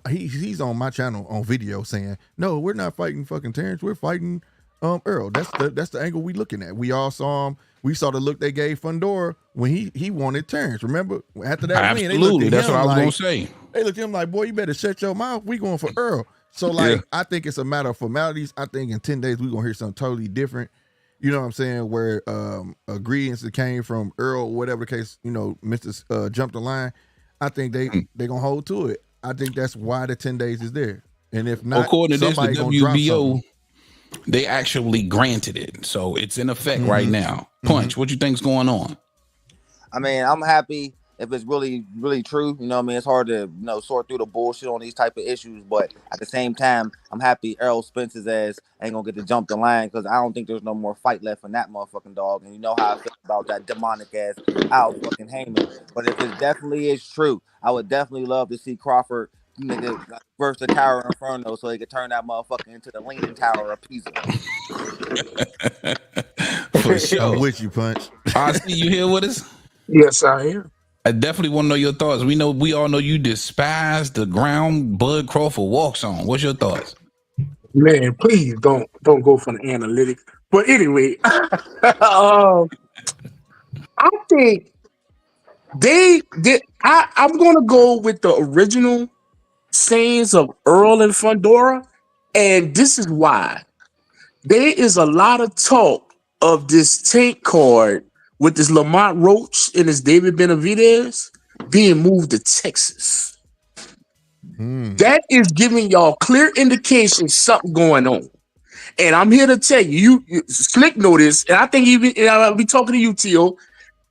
he's on my channel on video saying, no, we're not fighting fucking Terrence, we're fighting Errol. That's the angle we looking at. We all saw him. We saw the look they gave Fundora when he wanted Terrence. Remember, after that win, they looked at that's him what I was like, gonna say. They looked at him like, boy, you better shut your mouth. We going for Errol. So like, I think it's a matter of formalities. I think in 10 days we gonna hear something totally different. You know what I'm saying? Where agreements that came from Errol, whatever the case, Mr. Jumped the line. I think they gonna hold to it. I think that's why the 10 days is there. And if not, according to this, the WBO, they actually granted it, so it's in effect right now. Punch, what you think's going on? I mean, I'm happy if it's really, really true. You know what I mean? It's hard to, sort through the bullshit on these type of issues, but at the same time, I'm happy Errol Spence's ass ain't gonna get to jump the line, because I don't think there's no more fight left in that motherfucking dog. And you know how I feel about that demonic ass Al fucking Heyman. But if it definitely is true, I would definitely love to see Crawford versus the Tower Inferno, so he could turn that motherfucker into the Leaning Tower of Pisa. For sure. I'm with you, Punch. I see you here with us. Yes, I am. I definitely want to know your thoughts. We all know you despise the ground Bud Crawford walks on. What's your thoughts? Man, please don't go for the analytics. But anyway, I think I'm gonna go with the original sayings of Errol and Fundora, and this is why. There is a lot of talk of this tank card with this Lamont Roach and this David Benavidez being moved to Texas. That is giving y'all clear indication something going on. And I'm here to tell you, Slick know this, and I think I'll be talking to you, Tio.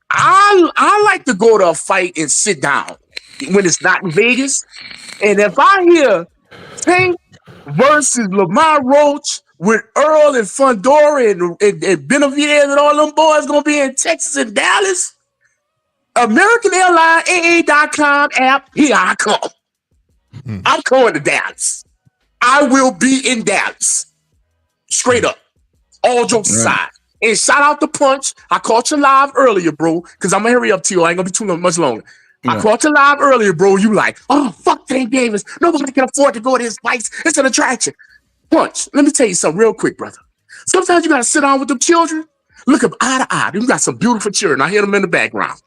I like to go to a fight and sit down when it's not in Vegas. And if I hear Tank versus Lamont Roach with Errol and Fundora and Benavidez and all them boys gonna be in Texas and Dallas, American Airlines AA.com app, here I come. I'm going to Dallas. I will be in Dallas. Straight up. All jokes aside. And shout out to Punch. I caught you live earlier, bro, because I'm going to hurry up to you. I ain't going to be too much longer. I caught you live earlier, bro. You like, oh, fuck Tank Davis. Nobody can afford to go to his fights. It's an attraction. Punch, let me tell you something real quick, brother. Sometimes you got to sit down with them children, look them eye to eye. You got some beautiful children. I hear them in the background.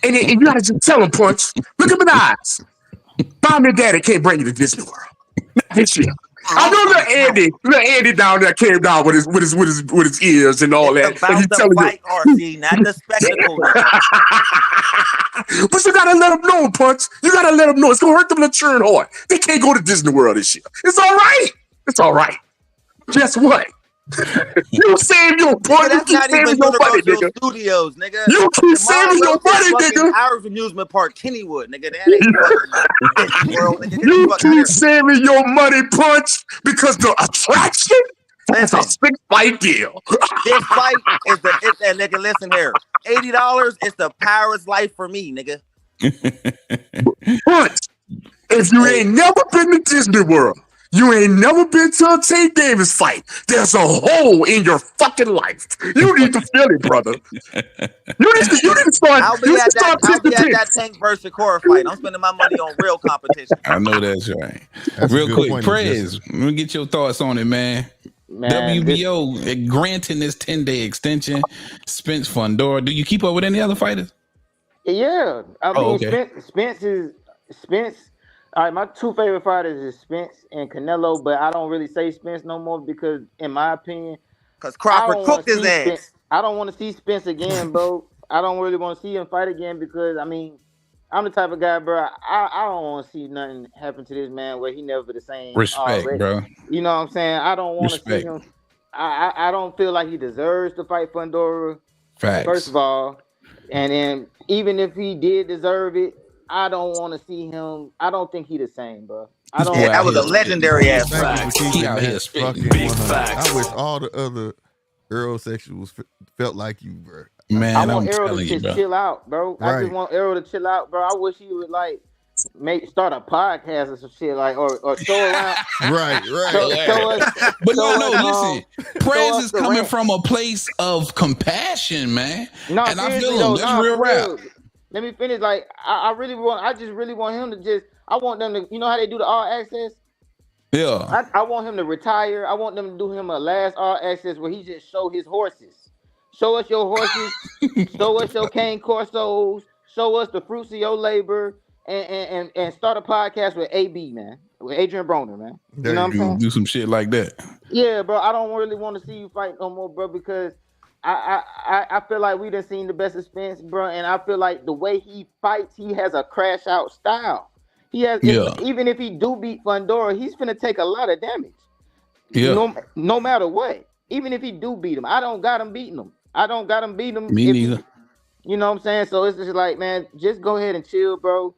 And you got to just tell them, Punch, look them in the eyes. Mom and Daddy can't bring you to Disney World. Not this year. I know little Andy down there came down with his ears and all that. About the fight, RC, not the spectacle. But you gotta let them know, Punch. You gotta let them know. It's gonna hurt them to churn hard. They can't go to Disney World this year. It's all right. It's all right. Guess what? You save your money. You keep saving your money, nigga. Studios, nigga. You keep saving your money, nigga. Irish Amusement Park, Kennywood, nigga. That ain't fucking world, nigga. You keep saving your money, Punch, because the attraction is a 6-fight deal. This fight is nigga. Listen here, $80 is the Paris life for me, nigga. Punch, if you ain't never been to Disney World, You ain't never been to a Tank Davis fight. There's a hole in your fucking life. You need to feel it, brother. You need to start. I'll be at that Tank versus Shakur fight. I'm spending my money on real competition. I know that's right. That's real quick, Prez, let me get your thoughts on it, man. WBO granting this 10-day extension. Spence, Fundora. Do you keep up with any other fighters? Yeah, I mean, Spence. All right, my two favorite fighters is Spence and Canelo, but I don't really say Spence no more because, in my opinion, because Crawford cooked his ass. I don't want to see Spence again, bro. I don't really want to see him fight again because, I mean, I'm the type of guy, bro. I don't want to see nothing happen to this man where he never the same. Respect, bro. You know what I'm saying? I don't want to see him. I don't feel like he deserves to fight Fundora. Facts. First of all, and then even if he did deserve it, I don't want to see him. I don't think he the same, bro. I don't. That was a legendary ass fight. He out here spitting big facts. I wish all the other Errol sexuals felt like you, bro. Man, I want Errol to just chill out, bro. Right. I just want Errol to chill out, bro. I wish he would like start a podcast or some shit, like or show around. right. Show us, but listen. Prez is coming from a place of compassion, man. No, and I feel him. That's real rap. Let me finish. Like I just really want him to just. I want them to. You know how they do the all access. Yeah. I want him to retire. I want them to do him a last all access where he just show his horses. Show us your horses. Show us your cane corsos. Show us the fruits of your labor. And start a podcast with AB, man. With Adrian Broner, man. You know what I'm saying? Do some shit like that. Yeah, bro. I don't really want to see you fight no more, bro, because I feel like we done seen the best of Spence, bro, and I feel like the way he fights, he has a crash out style. He has, even if he do beat Fundora, he's finna take a lot of damage. Yeah. No matter what. Even if he do beat him, I don't got him beating him. Me neither. You know what I'm saying? So it's just like, man, just go ahead and chill, bro.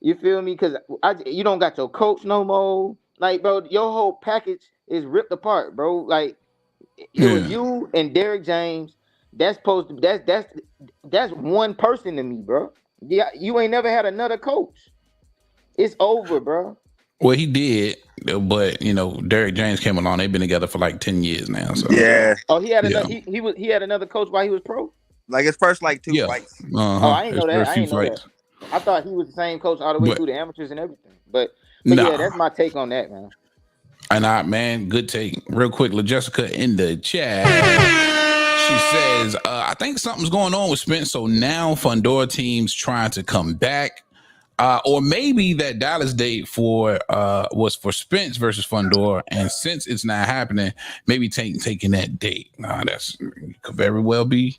You feel me? Because you don't got your coach no more. Like, bro, your whole package is ripped apart, bro. Like, it was you and Derek James. That's one person to me, bro. Yeah, you ain't never had another coach. It's over, bro. Well, he did, but Derek James came along. They've been together for like 10 years now. So yeah. Oh, he had another. He had another coach while he was pro. Like his first 2 fights. Oh, I didn't know that. I didn't know that. I thought he was the same coach all the way through the amateurs and everything. But yeah, that's my take on that, man. And good take. Real quick, LaJessica in the chat. She says, I think something's going on with Spence. So now Fundora team's trying to come back. Or maybe that Dallas date was for Spence versus Fundora. And since it's not happening, maybe taking that date. That's could very well be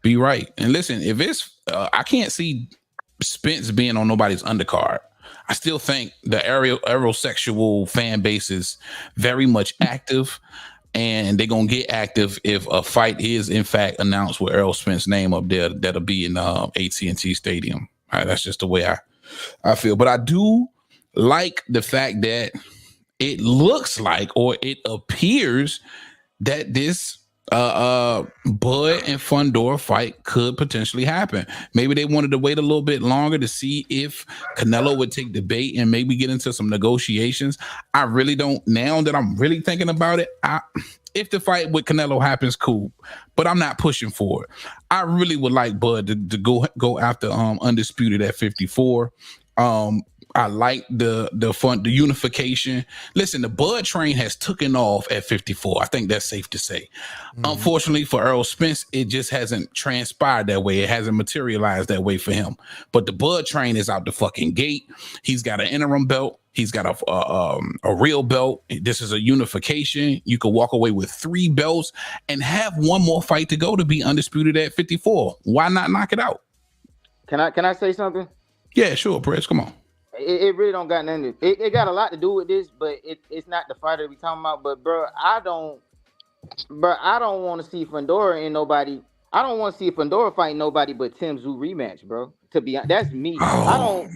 right. And listen, if it's I can't see Spence being on nobody's undercard. I still think the aerosexual fan base is very much active, and they're gonna get active if a fight is in fact announced with Errol Spence's name up there. That'll be in AT&T Stadium. That's just the way I feel. But I do like the fact that it looks like, or it appears that this Bud and Fundora fight could potentially happen. Maybe they wanted to wait a little bit longer to see if Canelo would take the bait and maybe get into some negotiations. I really don't. Now that I'm really thinking about it, if the fight with Canelo happens, cool, but I'm not pushing for it. I really would like Bud to go after Undisputed at 54. I like the unification. Listen, the Bud train has taken off at 54. I think that's safe to say. Unfortunately for Errol Spence, it just hasn't transpired that way. It hasn't materialized that way for him. But the Bud train is out the fucking gate. He's got an interim belt. He's got a real belt. This is a unification. You could walk away with 3 belts and have one more fight to go to be undisputed at 54. Why not knock it out? Can I say something? Yeah, sure, Press. Come on. It really don't got nothing. It got a lot to do with this, but it's not the fighter we talking about. But bro, I don't want to see Fundora in nobody. I don't want to see Fundora fight nobody but Tim Tszyu rematch, bro. To be honest, that's me. We all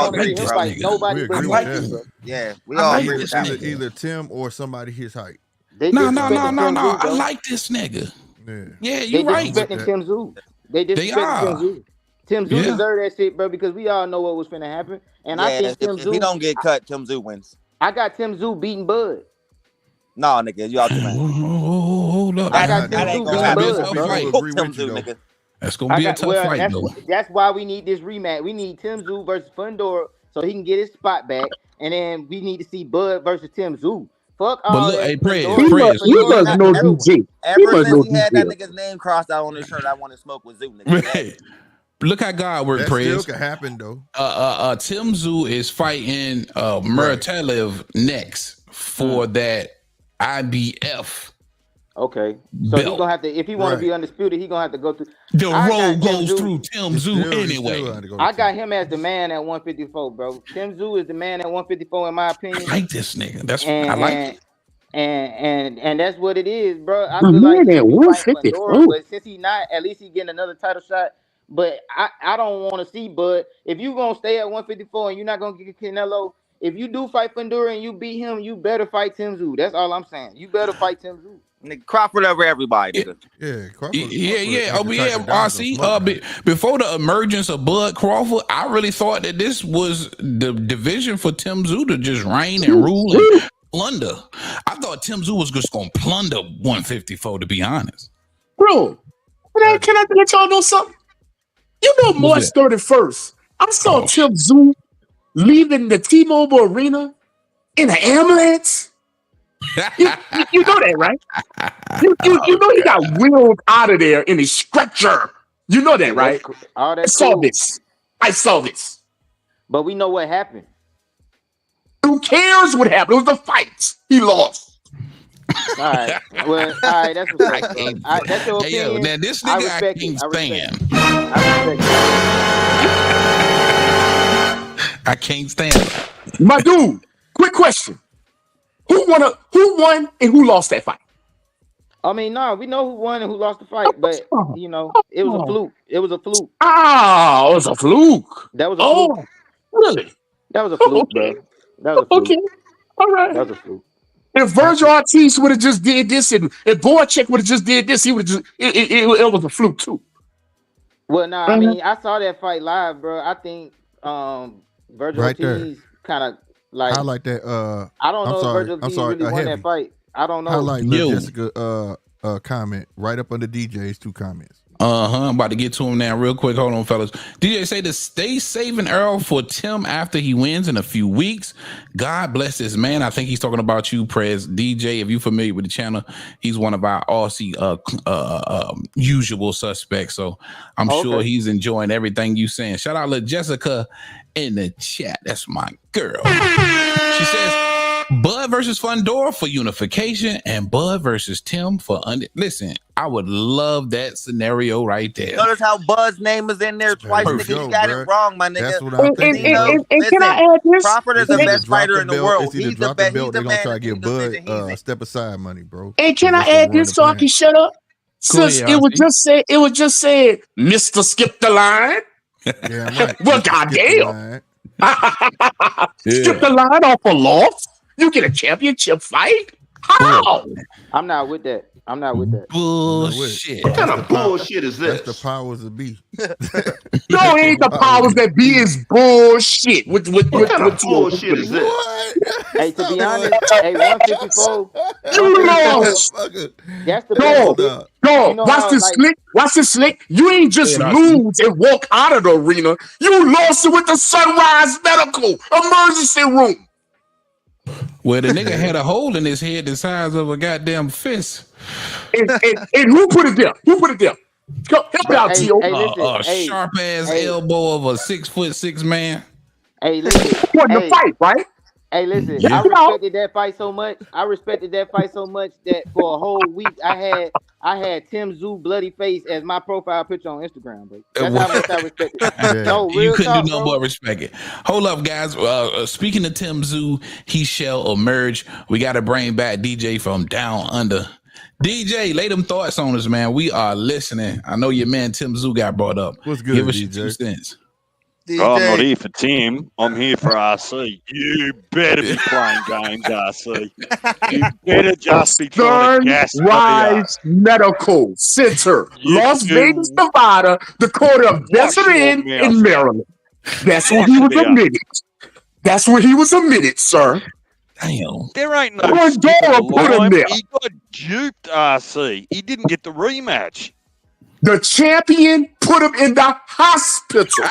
agree, bro. Fight nobody but Tim, bro. Yeah, we all agree with that. Either Tim or somebody his height. No. I like this nigga. Yeah, you're right. They disrespecting Tim Tszyu. They disrespecting Tim Tszyu. Tim Tszyu deserved that shit, bro, because we all know what was finna happen. And I think Tim Tszyu, if he don't get cut, Tim Tszyu wins. I got Tim Zoo beating Bud. No, nigga, you out your man. Hold up. I got Tim Zoo beating Bud, bro. Fuck Tim Zoo, nigga. That's gonna be a tough fight, though. That's why we need this rematch. We need Tim Zoo versus Fundora so he can get his spot back, and then we need to see Bud versus Tim Zoo. Fuck all look, that. hey, Prez, He must know DJ. Ever since he had that nigga's name crossed out on his shirt, I want to smoke with Zoo, nigga. Look how God worked, That Prez. still could happen though. Tim Zoo is fighting Murtalev next for that IBF. Okay, so he's gonna have to, if he want to be undisputed, he's gonna have to go through. The road goes through Tim Zoo anyway. I got him as the man at 154, bro. Tim Zoo is the man at 154 in my opinion. I like this nigga. I like it. And that's what it is, bro. I feel like he's fighting Fundora, but since he's not, at least he's getting another title shot. But I don't want to see Bud. If you gonna stay at 154 and you're not gonna get Canelo, if you do fight Fundora and you beat him, you better fight Tim Zoo. That's all I'm saying. You better fight Tim Zoo. Nigga, Crawford over everybody, nigga. Yeah, Crawford. RC. Before the emergence of Bud Crawford, I really thought that this was the division for Tim Zoo to just reign and rule and plunder. I thought Tim Zoo was just gonna plunder 154, to be honest. Bro, can I let y'all know something? You know, March 31st, I saw Tim Zoo leaving the T-Mobile Arena in an ambulance. You know that, right? You know he got wheeled out of there in a stretcher. You know that, right? I saw this. But we know what happened. Who cares what happened? It was the fight. He lost. All right. Well, all right. That's what's up. That's your opinion. Yo, now this nigga I can't stand. I can't stand it. My dude, quick question. Who won and who lost that fight? I mean, no, we know who won and who lost the fight, but you know, it was a fluke. It was a fluke. Oh, it was a fluke. That was a fluke. Really? That was a fluke, bro. That was a fluke. Okay. All right. That was a fluke. If Virgil Ortiz would have just did this and if Boychek would have just did this, he would have just it was a fluke too. Well, no, I mean, I saw that fight live, bro. I think Virgil Ortiz kind of like I like that. I don't know if Virgil Ortiz really won that fight. I don't know. I like Jessica comment right up under DJ's 2 comments. I'm about to get to him now real quick. Hold on, fellas. DJ say to stay saving Errol for Tim after he wins in a few weeks. God bless this man. I think he's talking about you, Prez. DJ, if you're familiar with the channel, he's one of our Aussie usual suspects. So I'm sure he's enjoying everything you saying. Shout out to Jessica in the chat. That's my girl. She says Bud versus Fundora for unification and Bud versus Tim for Listen, I would love that scenario right there. Notice how Bud's name is in there twice, nigga. You got it wrong, my nigga. That's what I'm thinking. And can I add this? Crawford is the best fighter in the world. It's either drop the belt, they're gonna try to give Bud step aside money, bro. And can I add this so I can shut up? Since it was just said, Mr. Skip the line. Yeah, right. Well, goddamn. Skip the line off a loss. You get a championship fight? How? I'm not with that. Bullshit. What kind of bullshit is this? That's the powers that be. No, it ain't the powers that be. Is bullshit. What kind of bullshit is this? Hey, to be honest, 154. You lost. That's the best. No, watch this slick. Watch this slick. You ain't just lose and walk out of the arena. You lost it with the Sunrise Medical Emergency Room. Well, the nigga had a hole in his head the size of a goddamn fist. And who put it there? Go help out, Tio. A sharp ass elbow of a 6'6" man. Hey, listen. The fight, right? Hey, listen. I respected that fight so much. That for a whole week I had Tim Zoo bloody face as my profile picture on Instagram, bro. That's how much I respect it. No, you couldn't talk, do no but respect it. Hold up, guys. Speaking of Tim Zoo, he shall emerge. We got to bring back DJ from down under. DJ, lay them thoughts on us, man. We are listening. I know your man Tim Zoo got brought up. What's good, Give us DJ? your 2 cents. Oh, I'm not here for Tim. I'm here for RC. You better be playing games, RC. You better just be trying to gas Sunrise Medical Center, Las Vegas, Nevada, the corner of Desert Inn in Maryland. That's where he was admitted. Sir. Damn. There ain't no Fundora put him there. He got duped, RC. He didn't get the rematch. The champion put him in the hospital.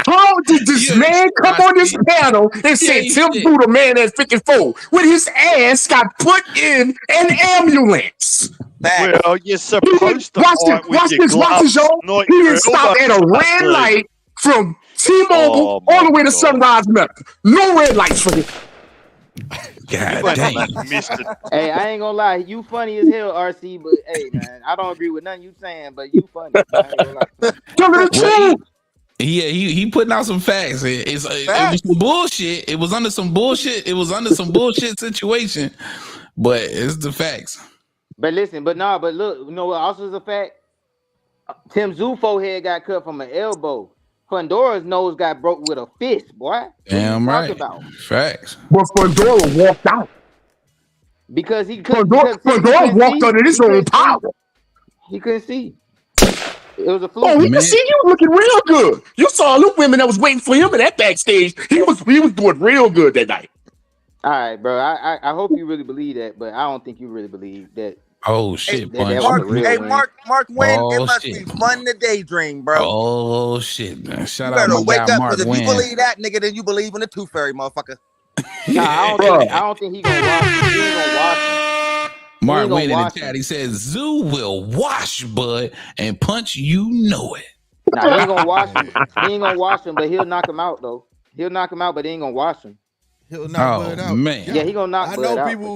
How did this man come on this panel and say Tim Buddha man at 54 when his ass got put in an ambulance? Well, you're supposed to watch this, y'all. He didn't stop at a red light from T-Mobile all the way to Sunrise Medical. No red lights for him. God damn. Hey, I ain't gonna lie, you funny as hell, RC. But hey, man, I don't agree with nothing you saying, but you funny. I ain't gonna lie. He putting out some facts. It was some bullshit. It was under some bullshit. It was under some bullshit situation, but it's the facts. But listen, but look, you know what also is a fact? Tim Tszyu forehead got cut from an elbow. Fundora's nose got broke with a fist, boy. Damn right. About? Facts. But Fundora walked out. Because he couldn't. Fundora walked under his own power. He couldn't see. It was a fluke. Oh, he could see. He was looking real good. You saw all the women that was waiting for him in that backstage. He was doing real good that night. All right, bro. I hope you really believe that, but I don't think you really believe that. Oh shit, Mark Wynn, it must be fun to daydream, bro. Oh shit, man. Shout you out better my wake guy up, Mark because if Wynn. you believe that, nigga, then you believe in the Tooth Fairy, motherfucker. Nah, I don't think he gonna watch him. He ain't gonna watch him. Mark Wynn in the chat, he says Zoo will wash Bud and punch, you know it. Nah, he ain't gonna watch him. He ain't gonna watch him, but he'll knock him out though. He'll knock him out, but he ain't gonna watch him. He'll knock Bud out. Man. Yeah, he gonna knock Bud out. I know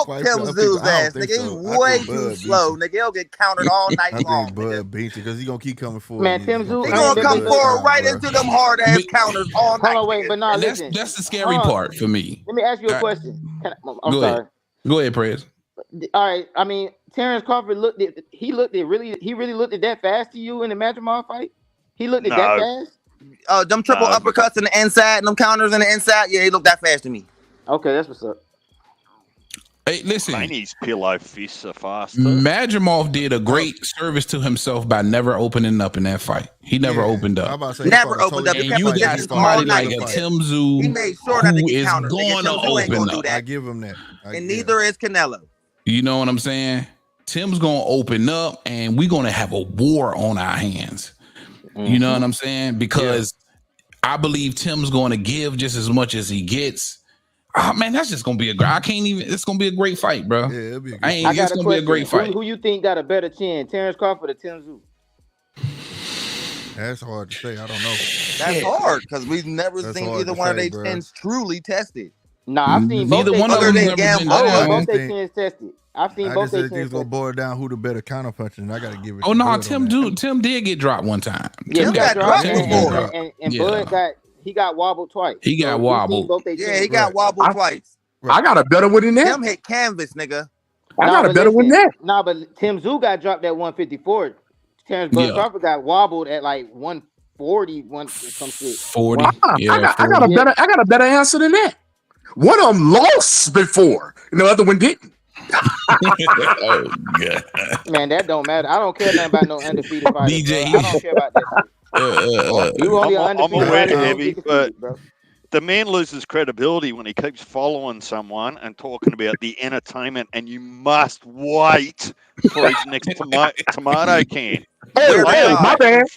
cook Tim Zoo's ass, nigga. He's way too slow, nigga. He'll get countered all night long. I think Bud beats you because he's gonna keep coming forward. Man, Tim Tszyu, he gonna come forward right into them hard ass counters all night. Hold on, wait, but nah, listen. That's the scary part for me. Let me ask you a question. I'm Go sorry. ahead. Go ahead, Prez. All right, I mean, Terrence Crawford he really looked at that fast to you in the Madrimar fight? He looked at that fast? Them triple uppercuts in the inside and them counters in the inside, yeah, he looked that fast to me. Okay, that's what's up. Hey, listen. Laney's pillow fists are faster. Madrimov did a great service to himself by never opening up in that fight. He never opened up. Never opened up. And you got somebody like a Tim Tszyu he made sure that who he is countered. going to open up. I give him that. And neither is Canelo. You know what I'm saying? Tim's going to open up, and we're going to have a war on our hands. You know what I'm saying? Because I believe Tim's going to give just as much as he gets. Oh man, that's just gonna be it's gonna be a great fight, bro. Yeah, it'll be it's gonna be a great fight. Who you think got a better chin, Terrence Crawford or Tim Tszyu? That's hard to say. I don't know. That's hard because we've never seen either one of their chins truly tested. Nah, I've seen both. Neither one of them never been down. Both their chins tested. I've seen both their chins tested. It's gonna boil down who the better counter puncher, and I gotta give it. Oh no, Tim did get dropped one time. Yeah, Tim got dropped, and Bud got wobbled twice. He got wobbled. Yeah, he got wobbled twice. I got a better one than that. Tim hit canvas, nigga. I got a better one than that. Nah, but Tim Tszyu got dropped at 154. Terrence Bud Crawford got wobbled at like 140, some shit. 40. I got a better answer than that. One of them lost before, and the other one didn't. Oh god. Man, that don't matter. I don't care nothing about no undefeated fighter. DJ, I don't care about that. I'm aware, Heavy, but the man loses credibility when he keeps following someone and talking about the entertainment, and you must wait for his next tomato can. Hey, my bad.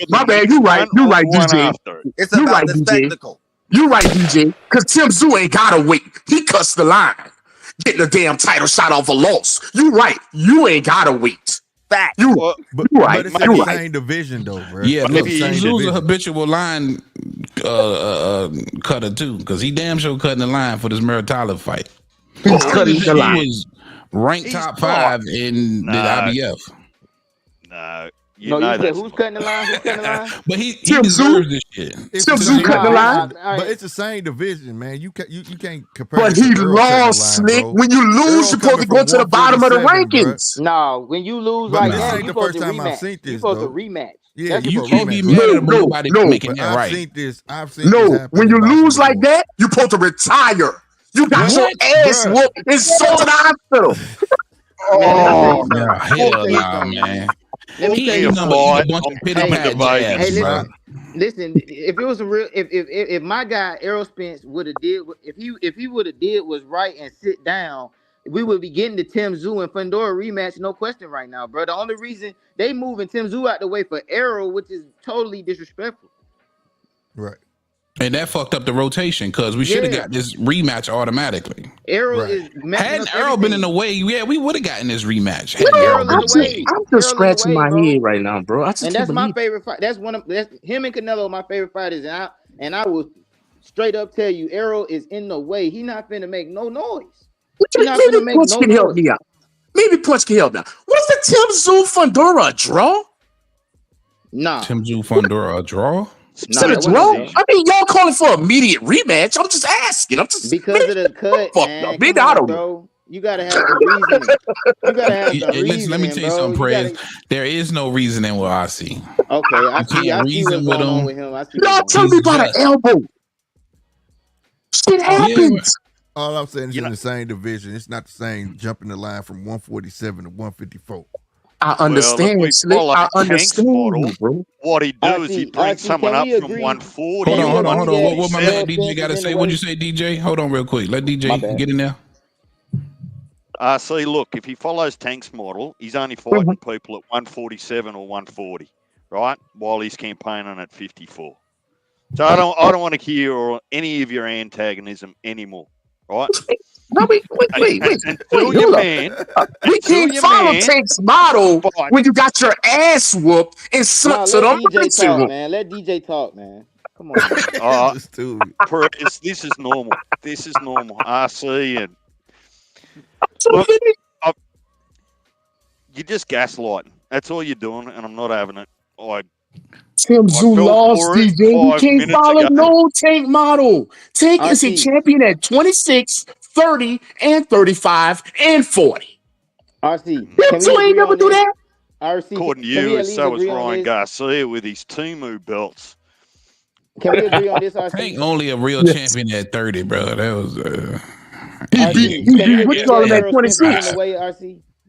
You right, DJ. It's about the spectacle. You right, DJ. Because Tim Tszyu ain't gotta wait. He cuts the line, getting a damn title shot off a loss. You right. You ain't gotta wait. Fact. But it's the same division though, bro. Yeah, but Tszyu's a habitual line cutter too, because he damn sure cutting the line for this Muratalla fight. He's cutting the line. He was ranked top 5 in the IBF. No. You said who's cutting the line? Who's cutting the line? But he deserves this shit. Tim Tszyu cutting the line. But it's the same division, man. You can't compare. But he lost, Slick. When you lose, you're supposed to go to the bottom of the rankings. No, when you lose like that, you're supposed to rematch. You're supposed to rematch. Yeah, you can't be mad at nobody making that right. I've seen this. No, when you lose like that, you're supposed to retire. You got your ass whooped and sold to the hospital. Oh, hell no, man. He ain't a bunch of pity pat jabs, bro. Listen, if it was a real, if my guy Errol Spence would have did, if he would have did was right and sit down, we would be getting the Tim Zoo and Fundora rematch, no question, right now, bro. The only reason they moving Tim Zoo out the way for Errol, which is totally disrespectful. Right. And that fucked up the rotation because we should have got this rematch automatically. Errol is hadn't Errol been in the way, we would have gotten this rematch. I'm just scratching my head right now, bro. And that's my favorite fight. That's him and Canelo, my favorite fighters. And I will straight up tell you, Errol is in the way. He not finna make no noise. He not finna make no noise. Help me out. Maybe Punch can help me out. Was the Tim Zoo Fundora a draw? Nah. Tim Zoo Fundora a draw? Is it a draw? I mean, y'all calling for immediate rematch. I'm just asking. Because of the cut, man. Maybe I don't know. Bro. You gotta have some reasoning. You gotta have some reasoning, let me tell you something, Prez. There is no reasoning with RC. Okay, I see what's going on with him. Y'all tell me about an elbow. Shit happens. All I'm saying is in the same division. It's not the same jumping the line from 147 to 154. I understand. I understand, model, bro. What he do is he brings someone up from 140. Hold on. What my man DJ got to say? What'd you say, DJ? Hold on real quick. Let DJ get in there. See, look, if he follows Tank's model, he's only fighting people at 147 or 140, right? While he's campaigning at 54. So I don't want to hear any of your antagonism anymore, right? No, wait. Your man. We can't follow Tank's model when you got your ass whooped and sucked to them. Let DJ talk, man. Come on. This is normal. This is normal. I see it. Look, you're just gaslighting. That's all you're doing, and I'm not having it. Tim Zoo lost, DJ. We can't follow no Tank model. Tank is a champion at 26, 30, and 35, and 40. RC. So ain't never do that? RC. According to you, so was Ryan Garcia with his Timu belts. Can we agree on this, RC? Tank only a real champion at 30, bro. That was... What you call him at 26?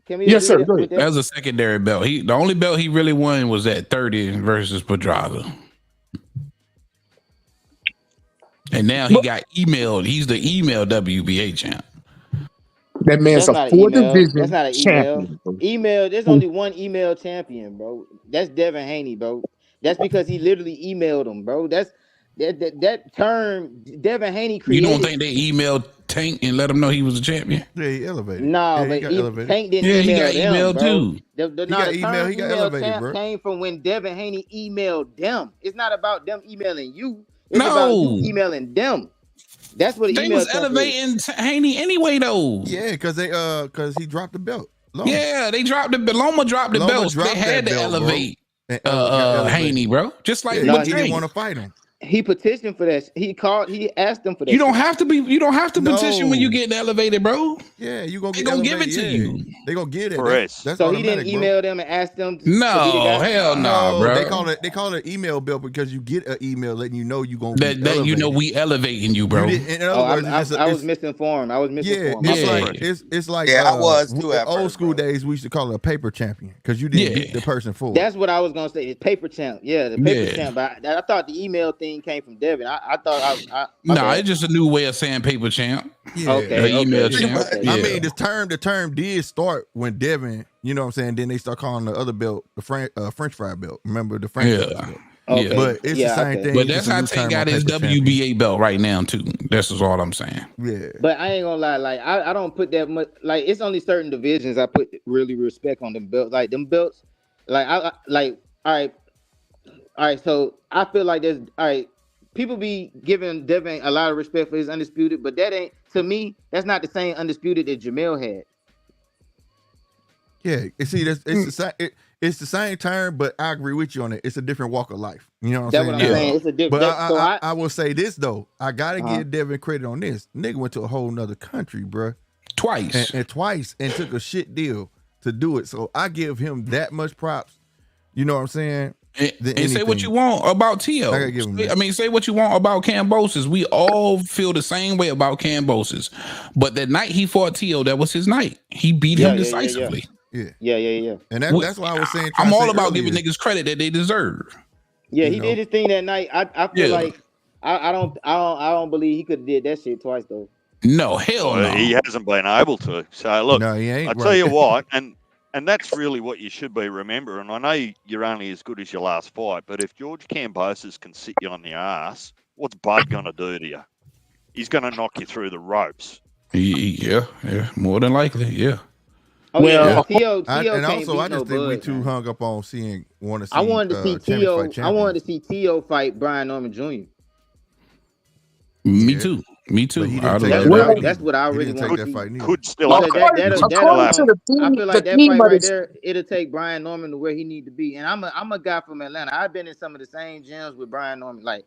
Yes, sir. That was a secondary belt. The only belt he really won was at 30 versus Pedraza. And now he got emailed. He's the email WBA champ. That man's a 4-division That's not an champion. Email. There's only one email champion, bro. That's Devin Haney, bro. That's because he literally emailed him, bro. That term Devin Haney created. You don't think they emailed Tank and let him know he was a champion? Yeah, he elevated. No, but Tank didn't email he got them, emailed bro. too. He got elevated, bro. Came from when Devin Haney emailed them. It's not about them emailing you. It's about you emailing them. That's what they was elevating Haney anyway, though. Yeah, because he dropped the belt. Loma. Yeah, they dropped the Loma dropped the belt. They had to elevate Haney, bro. Just like he didn't want to fight him. He petitioned for that. He asked them for that. You don't have to petition when you get elevated, bro. Yeah, they gonna give it to you. They gonna get it. That's so he didn't email them and ask them. No, hell no, bro. They call it email bill because you get an email letting you know you gonna that you know we elevating you, bro. In other words, I was misinformed. It's like I was too. Old school days, we used to call it a paper champion because you didn't beat the person for. That's what I was gonna say. It's paper champ. Yeah, the paper champ. But I thought the email thing came from Devin. I thought it's just a new way of saying paper champ. Yeah. Okay. Email champ. Okay. I mean, the term did start when Devin, you know what I'm saying? Then they start calling the other belt the French fry belt. Remember the French fry belt? Okay. But it's the same thing. But that's how Tank got his WBA belt right now too. That's just all I'm saying. Yeah. But I ain't gonna lie, like I don't put that much. Like it's only certain divisions I put really respect on them belts. Like them belts, like I like. All right. So I feel like there's all right. People be giving Devin a lot of respect for his undisputed, but that ain't, to me, that's not the same undisputed that Jamel had. Yeah, you see, it's the same term, but I agree with you on it. It's a different walk of life. You know what I'm saying? That's what I'm saying. It's a different. But I will say this though, I gotta give Devin credit on this. Nigga went to a whole nother country, bro, twice and took a shit deal to do it. So I give him that much props. You know what I'm saying? And say what you want about Tio. Say what you want about Kambosos. We all feel the same way about Kambosos. But the night he fought Tio, that was his night. He beat him decisively. Yeah. Yeah. And that's why I was saying. I'm all about giving niggas credit that they deserve. Yeah, You he did know, his thing that night. I feel like I don't believe he could have did that shit twice though. No, hell Well, no. he hasn't been able to. So look, no, he ain't I right. tell you what, and that's really what you should be remembering. I know you're only as good as your last fight, but if George Kambosos can sit you on the ass, what's Bud going to do to you? He's going to knock you through the ropes. Yeah, more than likely, yeah. Oh Well, T.O. and can't also, beat I just think we Bud, too man. hung up on want to see I wanted to see champions T.O. fight I wanted champions. to see T.O. fight Brian Norman Jr. Me too. But he didn't I'd take love that that. fight. That's what I He really didn't want take to that see. fight neither. Could still Because happen. according to the theme, I feel like that theme fight of right this, there, it'll take Brian Norman to where he need to be. And I'm a guy from Atlanta. I've been in some of the same gyms with Brian Norman. Like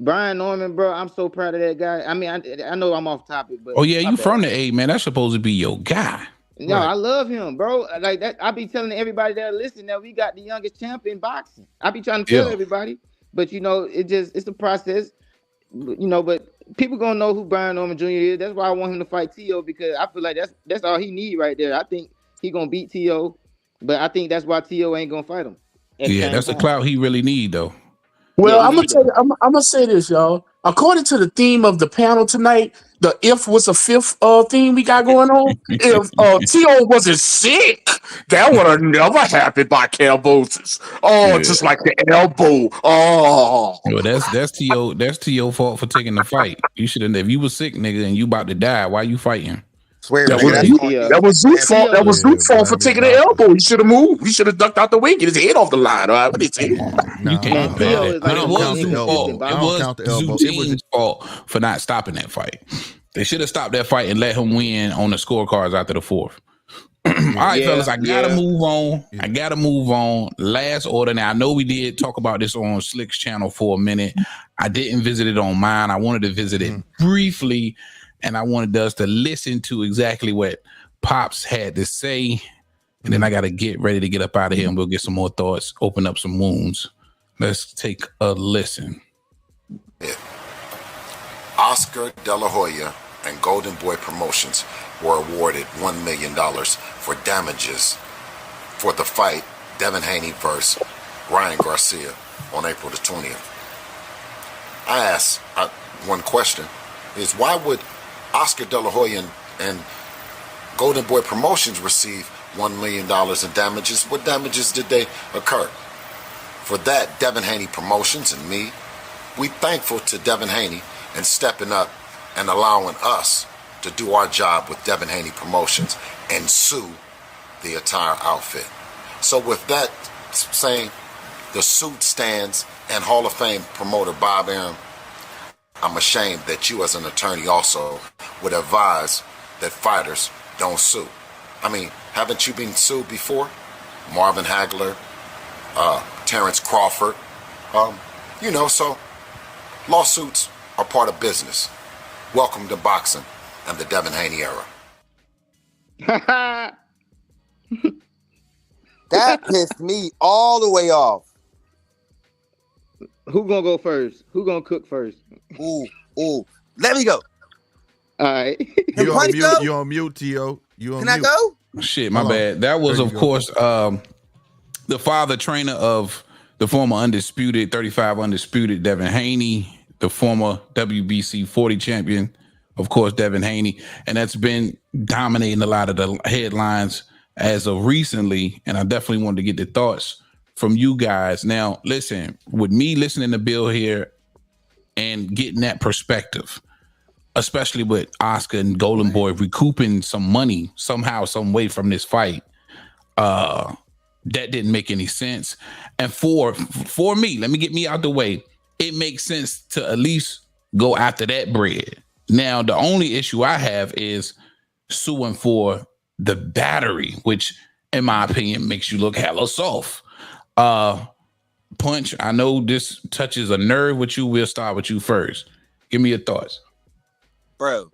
Brian Norman, bro, I'm so proud of that guy. I mean, I know I'm off topic, but Oh yeah, my you bad. from the A, man? That's supposed to be your guy. No, I love him, bro. Like that, I be telling everybody that listen that we got the youngest champ in boxing. I be trying to tell everybody, but you know, it's a process. You know, but people gonna know who Brian Norman Jr. is. That's why I want him to fight T.O. because I feel like that's all he need right there. I think he gonna beat T.O., but I think that's why T.O. ain't gonna fight him. Yeah, that's the clout he really need though. well, I'm gonna say this, y'all. According to the theme of the panel tonight, the if was a fifth theme we got going on. If T.O. wasn't sick, that would have never happened by Kambosos. Just like the elbow. Well, that's T.O. That's T.O. fault for taking the fight. You should have. If you was sick, nigga, and you about to die, why you fighting? Swear, That nigga, was Zoot's fault. That was Zoot's fault for taking the elbow. He should have moved. He should have ducked out the way, get his head off the line. All right, what do you say? You can't do that. But it was Zoot's fault. It was Zoot's fault for not stopping that fight. They should have stopped that fight and let him win on the scorecards after the fourth. All right, fellas, I gotta move on. I gotta move on. Last order. Now I know we did talk about this on Slick's channel for a minute. I didn't visit it on mine. I wanted to visit it briefly, and I wanted us to listen to exactly what Pops had to say. And then I gotta get ready to get up out of here, and we'll get some more thoughts, open up some wounds. Let's take a listen. Oscar De La Hoya and Golden Boy Promotions were awarded $1 million for damages for the fight Devin Haney versus Ryan Garcia on April the 20th. I asked one question, is why would Oscar De La Hoya and Golden Boy Promotions receive $1 million in damages? What damages did they occur? For that, Devin Haney Promotions and me, we thankful to Devin Haney and stepping up and allowing us to do our job with Devin Haney Promotions and sue the entire outfit. So with that saying, the suit stands, and Hall of Fame promoter Bob Arum, I'm ashamed that you as an attorney also would advise that fighters don't sue. I mean, haven't you been sued before? Marvin Hagler, Terrence Crawford, so lawsuits are part of business. Welcome to boxing and the Devin Haney era. That pissed me all the way off. Who gonna go first? Who gonna cook first? Ooh. Let me go. All right. You on mute, T.O. You on mute. Can I go? Shit, my bad. That was, of course, the father trainer of the former undisputed 35 undisputed Devin Haney, the former WBC 40 champion, of course, Devin Haney, and that's been dominating a lot of the headlines as of recently. And I definitely wanted to get the thoughts from you guys. Now, listen, with me listening to Bill here and getting that perspective, especially with Oscar and Golden Boy recouping some money somehow, some way from this fight, that didn't make any sense. And for me, let me get me out the way. It makes sense to at least go after that bread. Now, the only issue I have is suing for the battery, which, in my opinion, makes you look hella soft. Punch, I know this touches a nerve with you. We'll start with you first. Give me your thoughts. Bro,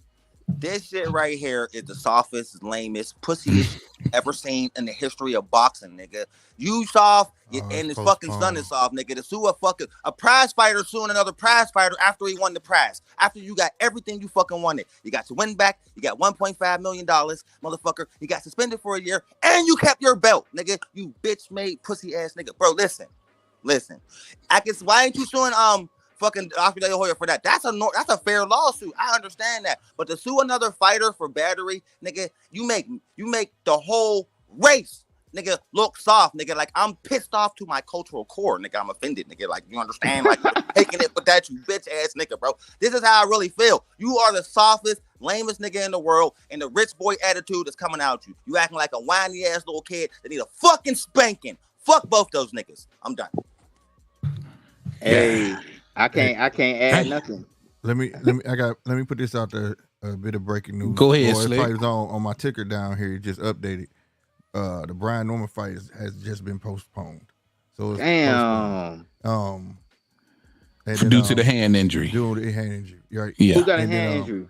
this shit right here is the softest, lamest, pussiest ever seen in the history of boxing, nigga. You soft, and his fucking son is soft, nigga. To sue a prize fighter suing another prize fighter after he won the prize. After you got everything you fucking wanted. You got your win back. You got $1.5 million, motherfucker. You got suspended for a year, and you kept your belt, nigga. You bitch-made, pussy-ass nigga. Bro, listen. Listen, why ain't you suing fucking Oscar De La Hoya for that? That's a fair lawsuit. I understand that, but to sue another fighter for battery, nigga, you make the whole race, nigga, look soft, nigga. Like, I'm pissed off to my cultural core, nigga. I'm offended, nigga. Like, you understand? Like, taking it with that, you bitch ass nigga, bro. This is how I really feel. You are the softest, lamest nigga in the world, and the rich boy attitude is coming out you. You acting like a whiny ass little kid that need a fucking spanking. Fuck both those niggas. I'm done. Hey, I can't add nothing. Let me put this out there. A bit of breaking news. Go ahead, Slick. Slick. Fight is on my ticker down here. It just updated. The Brian Norman fight has just been postponed. So it's damn. Due to the hand injury. Due to the hand injury. Right. Yeah. Who got a hand injury?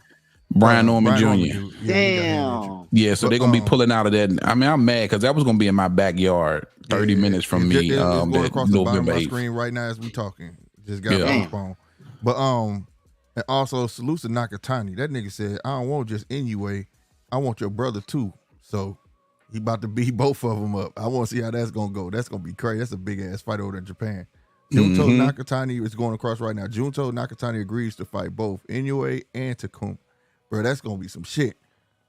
Brian Norman Jr. Damn. Yeah, so they're gonna be pulling out of that. I mean, I'm mad because that was gonna be in my backyard, 30 minutes from me. It's going across the bottom of my 8th. screen right now as we talking. Just got postponed. But and also salute to Nakatani. That nigga said, I don't want just Inoue, I want your brother too. So he about to beat both of them up. I want to see how that's gonna go. That's gonna be crazy. That's a big ass fight over in Japan. Junto Nakatani is going across right now. Junto Nakatani agrees to fight both Inoue and Takuma. Bro, that's gonna be some shit.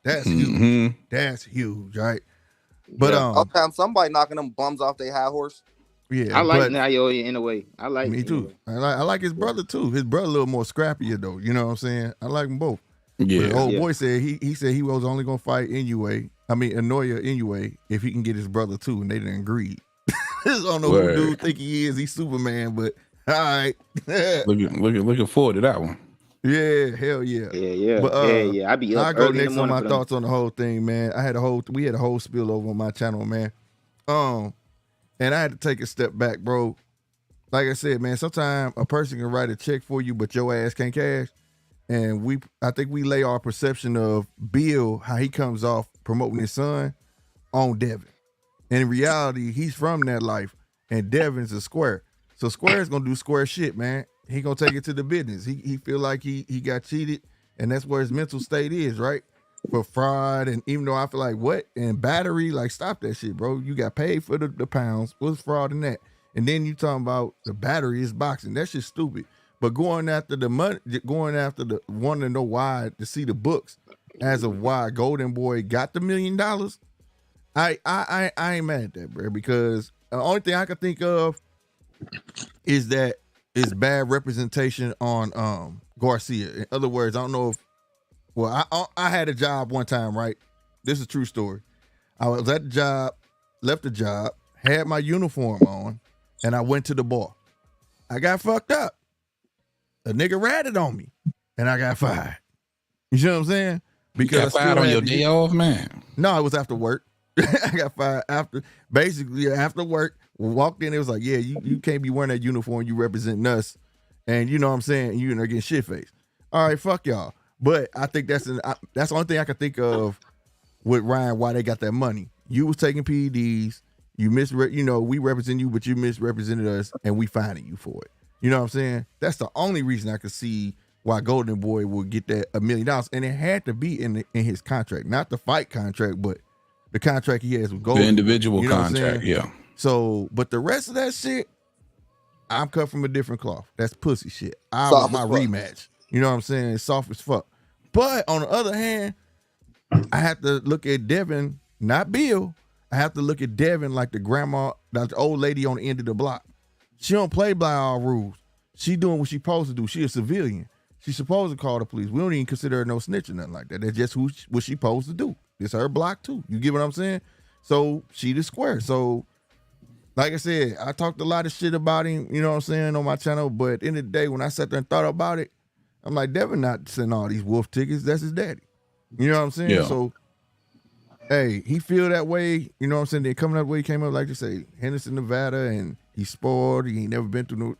That's huge. That's huge, right? But somebody knocking them bums off their high horse. Yeah, I like Naoya in a way. I like me too. I like his brother too. His brother a little more scrappier though. You know what I'm saying? I like them both. Yeah. But old boy said he said he was only gonna fight Inoue if he can get his brother too, and they didn't agree. I don't know who dude think he is. He's Superman, but all right. looking forward to that one. Yeah, hell yeah. Yeah. But I be up I'll go early next in the on morning my thoughts on the whole thing, man. We had a whole spill over on my channel, man. And I had to take a step back, bro. Like I said, man, sometimes a person can write a check for you, but your ass can't cash. And I think we lay our perception of Bill, how he comes off promoting his son, on Devin. And in reality, he's from that life, and Devin's a square. So Square's gonna do square shit, man. He gonna take it to the business. He feel like he got cheated, and that's where his mental state is, right? For fraud, and even though I feel like what? And battery, like stop that shit, bro. You got paid for the pounds. What's fraud in that? And then you talking about the battery is boxing. That shit's stupid. But going after the money, wanting to know why, to see the books as of why Golden Boy got the $1 million, I ain't mad at that, bro, because the only thing I can think of is that it's bad representation on Garcia. In other words, I don't know if I had a job one time, right? This is a true story. I was at the job, left the job, had my uniform on, and I went to the bar. I got fucked up. A nigga ratted on me, and I got fired. You see what I'm saying? Because you got fired on your day off, man? No, it was after work. I got fired after work. Walked in, it was like, yeah, you can't be wearing that uniform. You representing us, and you know what I'm saying? You're getting shit faced. All right, fuck y'all. But I think that's the only thing I can think of with Ryan, why they got that money. You was taking PEDs, we represent you, but you misrepresented us, and we finding you for it. You know what I'm saying? That's the only reason I could see why Golden Boy would get that $1 million, and it had to be in his contract, not the fight contract, but the contract he has with Golden. The individual you know contract, yeah. So, but the rest of that shit, I'm cut from a different cloth. That's pussy shit. I want my rematch. You know what I'm saying? It's soft as fuck. But on the other hand, I have to look at Devin, not Bill. I have to look at Devin like the grandma, like the old lady on the end of the block. She don't play by all rules. She doing what she supposed to do. She a civilian. She's supposed to call the police. We don't even consider her no snitch or nothing like that. That's just what she supposed to do. It's her block too. You get what I'm saying? So she the square. So like I said, I talked a lot of shit about him, you know what I'm saying, on my channel. But at the end of the day, when I sat there and thought about it, I'm like, Devin not sending all these wolf tickets. That's his daddy. You know what I'm saying? Yeah. So, hey, he feel that way. You know what I'm saying? They coming up the way he came up, like you say, Henderson, Nevada, and he's spoiled. He ain't never been through no.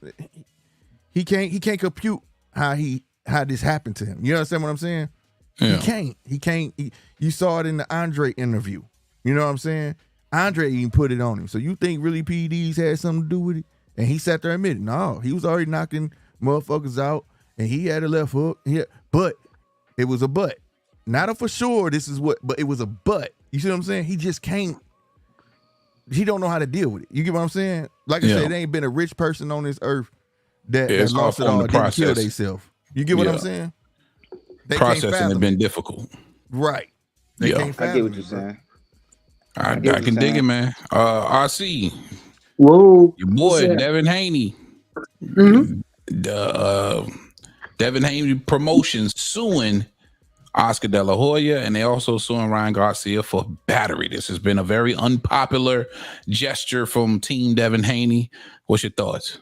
He can't compute how this happened to him. You understand what I'm saying? Yeah. He can't. You saw it in the Andre interview. You know what I'm saying? Andre even put it on him. So you think really PEDs had something to do with it? And he sat there and admitted, no, he was already knocking motherfuckers out, and he had a left hook. Yeah, but it was a but. Not a for sure this is what, but it was a but. You see what I'm saying? He just can't. he don't know how to deal with it. You get what I'm saying? Like I said, there ain't been a rich person on this earth that lost it all, didn't kill themselves. You get what I'm saying? They processing has been difficult. Right. They can't fathom I get what you're saying. I can dig it, man. RC. Whoa. Your boy, Devin Haney. Mm-hmm. Devin Haney Promotions suing Oscar De La Hoya, and they also suing Ryan Garcia for battery. This has been a very unpopular gesture from Team Devin Haney. What's your thoughts?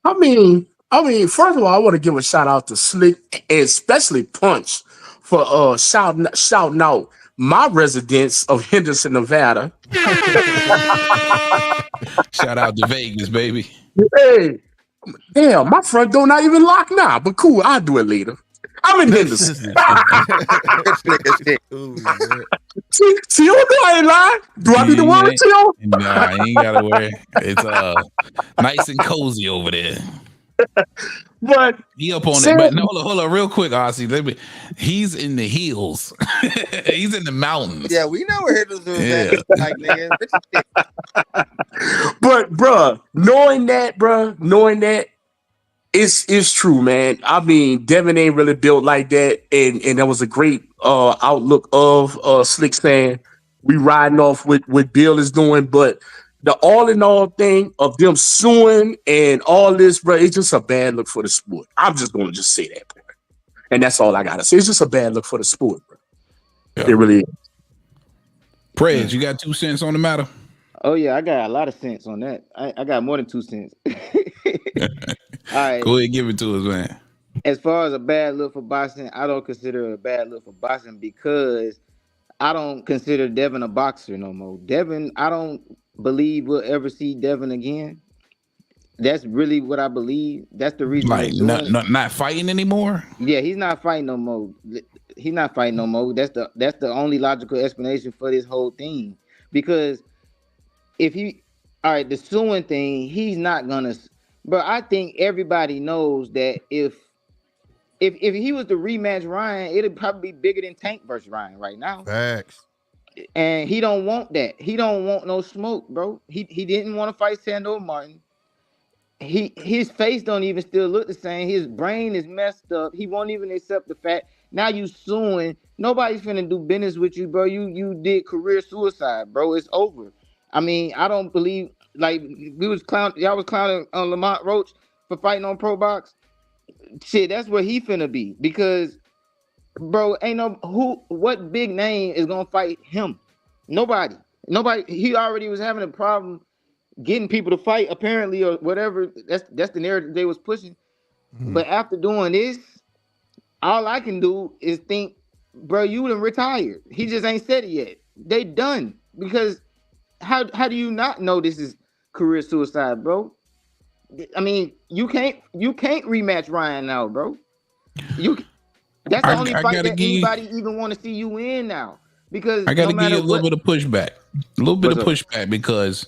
I mean, first of all, I want to give a shout out to Slick and especially Punch for shouting out my residents of Henderson, Nevada. Shout out to Vegas, baby. Hey, damn, my front door not even locked now, but cool, I'll do it later. I'm in Henderson. See, you know I ain't lying. Do I need to worry, Tio? Nah, you ain't gotta worry. It's nice and cozy over there. But he up on it. But no, hold on, real quick, RC. He's in the hills. He's in the mountains. Yeah, we know where Henderson is at. Like, nigga. But bruh, knowing that it's true, man. I mean, Devin ain't really built like that, and that was a great outlook of Slick saying we riding off with what Bill is doing, but the all in all thing of them suing and all this, bro, it's just a bad look for the sport. I'm just gonna just say that, bro. And that's all I gotta say. It's just a bad look for the sport, bro. Yeah. It really is. Prez, you got 2 cents on the matter? Oh yeah, I got a lot of sense on that. I got more than 2 cents. All right. Go ahead, give it to us, man. As far as a bad look for boxing, I don't consider it a bad look for boxing because I don't consider Devin a boxer no more. Devin, I don't believe we'll ever see Devin again. That's really what I believe. That's the reason. Like not fighting anymore? Yeah, he's not fighting no more. He's not fighting no more. That's the only logical explanation for this whole thing. Because if he, all right, the suing thing, he's not gonna. But I think everybody knows that if he was to rematch Ryan, it'd probably be bigger than Tank versus Ryan right now. Facts. And he don't want that. He don't want no smoke, bro. He didn't want to fight Sandor Martin. His face don't even still look the same. His brain is messed up. He won't even accept the fact. Now you suing. Nobody's finna do business with you, bro. You did career suicide, bro. It's over. I mean, I don't believe like y'all was clowning on Lamont Roach for fighting on Pro Box. Shit, that's where he finna be because, bro, ain't what big name is gonna fight him? Nobody. He already was having a problem getting people to fight, apparently, or whatever. That's the narrative they was pushing. Mm-hmm. But after doing this, all I can do is think, bro, you done retired. He just ain't said it yet. They done because how do you not know this is career suicide, bro? I mean, you can't rematch Ryan now, bro. That's the only fight that anybody even want to see you in now. Because I got to give you a little bit of pushback. A little bit of pushback because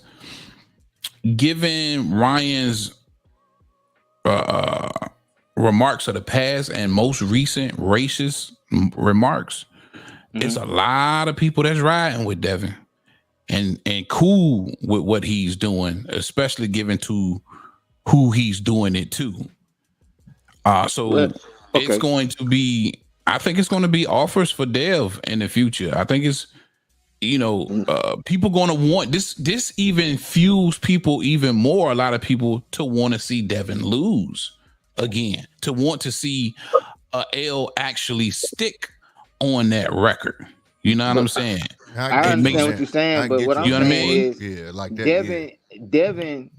given Ryan's remarks of the past and most recent racist remarks, it's a lot of people that's riding with Devin and cool with what he's doing, especially given to who he's doing it to. It's going to be, I think it's going to be offers for Dev in the future. I think it's, people going to want this even fuels people even more. A lot of people to want to see Devin lose again, to want to see L actually stick on that record. You know what I'm saying? I understand what you're saying, but what I'm saying is, like that, Devin,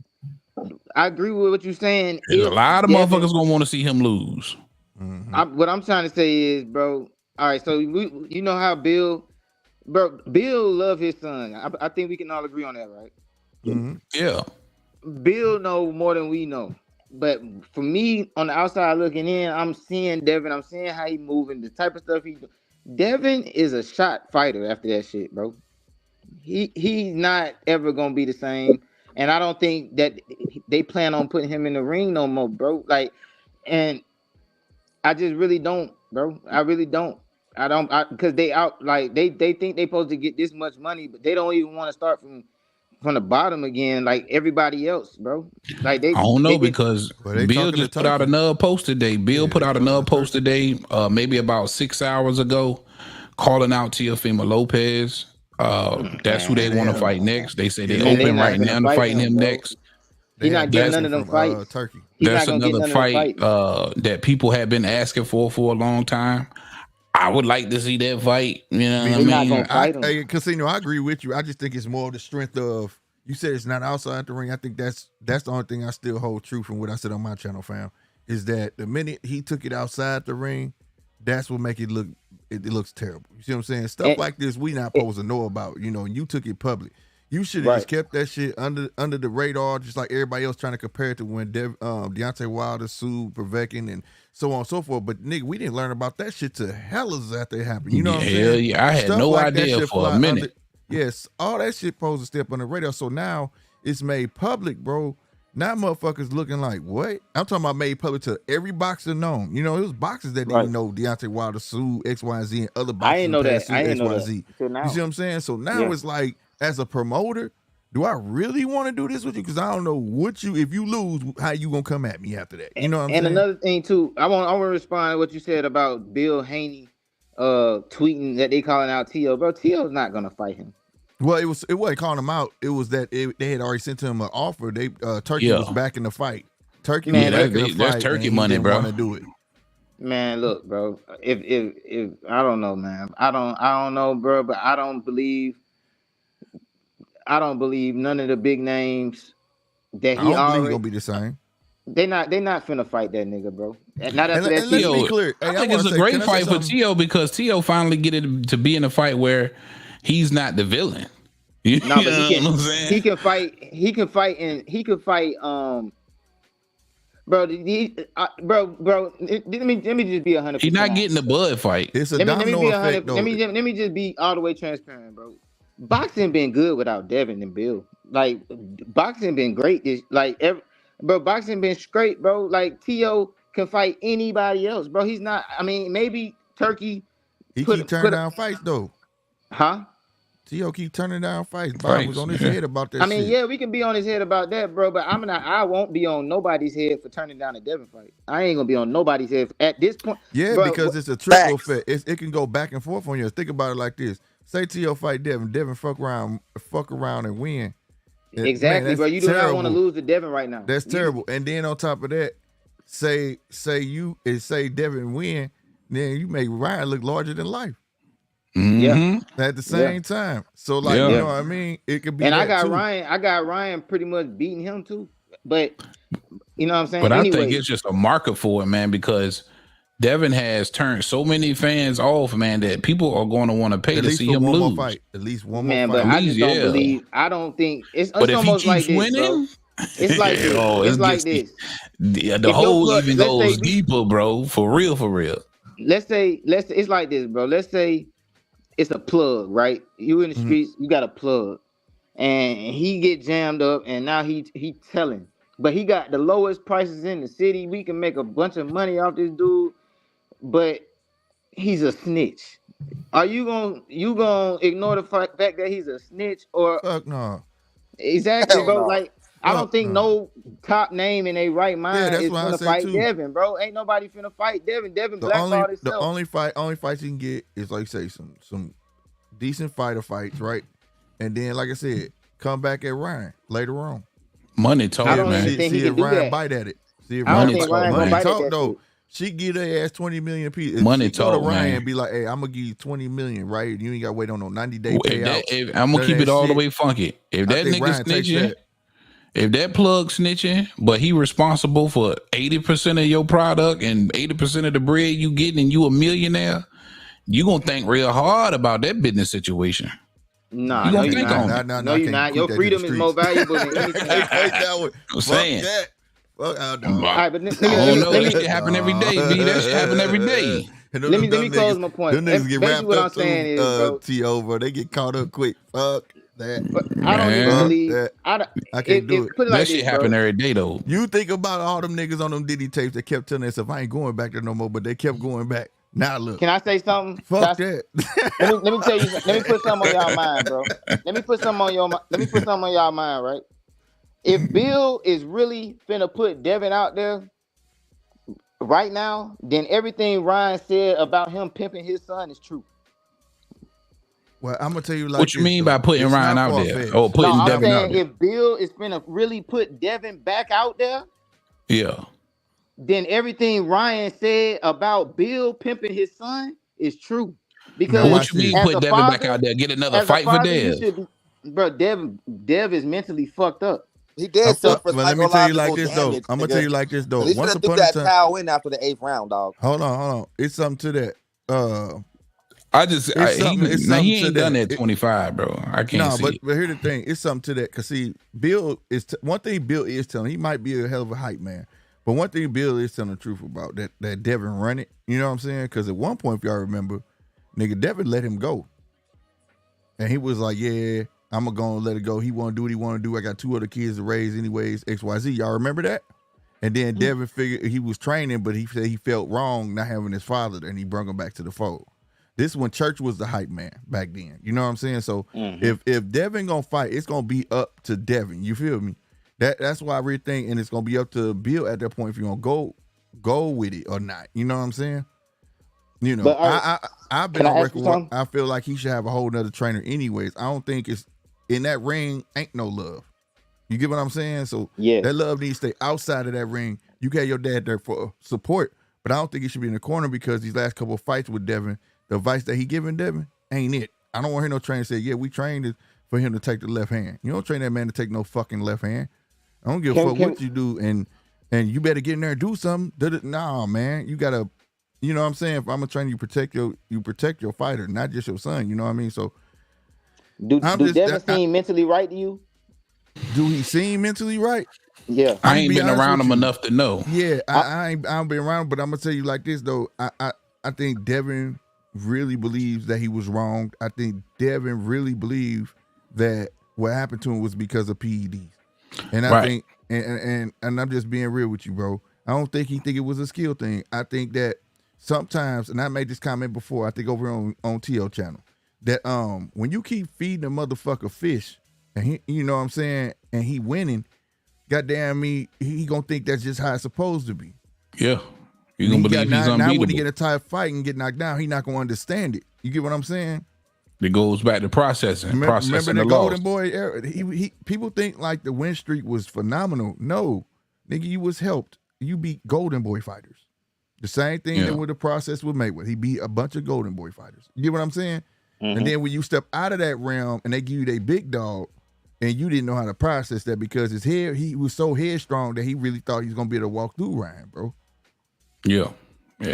I agree with what you're saying. There's a lot of motherfuckers gonna want to see him lose. Mm-hmm. What I'm trying to say is, bro. All right, so you know how Bill love his son. I think we can all agree on that, right? Mm-hmm. Yeah. Bill know more than we know. But for me, on the outside looking in, I'm seeing Devin. I'm seeing how he moving, the type of stuff he do. Devin is a shot fighter after that shit, bro. He's not ever gonna be the same. And I don't think that they plan on putting him in the ring no more, bro. Like, and I just really don't, bro. I really don't. Because they think they supposed to get this much money, but they don't even want to start from from the bottom again, like everybody else, bro. Like I don't know because Bill just put out another post today. Bill put out another post today, maybe about 6 hours ago, calling out Teofimo Lopez. That's who they want to fight next. They say they're open right now to fighting him next. He's not getting none of them fights. Turkey. That's another fight that people have been asking for a long time. I would like to see that fight. You know what I mean? Casino, I agree with you. I just think it's more of the strength of, you said it's not outside the ring. I think that's the only thing I still hold true from what I said on my channel, fam, is that the minute he took it outside the ring, that's what make it looks terrible. You see what I'm saying? Stuff like this we not supposed to know about, you know, and you took it public. You should have just kept that shit under the radar, just like everybody else trying to compare it to when Deontay Wilder sued Povetkin and so on and so forth. But nigga, we didn't learn about that shit till hellas after it happened. You know what I'm saying? Yeah, I had Stuff no like idea for a minute. Yes, all that shit supposed to step on the radar. So now it's made public, bro. Now motherfuckers looking like, what? I'm talking about made public to every boxer known. You know, it was boxers that didn't know Deontay Wilder sued X, Y, and Z, and other boxers. I didn't know that. I didn't know that. You see what I'm saying? So now it's like, as a promoter, do I really want to do this with you? Because I don't know if you lose, how you gonna come at me after that? You know what I'm saying? And another thing too, I want to respond to what you said about Bill Haney tweeting that they calling out T.O. Bro, T.O.'s not gonna fight him. Well, it wasn't calling him out. It was that they had already sent him an offer. Turkey was back in the fight. Turkey, man, that's Turkey money, bro. Want to do it. Man, look, bro. If I don't know, man. I don't know, bro. But I don't believe none of the big names that he already gonna be the same. They not finna fight that nigga, bro. Not after that. Let's be clear. I think it's a great fight for T.O. because T.O. finally get it to be in a fight where he's not the villain. No, but he can fight. He can fight. Bro, bro. Let me just be 100%. He's not getting the blood fight. It's a domino effect, though. Let me just be all the way transparent, bro. Boxing been good without Devin and Bill. Like boxing been great. Boxing been straight, bro. Like T.O. can fight anybody else, bro. He's not. I mean, maybe Turkey. He keep turning down fights though. Huh? T.O. keep turning down fights. Bob was on his head about that. I mean, yeah, we can be on his head about that, bro. But I won't be on nobody's head for turning down a Devin fight. I ain't gonna be on nobody's head at this point. Yeah, bro, because it's a trickle effect. It can go back and forth on you. Think about it like this: say T.O. fight Devin, Devin fuck around and win. Exactly, man, bro. You do not want to lose to Devin right now. That's terrible. And then on top of that, say Devin win, then you make Ryan look larger than life. Yeah. At the same time. So like you know what I mean? It could be. And I got Ryan pretty much beating him too. But you know what I'm saying? But I think it's just a market for it, man, because Devin has turned so many fans off, man, that people are going to want to pay to see him lose. At least one more fight. But I just don't believe. I don't think it's almost like this, winning, bro. It's like this. It's like this. The hole even goes deeper, bro. For real, for real. Let's say it's like this, bro. Let's say it's a plug, right? You in the streets, you got a plug, and he get jammed up, and now he telling, but he got the lowest prices in the city. We can make a bunch of money off this dude, but he's a snitch. Are you gonna ignore the fact that he's a snitch or? Fuck no. Exactly, bro. No. Like I don't think no top name in a right mind is gonna fight Devin, bro. Ain't nobody finna fight Devin. Devin blackballed himself. The only fights you can get is like say some decent fighter fights, right? And then like I said, come back at Ryan later on. Money talk, man. See if Ryan bite at it. See if Ryan talk though. She give their ass 20 million apiece. Money talk, go to Ryan man. and be like, hey, I'm gonna give you 20 million, right? You ain't gotta wait on no 90-day payout. I'm gonna keep it all the way funky. If that nigga snitching, if that plug snitching, but he responsible for 80% of your product and 80% of the bread you getting, and you a millionaire, you gonna think real hard about that business situation. Nah, no, you're not. Your freedom is more valuable than anything. I'm saying. Well, all right, but that shit happen every day, B. That shit happen every day. Let me close my point. Them niggas get wrapped up too, T.O., bro. They get caught up quick. Fuck that. But I don't even believe. I can't do it. That shit happen every day, though. You think about all them niggas on them Diddy tapes that kept telling themselves, I ain't going back there no more, but they kept going back. Now look. Can I say something? Fuck that. Let me tell you. Let me put something on y'all mind, bro. Let me put something on y'all mind, right? If Bill is really finna put Devin out there right now, then everything Ryan said about him pimping his son is true. Well, I'm gonna tell you like what you this, mean though. by putting It's Ryan not out there? far-fetched. Oh, putting No, I'm Devin out saying there. if Bill is finna really put Devin back out there, Yeah. then everything Ryan said about Bill pimping his son is true. Now Because What you mean as put a Devin back father, out there? Get another fight for you Dev. should be, bro. Dev is mentally fucked up. He did suffer Well, let me tell you like psychological this though. damage, I'm gonna nigga. tell you like this though. He should Once have threw upon a that time, towel in after the 8th round, dog. hold on. It's something to that. He ain't done that 25, bro. I can't see it. But here's the thing. It's something to that. Cause see, Bill is one thing. Bill is telling. He might be a hell of a hype man, but one thing Bill is telling the truth about that Devin run it. You know what I'm saying? Because at one point, if y'all remember, nigga Devin let him go, and he was like, "Yeah, I'm gonna let it go. He want to do what he want to do. I got 2 other kids to raise, anyways. XYZ. Y'all remember that?" And then Devin figured he was training, but he said he felt wrong not having his father, and he brought him back to the fold. This when Church was the hype man back then. You know what I'm saying? So if Devin gonna fight, it's gonna be up to Devin. You feel me? That's why I really think, and it's gonna be up to Bill at that point if you're gonna go with it or not. You know what I'm saying? You know, I've been on record. I feel like he should have a whole nother trainer anyways. I don't think it's in that ring ain't no love. You get what I'm saying? So that love needs to stay outside of that ring. You got your dad there for support, but I don't think he should be in the corner because these last couple of fights with Devin, the advice that he giving Devin ain't it. I don't want to hear no trainer say, yeah, we trained for him to take the left hand. You don't train that man to take no fucking left hand. I don't give a fuck what you do, and you better get in there and do something. Nah, man, you gotta, you know what I'm saying? If I'm gonna train you, protect your fighter, not just your son. You know what I mean? So do Devin seem mentally right to you? Do he seem mentally right? Yeah, I ain't been around him enough to know. Yeah, I ain't been around, but I'm gonna tell you like this though. I think Devin really believes that he was wrong. I think Devin really believes that what happened to him was because of PEDs. And I think, and I'm just being real with you, bro. I don't think he think it was a skill thing. I think that sometimes, and I made this comment before, I think over on TL channel, that when you keep feeding a motherfucker fish, and he, you know what I'm saying, and he winning, goddamn me, he gonna think that's just how it's supposed to be. Yeah. You gonna believe he's unbeatable. Now when he get a tight fight and get knocked down, he not gonna understand it. You get what I'm saying? It goes back to processing. Remember the Golden Boy era? He people think like the win streak was phenomenal. No, nigga, you was helped. You beat Golden Boy fighters. The same thing that with the process with Mayweather. He beat a bunch of Golden Boy fighters. You get what I'm saying? And then when you step out of that realm and they give you their big dog, and you didn't know how to process that because his hair, he was so headstrong that he really thought he was gonna be able to walk through Ryan, bro. Yeah,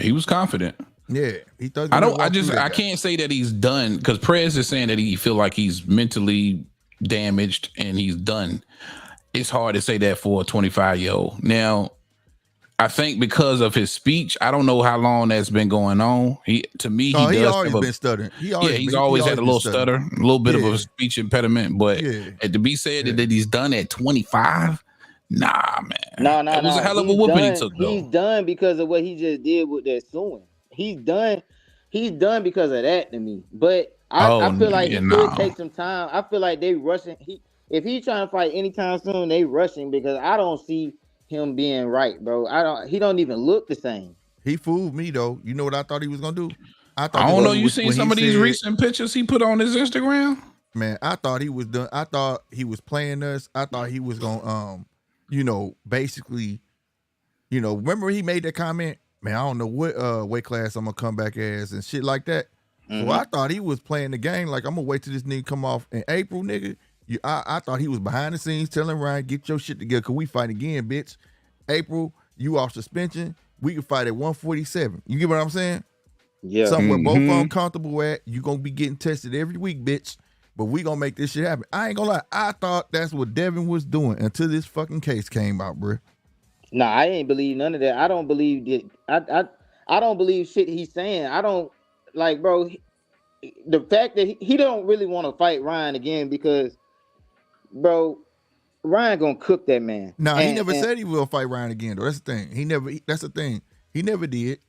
he was confident. Yeah, he thought. I can't say that he's done because Prez is saying that he feel like he's mentally damaged and he's done. It's hard to say that for a 25-year-old. Now, I think because of his speech, I don't know how long that's been going on. He always been stuttering. He's always had a little stutter, a little bit of a speech impediment. But to be said that he's done at 25, nah, man. No. It was a hell of a whooping he took, though. He's done because of what he just did with that suing. He's done because of that to me. But I feel like he could take some time. I feel like they rushing. If he's trying to fight anytime soon, they rushing because I don't see him being right, bro. He don't even look the same. He fooled me though. You know what I thought he was gonna do? I don't know. You seen some of these recent pictures he put on his Instagram? Man, I thought he was done. I thought he was playing us. I thought he was gonna basically, remember he made that comment, man, I don't know what weight class I'm gonna come back as and shit like that. So I thought he was playing the game like I'm gonna wait till this nigga come off in April, nigga. I thought he was behind the scenes telling Ryan, get your shit together, cause we fight again, bitch. April, you off suspension. We can fight at 147. You get what I'm saying? Yeah. Something we're both uncomfortable at. You gonna be getting tested every week, bitch. But we gonna make this shit happen. I ain't gonna lie. I thought that's what Devin was doing until this fucking case came out, bro. Nah, I ain't believe none of that. I don't believe that. I don't believe shit he's saying. I don't like, bro. The fact that he don't really want to fight Ryan again because, bro, Ryan gonna cook that man. No, he never said he will fight Ryan again, though. That's the thing. That's the thing. He never did.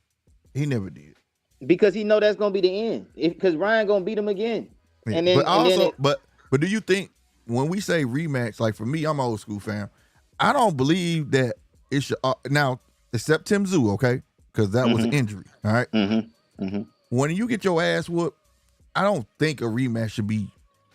He never did. because he know that's gonna be the end. Because Ryan gonna beat him again. And then, but do you think when we say rematch, like for me, I'm an old school fan. I don't believe that it should now, except Tim Zoo, okay, because that was an injury. All right. When you get your ass whooped, I don't think a rematch should be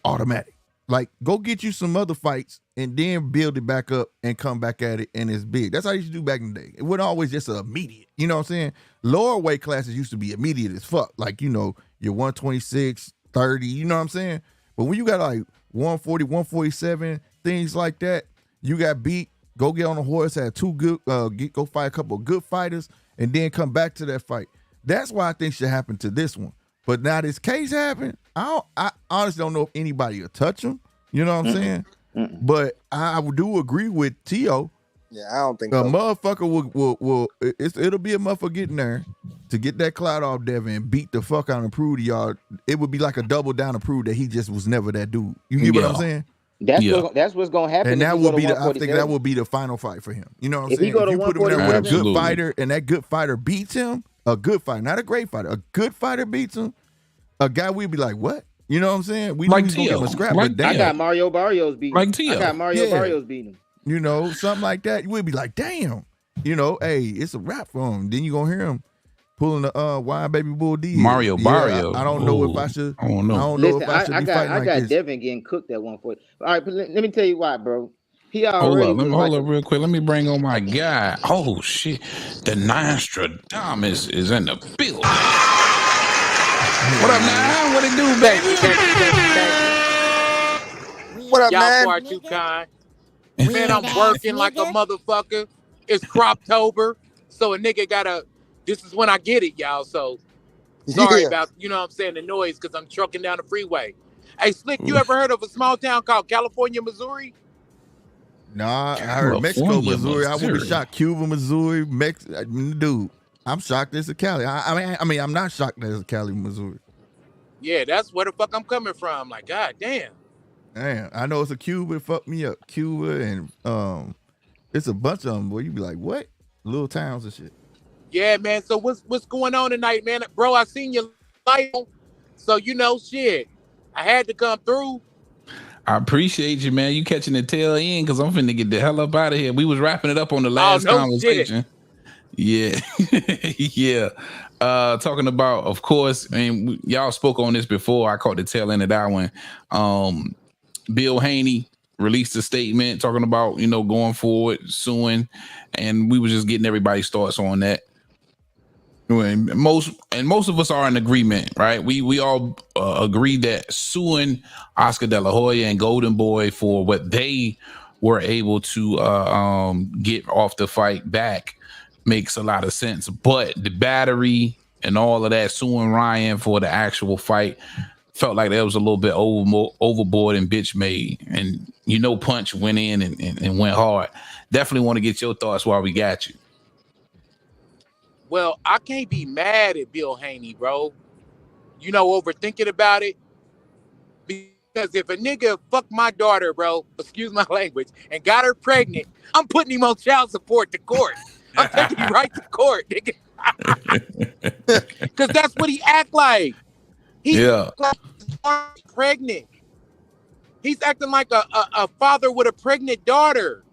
automatic. Like, go get you some other fights and then build it back up and come back at it, and it's big. That's how you used to do back in the day. It wasn't always just immediate. You know what I'm saying? Lower weight classes used to be immediate as fuck. Like, you know, your 126, 30, you know what I'm saying? But when you got like 140, 147, things like that, you got beat, go get on a horse, have two good, go fight a couple of good fighters, and then come back to that fight. That's why I think should happen to this one. But now this case happened, I honestly don't know if anybody will touch him. You know what I'm saying? But I do agree with T.O. Yeah, I don't think a so. motherfucker will it'll be a motherfucker getting there to get that clout off Devin and beat the fuck out and prove to y'all. It would be like a double down to prove that he just was never that dude. You get what I'm saying? That's what's gonna happen. And that will be I think that will be the final fight for him. You know what I'm saying? If you put him there with a good Absolutely. fighter and that good fighter beats him, a good fighter, not a great fighter, a good fighter beats him, a guy we'd be like, what? You know what I'm saying? We Like knew he was gonna give him a scrap, Like but damn. I got Mario Barrios beating. Like Tio. I got Mario Barrios beating him. You know, something like that. We'd be like, damn. You know, hey, it's a wrap for him. Then you gonna hear him pulling the Wine Baby Bull D. Mario Barrios. I don't know if I should. I don't know. I don't Listen, know if I should be fighting I like got this. Devin getting cooked at 140. All right, but let me tell you why, bro. He Hold already up, let me was hold like up real quick. Let me bring on my guy. Oh shit, the Nostradamus is in the building. What up, man? What it do, baby? What up, Y'all man? far too kind. Man, I'm working like a motherfucker. It's Croptober, so a nigga gotta. This is when I get it, y'all. So sorry Yeah. about you know what I'm saying the noise because I'm trucking down the freeway. Hey, Slick, you ever heard of a small town called California, Missouri? Nah, I heard Mexico, Missouri. I would be shocked. Cuba, Missouri, dude. I'm shocked it's a Cali. I mean, I'm not shocked that it's a Cali, Missouri. Yeah, that's where the fuck I'm coming from. Like, god damn. Damn, I know it's a Cuba. It fucked me up. Cuba and it's a bunch of them. Boy, you be like, what? Little towns and shit. Yeah, man. So what's going on tonight, man? Bro, I seen your light on, so you know, shit. I had to come through. I appreciate you, man. You catching the tail end because I'm finna get the hell up out of here. We was wrapping it up on the last conversation. Shit. Yeah. Yeah. Talking about, of course, and y'all spoke on this before. I caught the tail end of that one. Bill Haney released a statement talking about, you know, going forward, suing, and we was just getting everybody's thoughts on that. And most of us are in agreement, right? We all agree that suing Oscar De La Hoya and Golden Boy for what they were able to get off the fight back makes a lot of sense. But the battery and all of that, suing Ryan for the actual fight, felt like that was a little bit overboard and bitch made. And you know, Punch went in and went hard. Definitely want to get your thoughts while we got you. Well, I can't be mad at Bill Haney, bro. You know, overthinking about it. Because if a nigga fucked my daughter, bro, excuse my language, and got her pregnant, I'm putting him on child support to court. I'm taking him right to court, nigga. Because that's what he act like. He's pregnant. He's acting like a father with a pregnant daughter.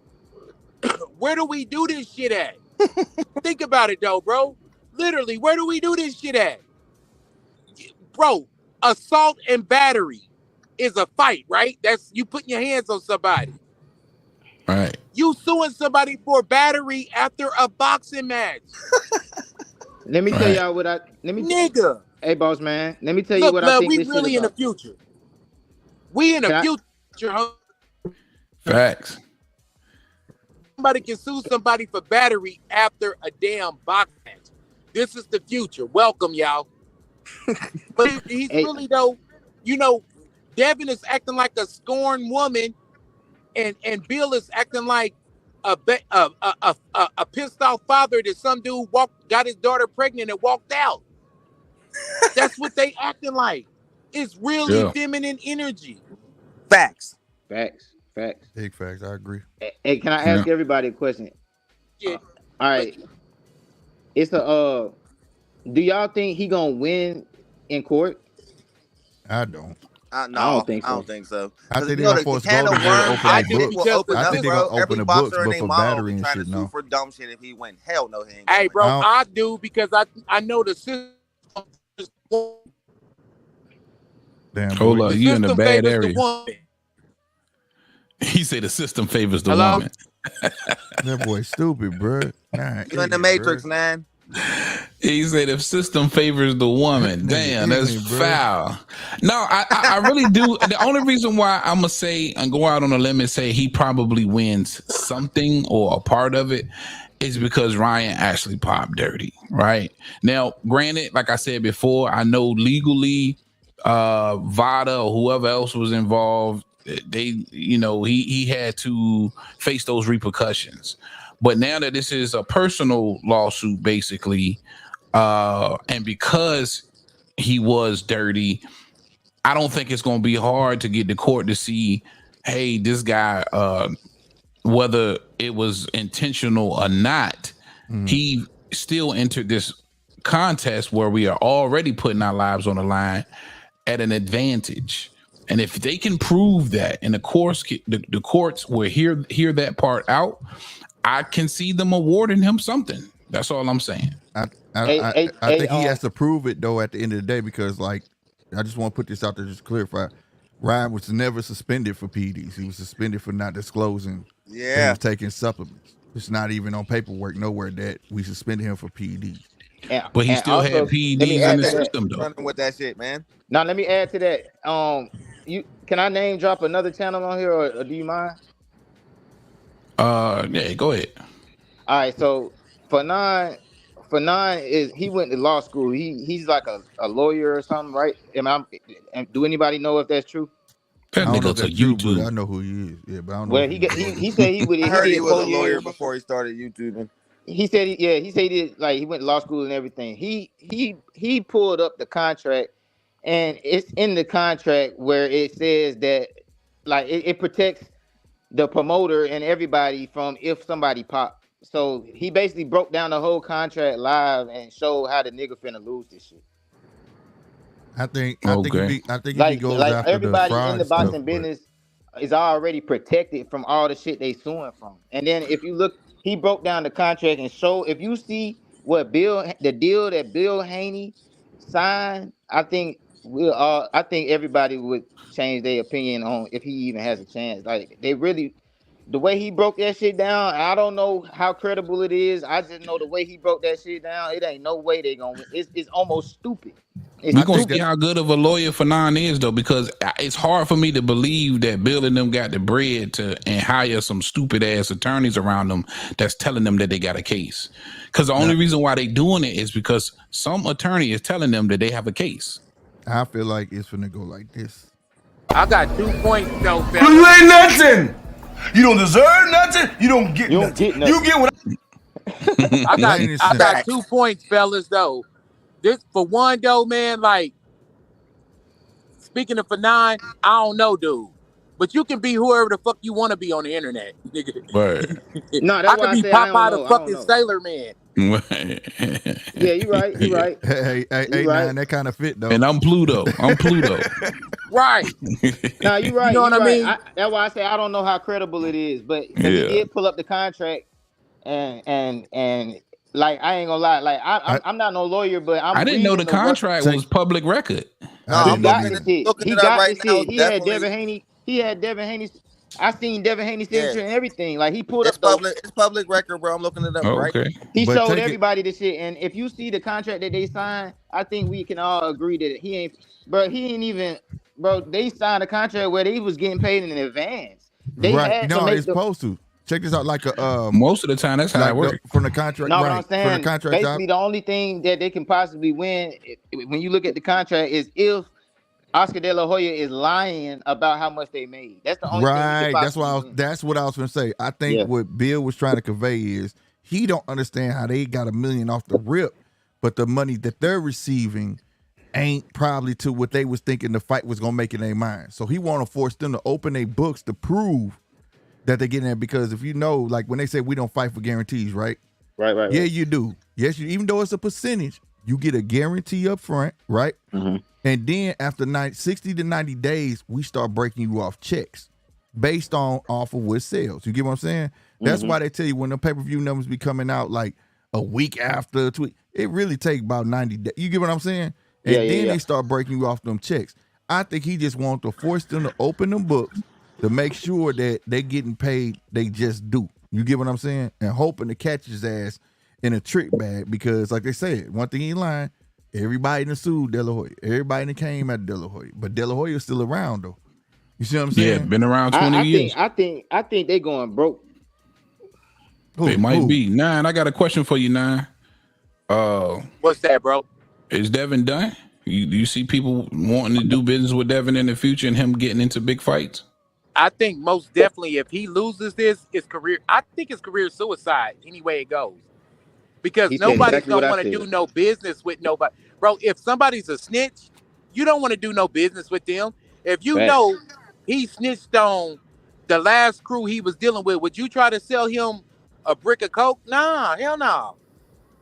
Where do we do this shit at? Think about it, though, bro. Literally, where do we do this shit at? Bro, assault and battery is a fight, right? That's you putting your hands on somebody. Right. You suing somebody for battery after a boxing match. Let me tell y'all what nigga. Hey, boss man. Let me tell you what I think. We this really shit in the about. future. We in the future. Facts. Somebody can sue somebody for battery after a damn box match. This is the future. Welcome, y'all. But he's really though, you know, Devin is acting like a scorned woman, and Bill is acting like a pissed off father that some dude got his daughter pregnant and walked out. That's what they acting like. It's really feminine energy. Facts. Big facts. I agree. Hey, can I ask everybody a question? Yeah. All right. It's a Do y'all think he gonna win in court? I don't. No, I don't think I don't so. think so. I Because think you they're know gonna the force can of Golden Boy to worms open I their that do shit books. will because open I up, think they're bro. gonna open Every the books, boxer and but their for mama will be battery and trying to shit, sue no. for dumb shit if he win. Hell no, he ain't gonna Hey, win. bro, I do because I know the system. Damn Hold boy. on, The you in a system bad favors the area. woman. He say the system favors the Hello? woman. That boy stupid, bro. Nah, You in the ignorant, Matrix, bro. man. He said the system favors the woman. Nigga Damn, that's ignorant, bro. foul. No, I really do. The only reason why I'm gonna say and go out on a limb and say he probably wins something or a part of it is because Ryan actually popped dirty. Right now, granted, like I said before, I know legally, Vada or whoever else was involved, they, he had to face those repercussions. But now that this is a personal lawsuit, basically, and because he was dirty, I don't think it's going to be hard to get the court to see, hey, this guy, whether it was intentional or not, he still entered this contest where we are already putting our lives on the line at an advantage. And if they can prove that, and the courts will hear that part out, I can see them awarding him something. That's all I'm saying. I think he has to prove it though at the end of the day, because like I just want to put this out there just to clarify. Ryan was never suspended for PEDs. He was suspended for not disclosing that he Yeah. was taking supplements. It's not even on paperwork nowhere that we suspended him for PEDs. But he And still had also, let me PEDs in add the to that. system, though. Running with that shit, man. Now, let me add to that. You can I name drop another channel on here, or do you mind? Yeah, go ahead. All right, so Fanon is he went to law school. He's like a lawyer or something, right? Do anybody know if that's true? That I don't know nigga's if that's a true, but YouTube. I know who he is. Yeah, but I don't know. Well, If he said he I heard he did was 4 a lawyer years. before he started YouTubing. He said he said he did, like, he went to law school and everything. He pulled up the contract, and it's in the contract where it says that, like, it protects the promoter and everybody from if somebody pop. So he basically broke down the whole contract live and showed how the nigga finna lose this shit. I think Okay. if he goes Like after the everybody in fraud the stuff, boxing but business is already protected from all the shit they suing from. And then if you look, he broke down the contract and showed, if you see what the deal that Bill Haney signed, I think everybody would change their opinion on if he even has a chance. Like, they really, the way he broke that shit down, I don't know how credible it is. I just know the way he broke that shit down, it ain't no way they gonna win. It's almost stupid. We're going to see how good of a lawyer Fanon is, though, because it's hard for me to believe that Bill and them got the bread and hire some stupid ass attorneys around them that's telling them that they got a case. Because the only reason why they doing it is because some attorney is telling them that they have a case. I feel like it's finna go like this. I got 2 points, though, You ain't nothing. You don't deserve nothing. You don't get nothing. You get what I got 2 points, fellas, though. This, for one, though, man, like, speaking of Fanon, I don't know, dude. But you can be whoever the fuck you want to be on the internet, nigga. Right. No, that's I why could be I don't Popeye know. the fucking Sailor Man. Yeah, you're right. You're right. Hey, right. that kind of fit though. And I'm Pluto. Right. No, you're right. You know what I mean? That's why I say I don't know how credible it is, but because he did pull up the contract, and like, I ain't gonna lie, like, I'm not no lawyer, but I didn't know the contract was public record. He got the shit. looking He it up got right the now, shit. He definitely. had Devin Haney. I seen Devin Haney's signature and everything. Like, he pulled It's up the. public. It's public record, bro. I'm looking it up right. He showed everybody the shit, and if you see the contract that they signed, I think we can all agree that he ain't even, bro. They signed a contract where they was getting paid in advance. They had to make it's supposed to. Check this out, like a most of the time that's how it works from the contract. No, right, what I'm saying, from the contract basically, the only thing that they can possibly win, when you look at the contract, is if Oscar De La Hoya is lying about how much they made. That's the only thing. Right. That's what I was gonna say. I think what Bill was trying to convey is he don't understand how they got $1 million off the rip, but the money that they're receiving ain't probably to what they was thinking the fight was gonna make in their mind. So he want to force them to open their books to prove that they're getting that, because if you know, like when they say we don't fight for guarantees, right? Right. Yeah, you do. Yes, even though it's a percentage, you get a guarantee up front, right? And then after 60 to 90 days, we start breaking you off checks based off of what sales. You get what I'm saying? That's why they tell you when the pay-per-view numbers be coming out like a week after a tweet, it really take about 90 days. You get what I'm saying? And then they start breaking you off them checks. I think he just wants to force them to open them books to make sure that they getting paid they just do. You get what I'm saying? And hoping to catch his ass in a trick bag because, like they said, one thing he lying, everybody in the sued De La Hoya. Everybody that came at De La Hoya. But De La Hoya's still around, though. You see what I'm saying? Yeah, been around 20 years. I think they going broke. They might be. Nine, I got a question for you, Nine. What's that, bro? Is Devin done? You see people wanting to do business with Devin in the future and him getting into big fights? I think most definitely if he loses this, I think his career is suicide any way it goes. Because nobody's going to want to do no business with nobody. Bro, if somebody's a snitch, you don't want to do no business with them. If you know he snitched on the last crew he was dealing with, would you try to sell him a brick of coke? Nah, hell no.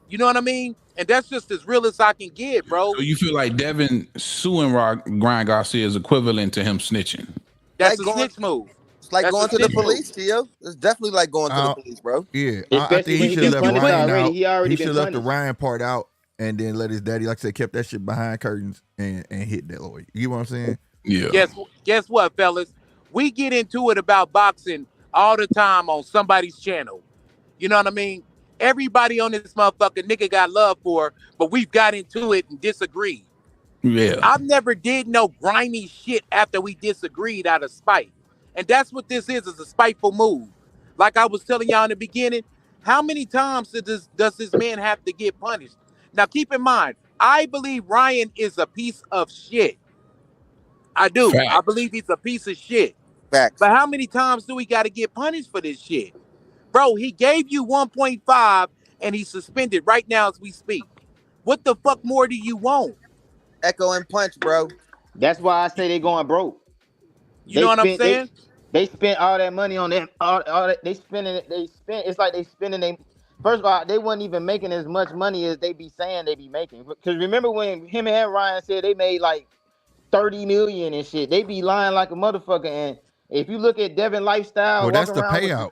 You know what I mean? And that's just as real as I can get, bro. So you feel like Devin suing Ryan Garcia is equivalent to him snitching? That's a snitch move. It's like going to the police, Tio. It's definitely like going to the police, bro. Yeah, I think he should have left Ryan out. He should have left the Ryan part out and then let his daddy, like I said, kept that shit behind curtains and hit that lawyer. You know what I'm saying? Yeah. Guess what, fellas? We get into it about boxing all the time on somebody's channel. You know what I mean? Everybody on this motherfucker nigga got love for, but we've got into it and disagreed. Yeah. I've never did no grimy shit after we disagreed out of spite. And that's what this is a spiteful move. Like I was telling y'all in the beginning, how many times does this man have to get punished? Now keep in mind, I believe Ryan is a piece of shit. I do. Facts. I believe he's a piece of shit. Facts. But how many times do we got to get punished for this shit? Bro, he gave you 1.5 and he's suspended right now as we speak. What the fuck more do you want? Echo and punch, bro. That's why I say they going broke. You know what I'm saying? They spent all that money on them. All that they spending it. It's like they spending they. First of all, they weren't even making as much money as they be saying they be making. Because remember when him and Ryan said they made like 30 million and shit. They be lying like a motherfucker. And if you look at Devin lifestyle, well, that's the payout.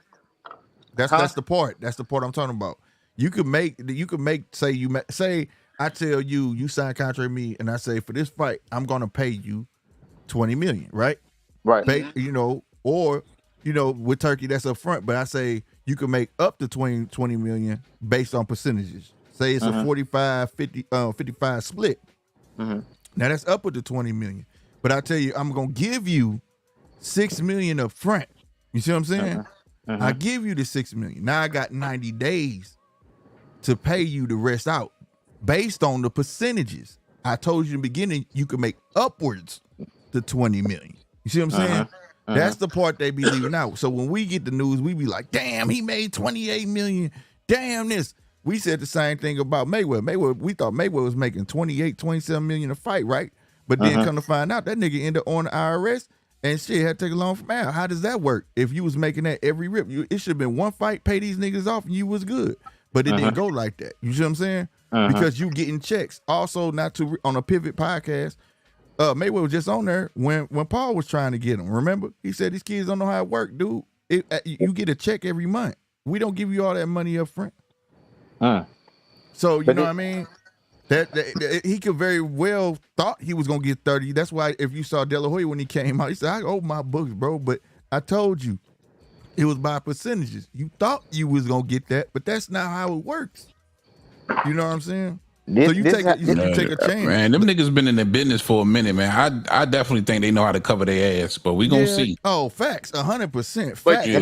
That's the part. That's the part I'm talking about. You could make. Say I tell you sign contract with me, and I say for this fight I'm gonna pay you 20 million, right? Right. Pay, or with Turkey that's up front. But I say you can make up to 20 million based on percentages. Say it's a 45, 50, 55 split. Now that's upward to 20 million. But I tell you, I'm gonna give you 6 million up front. You see what I'm saying? I give you the 6 million. Now I got 90 days to pay you the rest out based on the percentages. I told you in the beginning you could make upwards to 20 million. You see what I'm saying? That's the part they be leaving out. So when we get the news, we be like, damn, he made 28 million. Damn this. We said the same thing about Mayweather. We thought Mayweather was making 28, 27 million a fight, right? But then come to find out that nigga ended up on the IRS and shit had to take a loan from Al. How does that work? If you was making that every rip, it should have been one fight, pay these niggas off, and you was good. But it didn't go like that. You see what I'm saying? Because you getting checks. Also, on a Pivot podcast, Mayweather was just on there when Paul was trying to get him. Remember? He said these kids don't know how it work, dude. You get a check every month. We don't give you all that money up front. So you know what I mean? That he could very well thought he was gonna get 30. That's why if you saw De La Hoya when he came out, he said, I owe my books, bro. But I told you it was by percentages. You thought you was gonna get that, but that's not how it works. You know what I'm saying? So you take a chance. Man, them niggas been in the business for a minute, man. I definitely think they know how to cover their ass, but we gonna see. Oh, facts, 100%. But you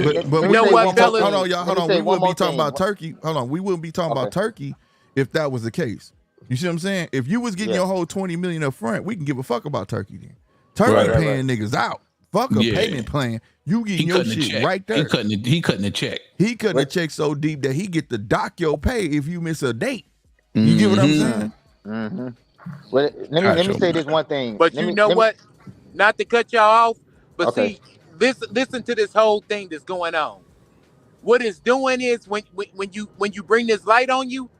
know what, fellas? Hold on, y'all. Hold on. We wouldn't be talking about Turkey. Hold on. We wouldn't be talking about Turkey if that was the case. You see what I'm saying? If you was getting your whole 20 million up front, we can give a fuck about Turkey then. Turkey paying niggas out. Fuck a payment plan. You getting your shit right there. He cutting the check. He cutting the check so deep that he get to dock your pay if you miss a date. You get what I'm saying? Well, let me say this one thing. But you know what? Not to cut y'all off, but see, listen to this whole thing that's going on. What it's doing is when you bring this light on you,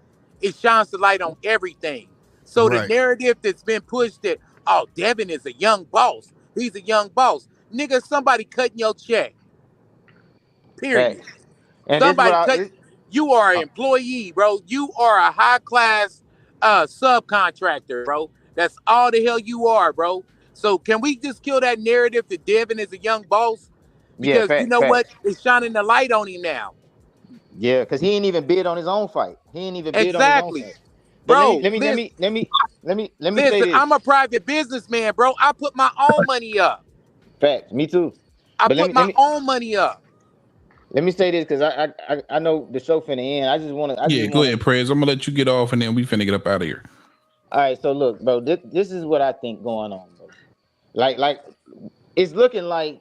it shines the light on everything. So the narrative that's been pushed that, oh, Devin is a young boss. He's a young boss. Nigga, somebody cutting your check. Period. Right. And Somebody cut. You are an employee, bro. You are a high class subcontractor, bro. That's all the hell you are, bro. So can we just kill that narrative that Devin is a young boss? Because you know what? It's shining the light on him now. Yeah, because he ain't even bid on his own fight. He ain't even bid on his own fight. Bro, Let me say listen, this. I'm a private businessman, bro. I put my own money up. Facts. Me too. I put my own money up. Let me say this because I know the show finna end. I just want to. Go ahead, Prez. I'm gonna let you get off, and then we finna get up out of here. All right. So look, bro. This is what I think going on, bro. Like it's looking like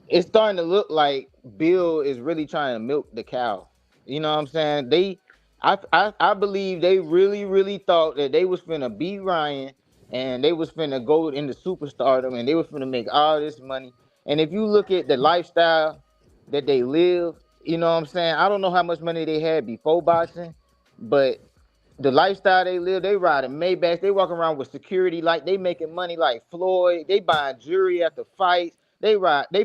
it's starting to look like Bill is really trying to milk the cow. You know what I'm saying? I believe they really thought that they was finna beat Ryan and they was finna go into superstardom and they was finna make all this money. And if you look at the lifestyle that they live, you know what I'm saying? I don't know how much money they had before boxing, but the lifestyle they live, they riding Maybachs, they walking around with security, like they making money like Floyd, they buying jewelry after fights, they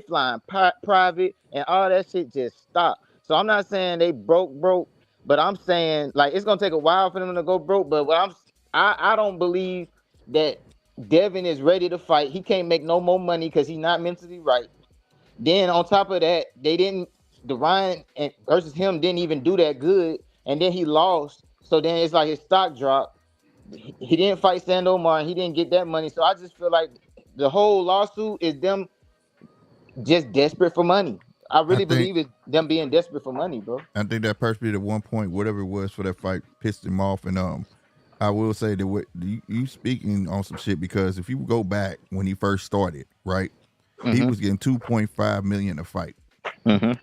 flying private, and all that shit just stopped. So I'm not saying they broke, but I'm saying like it's gonna take a while for them to go broke. But I don't believe that Devin is ready to fight. He can't make no more money because he's not mentally right. Then on top of that, the Ryan versus him didn't even do that good, and then he lost. So then it's like his stock dropped. He didn't fight Sandomar, and he didn't get that money. So I just feel like the whole lawsuit is them just desperate for money. I really believe it's them being desperate for money, bro. I think that person at one point, whatever it was for that fight, pissed him off. And I will say that what you speaking on some shit, because if you go back when he first started, right, he was getting $2.5 million a fight.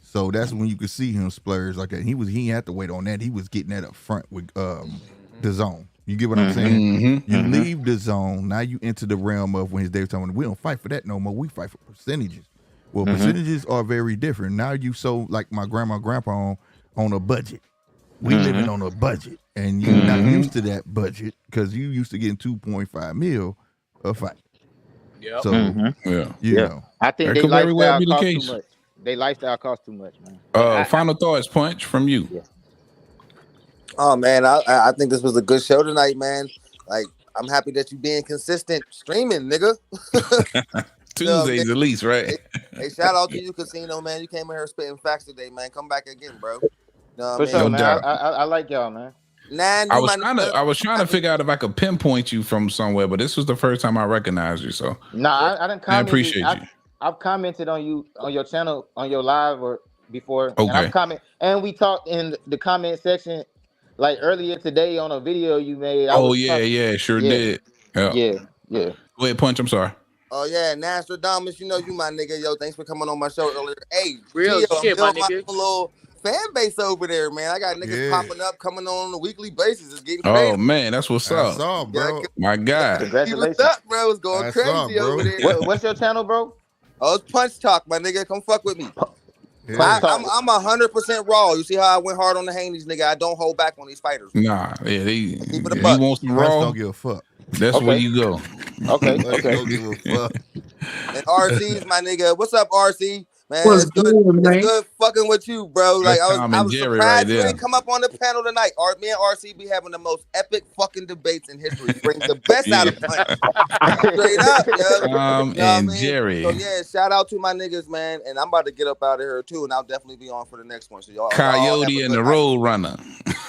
So that's when you could see him splurge like that. He didn't have to wait on that. He was getting that up front with the zone. You get what I'm saying? You leave the zone, now you enter the realm of when his day was telling we don't fight for that no more. We fight for percentages. Well, percentages are very different. Now you so like my grandma and grandpa on a budget. We living on a budget, and you're not used to that budget because you used to getting 2.5 mil a fight. Yep. So you know, I think they lifestyle costs too much. They lifestyle costs too much, man. Final thoughts, Punch, from you. Yeah. Oh man, I think this was a good show tonight, man. Like I'm happy that you being consistent streaming, nigga. Tuesdays at least, right? Hey, shout out to you, Casino, man. You came in here spitting facts today, man. Come back again, bro. For sure, man. I like y'all, man. I was trying to figure out if I could pinpoint you from somewhere, but this was the first time I recognized you. So I didn't comment. I appreciate you. I've commented on you on your channel on your live or before. Okay. And I've commented, and we talked in the comment section like earlier today on a video you made. Sure did. Yeah. Go ahead, Punch. I'm sorry. Oh yeah, Nostradamus, you know you my nigga. Yo, thanks for coming on my show earlier. Hey, real shit, my nigga. My little fan base over there, man. I got niggas popping up, coming on a weekly basis. It's getting crazy. Oh man, that's what's up. That's all, bro. My God. Congratulations. What's up, bro? It's going crazy over there. What's your channel, bro? Oh, it's Punch Talk, my nigga. Come fuck with me. I'm 100% raw. You see how I went hard on the Haney's, nigga? I don't hold back on these fighters. Nah, he wants some raw. Don't give a fuck. That's where you go. Okay. Don't give a fuck. And RC's my nigga. What's up, RC? Man, What's it's good. man? It's good fucking with you, bro. Like I was Jerry surprised right you there. didn't come up on the panel tonight. Me and RC be having the most epic fucking debates in history. Brings the best out of Punch. Straight up, yo. Tom and Jerry. So yeah, shout out to my niggas, man. And I'm about to get up out of here too, and I'll definitely be on for the next one. So y'all, Coyote and the Road Runner.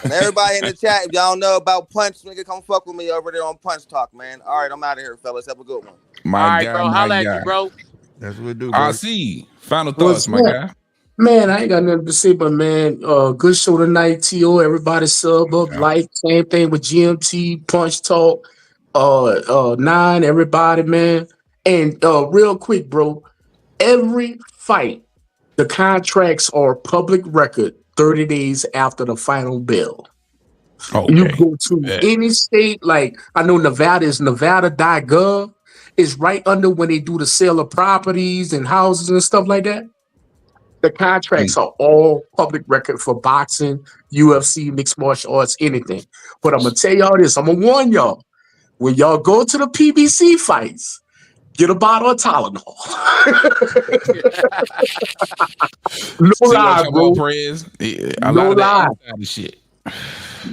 And everybody in the chat, if y'all know about Punch, nigga, come fuck with me over there on Punch Talk, man. All right, I'm out of here, fellas. Have a good one. My God, bro. Holla at you, bro. That's what we do, bro. RC, final thoughts, my guy. Man, I ain't got nothing to say, but man, good show tonight, T.O. Everybody sub up, like, same thing with GMT, Punch Talk, 9, everybody, man. And real quick, bro, every fight, the contracts are public record 30 days after the final bell. Okay. You go to any state, like I know Nevada is nevada.gov. Is right under when they do the sale of properties and houses and stuff like that. The contracts are all public record for boxing, UFC, mixed martial arts, anything. But I'm gonna tell y'all this. I'm gonna warn y'all. When y'all go to the PBC fights, get a bottle of Tylenol. No lie, bro. No lie. Shit.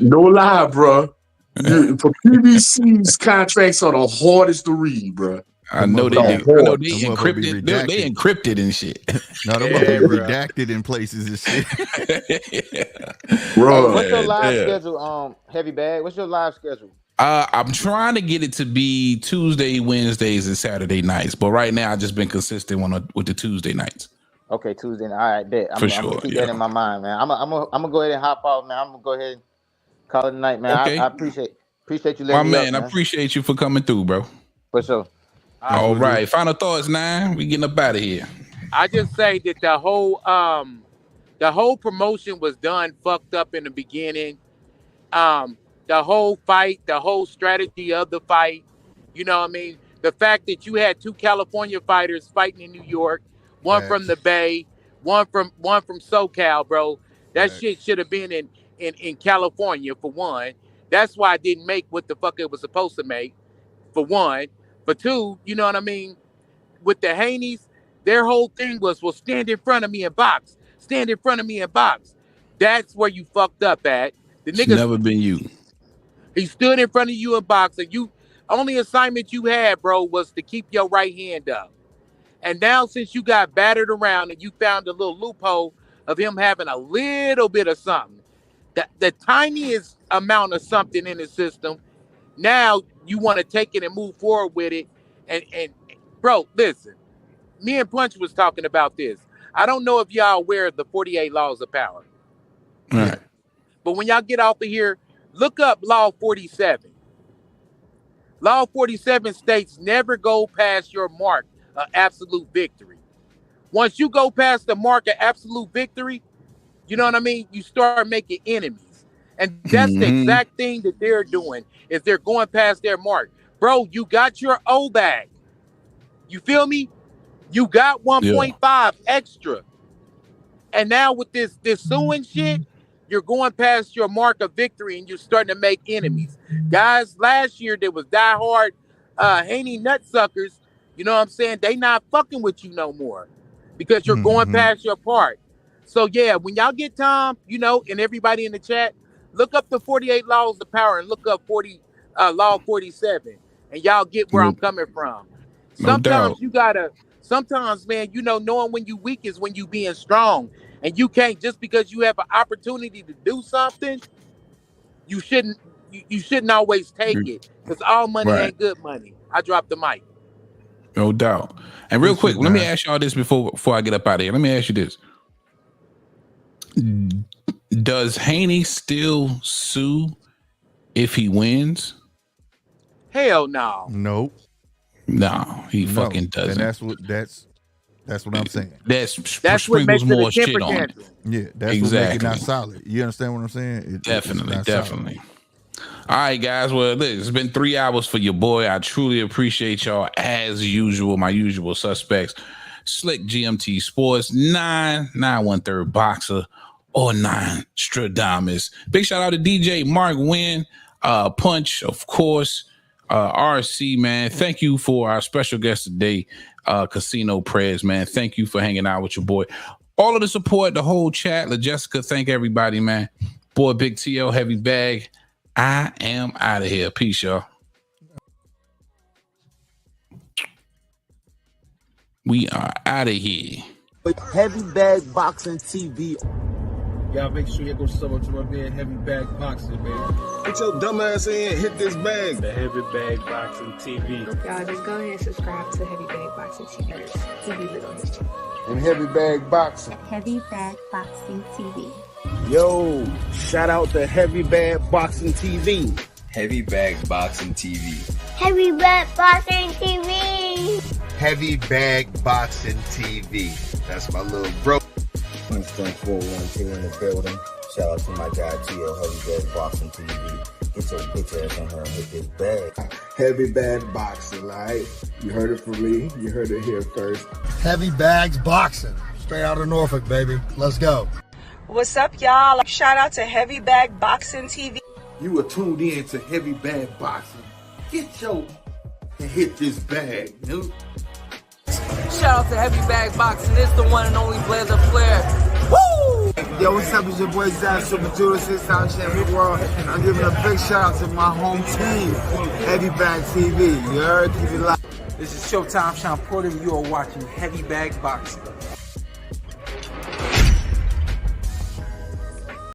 No lie, bro. For PBC's contracts are the hardest to read, bro. I know they do. I know they encrypted. They encrypted and shit. No, they're redacted in places and shit. Bro, what's your live schedule? Heavy Bag. What's your live schedule? I'm trying to get it to be Tuesday, Wednesdays, and Saturday nights. But right now, I've just been consistent with the Tuesday nights. Okay, Tuesday. All right, bet. I'm gonna keep yeah. that in my mind, man. I'm gonna go ahead and hop off, man. I'm gonna go ahead and call it a night, man. Okay. I appreciate you letting My me man, up, I appreciate you for coming through, bro. For sure. All right. Final thoughts, 9. We getting up out of here. I just say that the whole promotion was done fucked up in the beginning. The whole fight, the whole strategy of the fight, you know what I mean? The fact that you had 2 California fighters fighting in New York, one from the Bay, one from SoCal, bro. That shit should have been in California, for one. That's why it didn't make what the fuck it was supposed to make, for one. For two, you know what I mean? With the Haneys, their whole thing was, well, stand in front of me and box. Stand in front of me and box. That's where you fucked up at. The niggas never been you. He stood in front of you and boxed, and you only assignment you had, bro, was to keep your right hand up. And now, since you got battered around and you found a little loophole of him having a little bit of something, the tiniest amount of something in the system, now you want to take it and move forward with it. And bro, listen, me and Punch was talking about this. I don't know if y'all aware of the 48 laws of power. All right. But when y'all get off of here, look up Law 47. Law 47 states never go past your mark of absolute victory. Once you go past the mark of absolute victory, you know what I mean? You start making enemies. And that's the exact thing that they're doing, is they're going past their mark. Bro, you got your O bag. You feel me? You got 1.5 extra. And now with this suing shit, you're going past your mark of victory and you're starting to make enemies. Guys, last year there was diehard Haney nutsuckers, you know what I'm saying? They not fucking with you no more because you're going past your part. So yeah, when y'all get time, you know, and everybody in the chat, look up the 48 laws of power and look up Law 47, and y'all get where I'm coming from. Sometimes you gotta, man, you know, knowing when you weak is when you being strong. And you can't, just because you have an opportunity to do something, you shouldn't always take it. Because all money ain't good money. I dropped the mic. No doubt. And real quick, let me ask y'all this before I get up out of here. Let me ask you this. Does Haney still sue if he wins? Hell no. Nope. No, he fucking doesn't. And that's what I'm saying. That's what makes more shit on it. Yeah, that's what makes it not solid. You understand what I'm saying? Definitely. All right, guys. Well, it's been 3 hours for your boy. I truly appreciate y'all as usual. My usual suspects: Slick GMT Sports, 9-1/3 Boxer, or 9 Stradamus. Big shout out to DJ Mark Wynn, Punch, of course. RC, man, thank you for our special guest today, Casino Prez, man. Thank you for hanging out with your boy. All of the support, the whole chat. LaJessica, thank everybody, man. Boy, Big TL, Heavy Bag. I am out of here. Peace, y'all. We are out of here. Heavy Bag Boxing TV. Y'all make sure you go sub up to my man Heavy Bag Boxing, man. Get your dumb ass in, hit this bag. The Heavy Bag Boxing TV. Y'all just go ahead and subscribe to Heavy Bag Boxing TV. TV lit on his channel. And Heavy Bag Boxing. Heavy Bag Boxing TV. Yo, shout out to Heavy Bag Boxing TV. Heavy Bag Boxing TV. Heavy Bag Boxing TV. Heavy Bag Boxing TV. That's my little bro. Instant 412 in the building. Shout out to my guy TL Heavy Bag Boxing TV. Get your bitch ass in here and hit this bag. Heavy Bag Boxing, right? You heard it from me. You heard it here first. Heavy Bags Boxing. Straight out of Norfolk, baby. Let's go. What's up, y'all? Shout out to Heavy Bag Boxing TV. You are tuned in to Heavy Bag Boxing. Get your and hit this bag, dude. Shout out to Heavy Bag Boxing. It's the one and only Blazer Flair. Woo! Yo, what's up? It's your boy Zach, Super Judah, 6-time champion world. I'm giving a big shout out to my home team, Heavy Bag TV. You heard? Keep it live. This is Showtime Sean Porter. You are watching Heavy Bag Boxing.